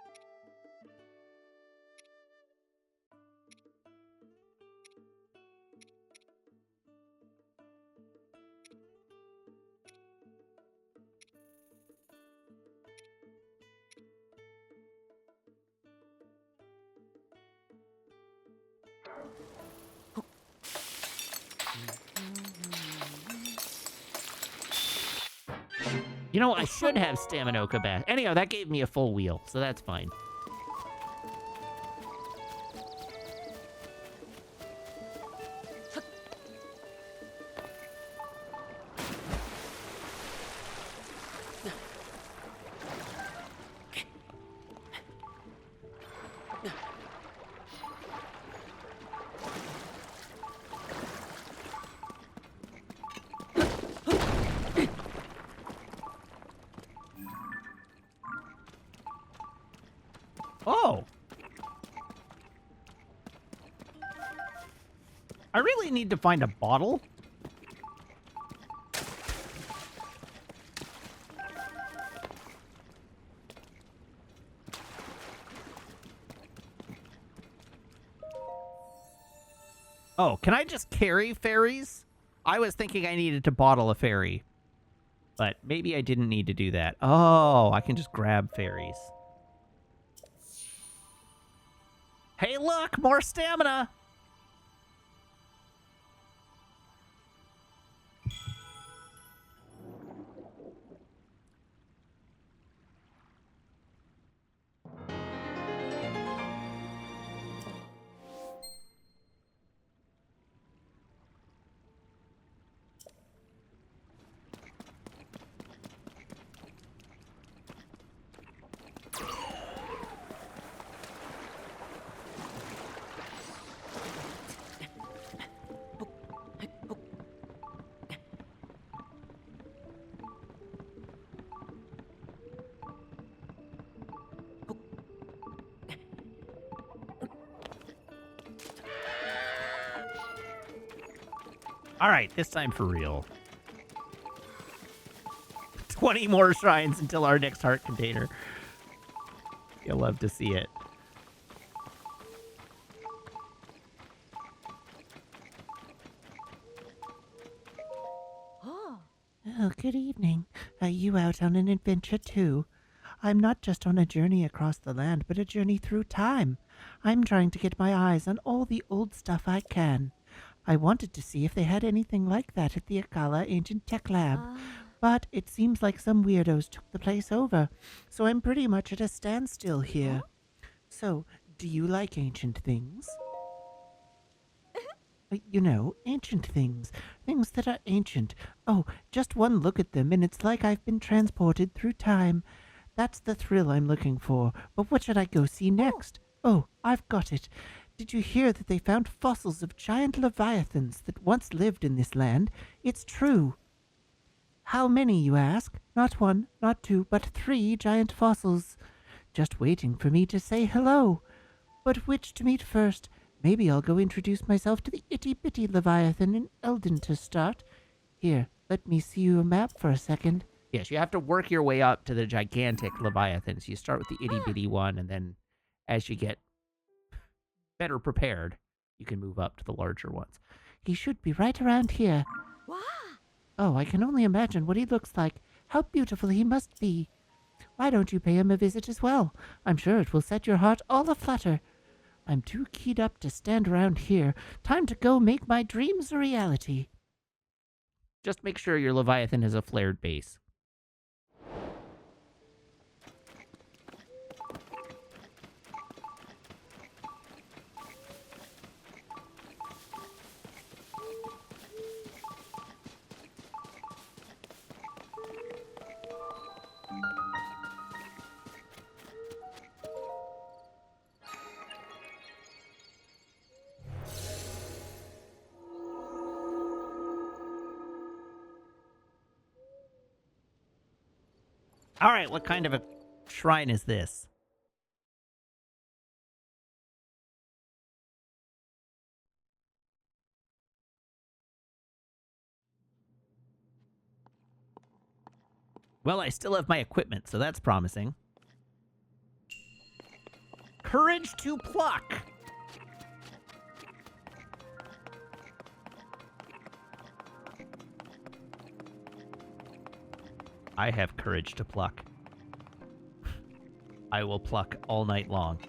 You know, I should have Staminoka back. Anyhow, that gave me a full wheel, so that's fine. Oh. I really need to find a bottle. Oh, can I just carry fairies? I was thinking I needed to bottle a fairy. But maybe I didn't need to do that. Oh, I can just grab fairies. Hey, look! More stamina! All right, this time for real. 20 more shrines until our next heart container. You'll love to see it. Oh, good evening. Are you out on an adventure too? I'm not just on a journey across the land, but a journey through time. I'm trying to get my eyes on all the old stuff I can. I wanted to see if they had anything like that at the Akala Ancient Tech Lab, but it seems like some weirdos took the place over, so I'm pretty much at a standstill here. So, do you like ancient things? You know, ancient things. Things that are ancient. Oh, just one look at them and it's like I've been transported through time. That's the thrill I'm looking for. But what should I go see next? Oh, I've got it. Did you hear that they found fossils of giant leviathans that once lived in this land? It's true. How many, you ask? Not one, not two, but 3 giant fossils. Just waiting for me to say hello. But which to meet first? Maybe I'll go introduce myself to the itty-bitty Leviathan in Eldon to start. Here, let me see you a map for a second. Yes, you have to work your way up to the gigantic Leviathans. You start with the itty-bitty one, and then as you get better prepared, you can move up to the larger ones. He should be right around here. Wow. Oh, I can only imagine what he looks like. How beautiful he must be. Why don't you pay him a visit as well? I'm sure it will set your heart all aflutter. I'm too keyed up to stand around here. Time to go make my dreams a reality. Just make sure your Leviathan has a flared base. All right, what kind of a shrine is this? Well, I still have my equipment, so that's promising. Courage to pluck. I have courage to pluck. I will pluck all night long.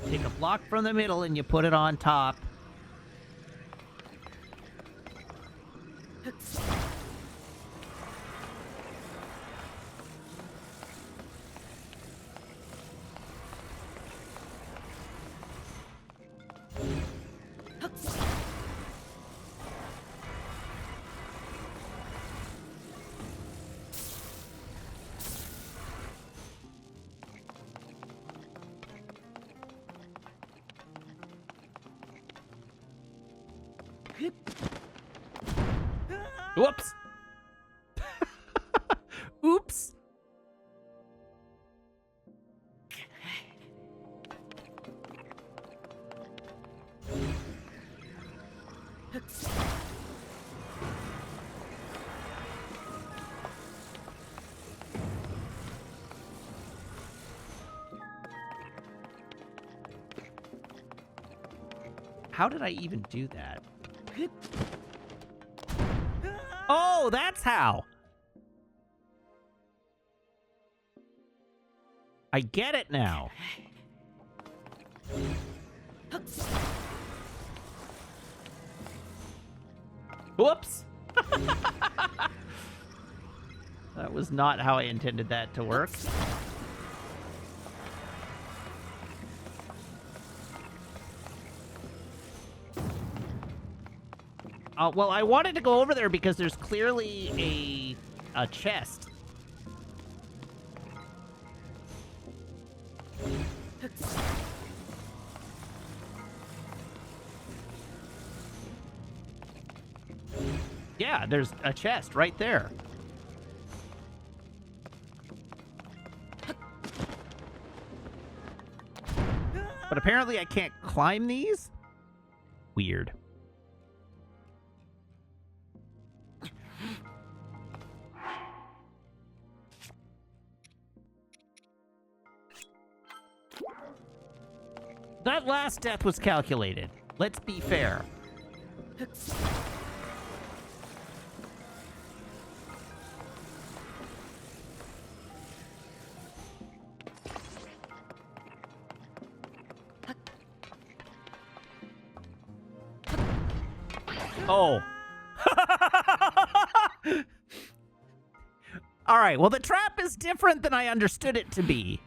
Take a block from the middle and you put it on top. Whoops. Oops. How did I even do that? Oh, that's how. I get it now. Whoops. That was not how I intended that to work. Well, I wanted to go over there because there's clearly a chest. Yeah, there's a chest right there. But apparently I can't climb these? Weird. That last death was calculated. Let's be fair. Oh. All right, well, the trap is different than I understood it to be.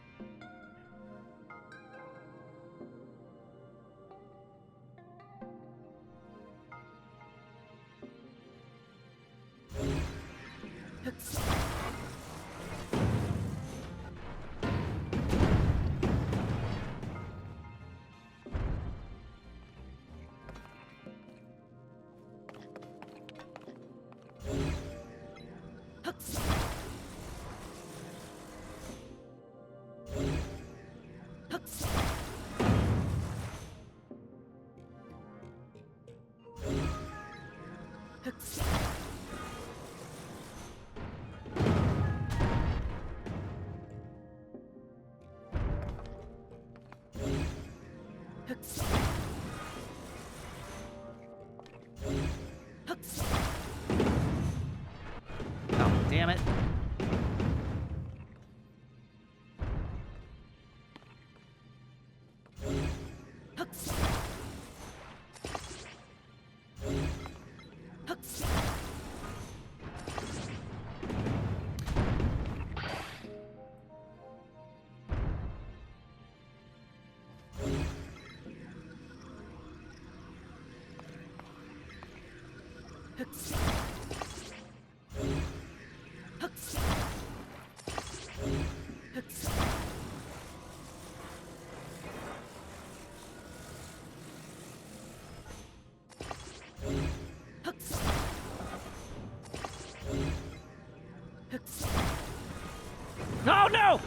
Oh, damn it. Oh, no!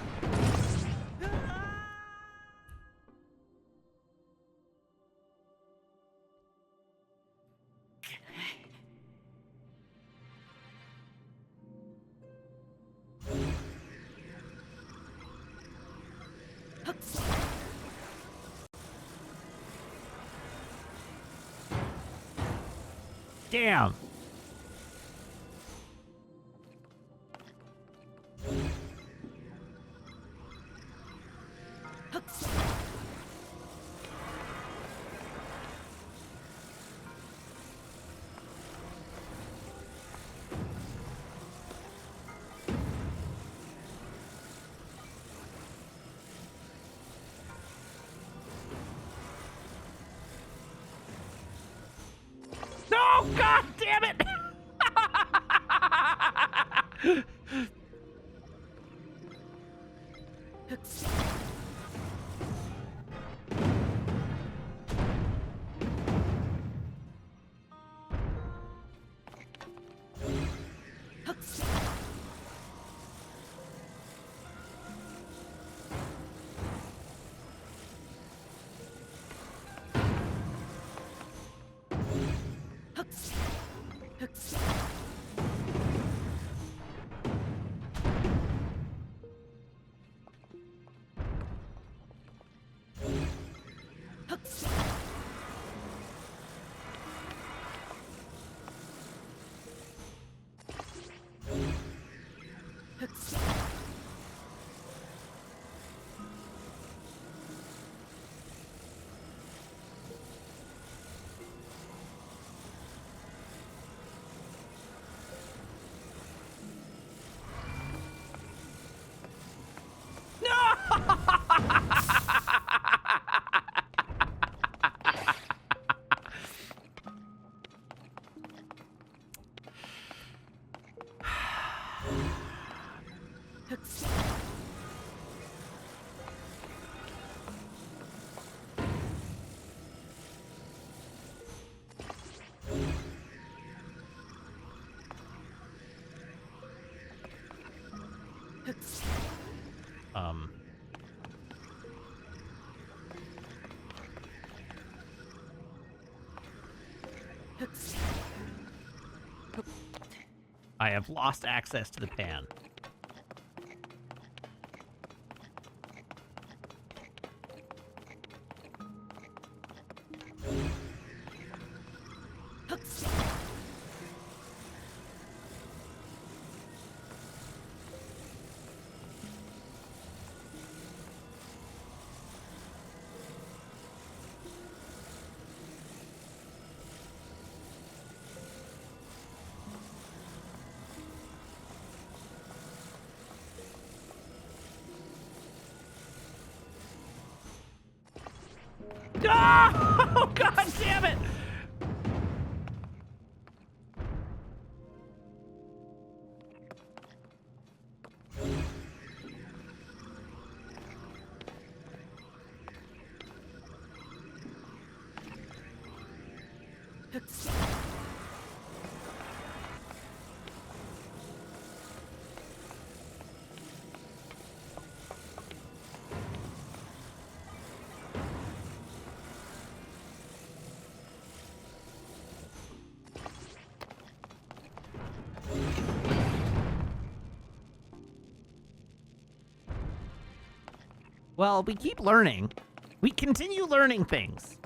Damn. Oh, God damn it! Um. I have lost access to the pan. Oh, God damn it! Well, we keep learning. We continue learning things.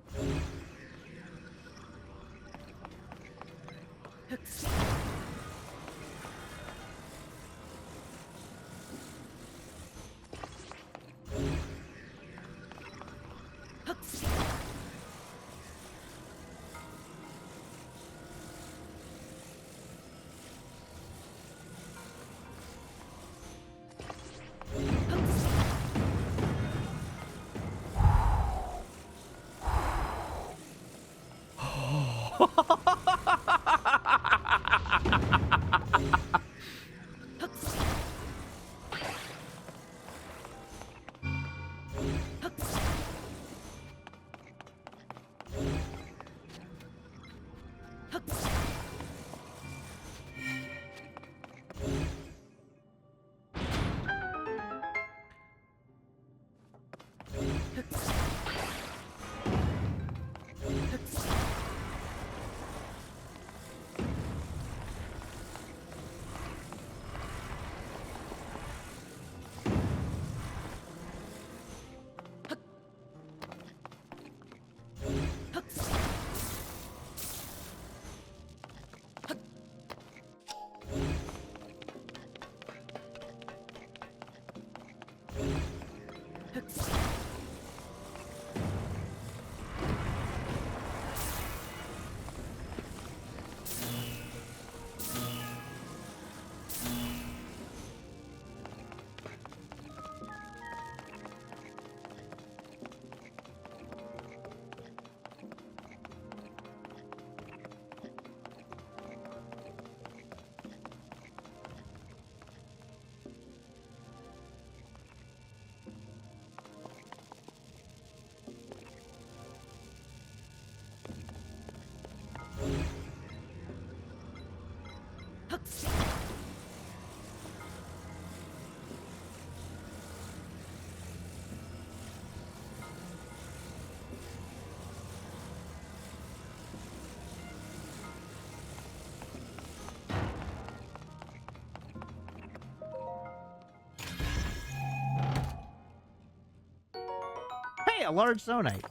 a large zonite.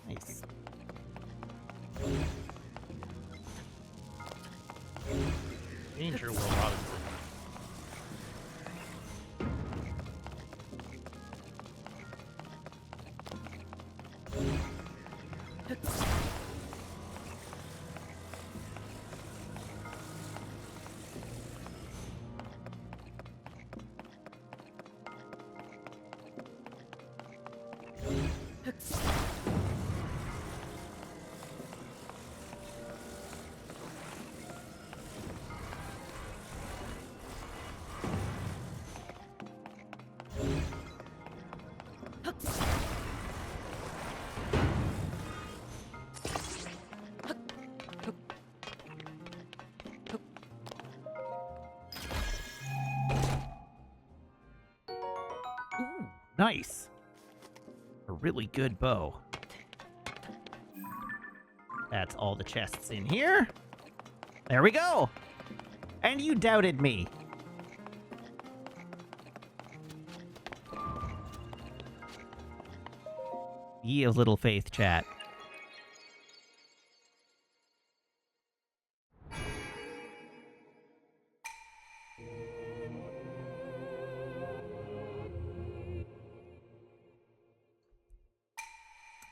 Nice. Danger, Will Robinson. Ooh, nice. A really good bow. That's all the chests in here. There we go. And you doubted me. Ye of little faith, chat.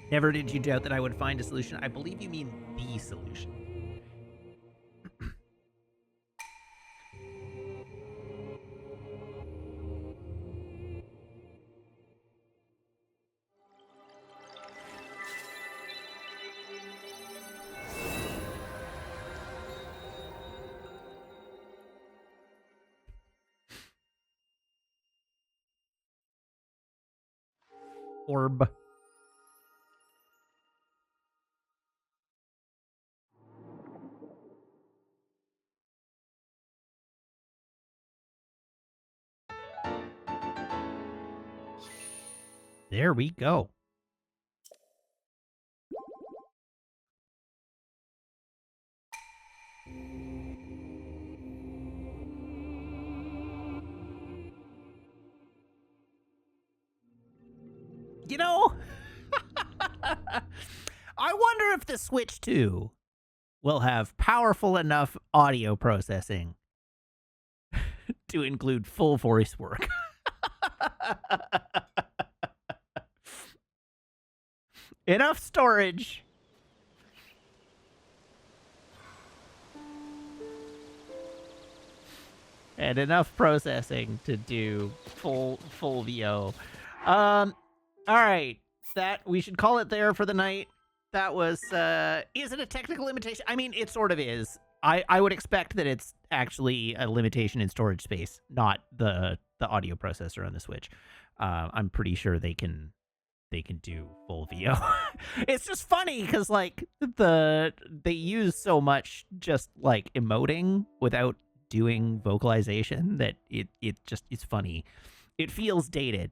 Never did you doubt that I would find a solution. I believe you mean the solution. Orb. There we go. You know, I wonder if the Switch 2 will have powerful enough audio processing to include full voice work. Enough storage. And enough processing to do full VO. All right. That we should call it there for the night. That was is it a technical limitation? I mean, it sort of is. I would expect that it's actually a limitation in storage space, not the audio processor on the Switch. I'm pretty sure they can do full VO. It's just funny because like they use so much just like emoting without doing vocalization that it's funny. It feels dated.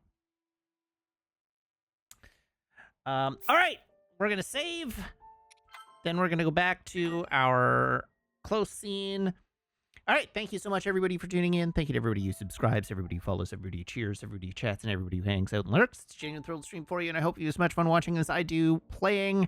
All right, we're gonna save. Then we're gonna go back to our close scene. All right, thank you so much, everybody, for tuning in. Thank you to everybody who subscribes, everybody who follows, everybody who cheers, everybody who chats, and everybody who hangs out and lurks. It's a genuine thrill to stream for you, and I hope you have as much fun watching as I do playing.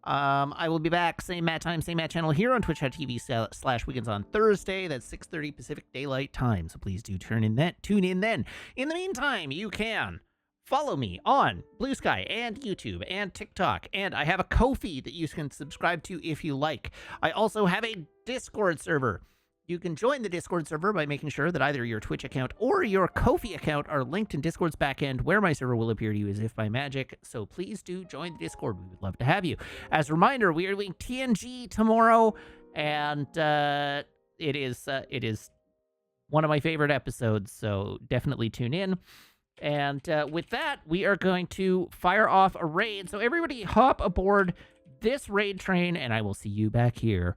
I will be back, same Matt time, same Matt channel here on twitch.tv/weekends on Thursday. That's 6:30 Pacific Daylight Time, so please do tune in then. In the meantime, you can follow me on Blue Sky and YouTube and TikTok, and I have a Ko-fi that you can subscribe to if you like. I also have a Discord server. You can join the Discord server by making sure that either your Twitch account or your Ko-fi account are linked in Discord's backend, where my server will appear to you as if by magic. So please do join the Discord. We would love to have you. As a reminder, we are doing TNG tomorrow, and it is one of my favorite episodes, so definitely tune in. And with that, we are going to fire off a raid. So everybody hop aboard this raid train, and I will see you back here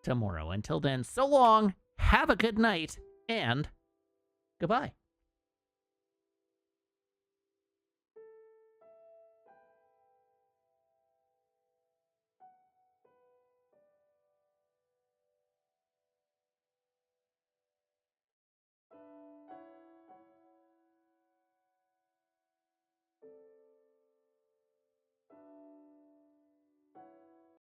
tomorrow. Until then, so long, have a good night, and goodbye.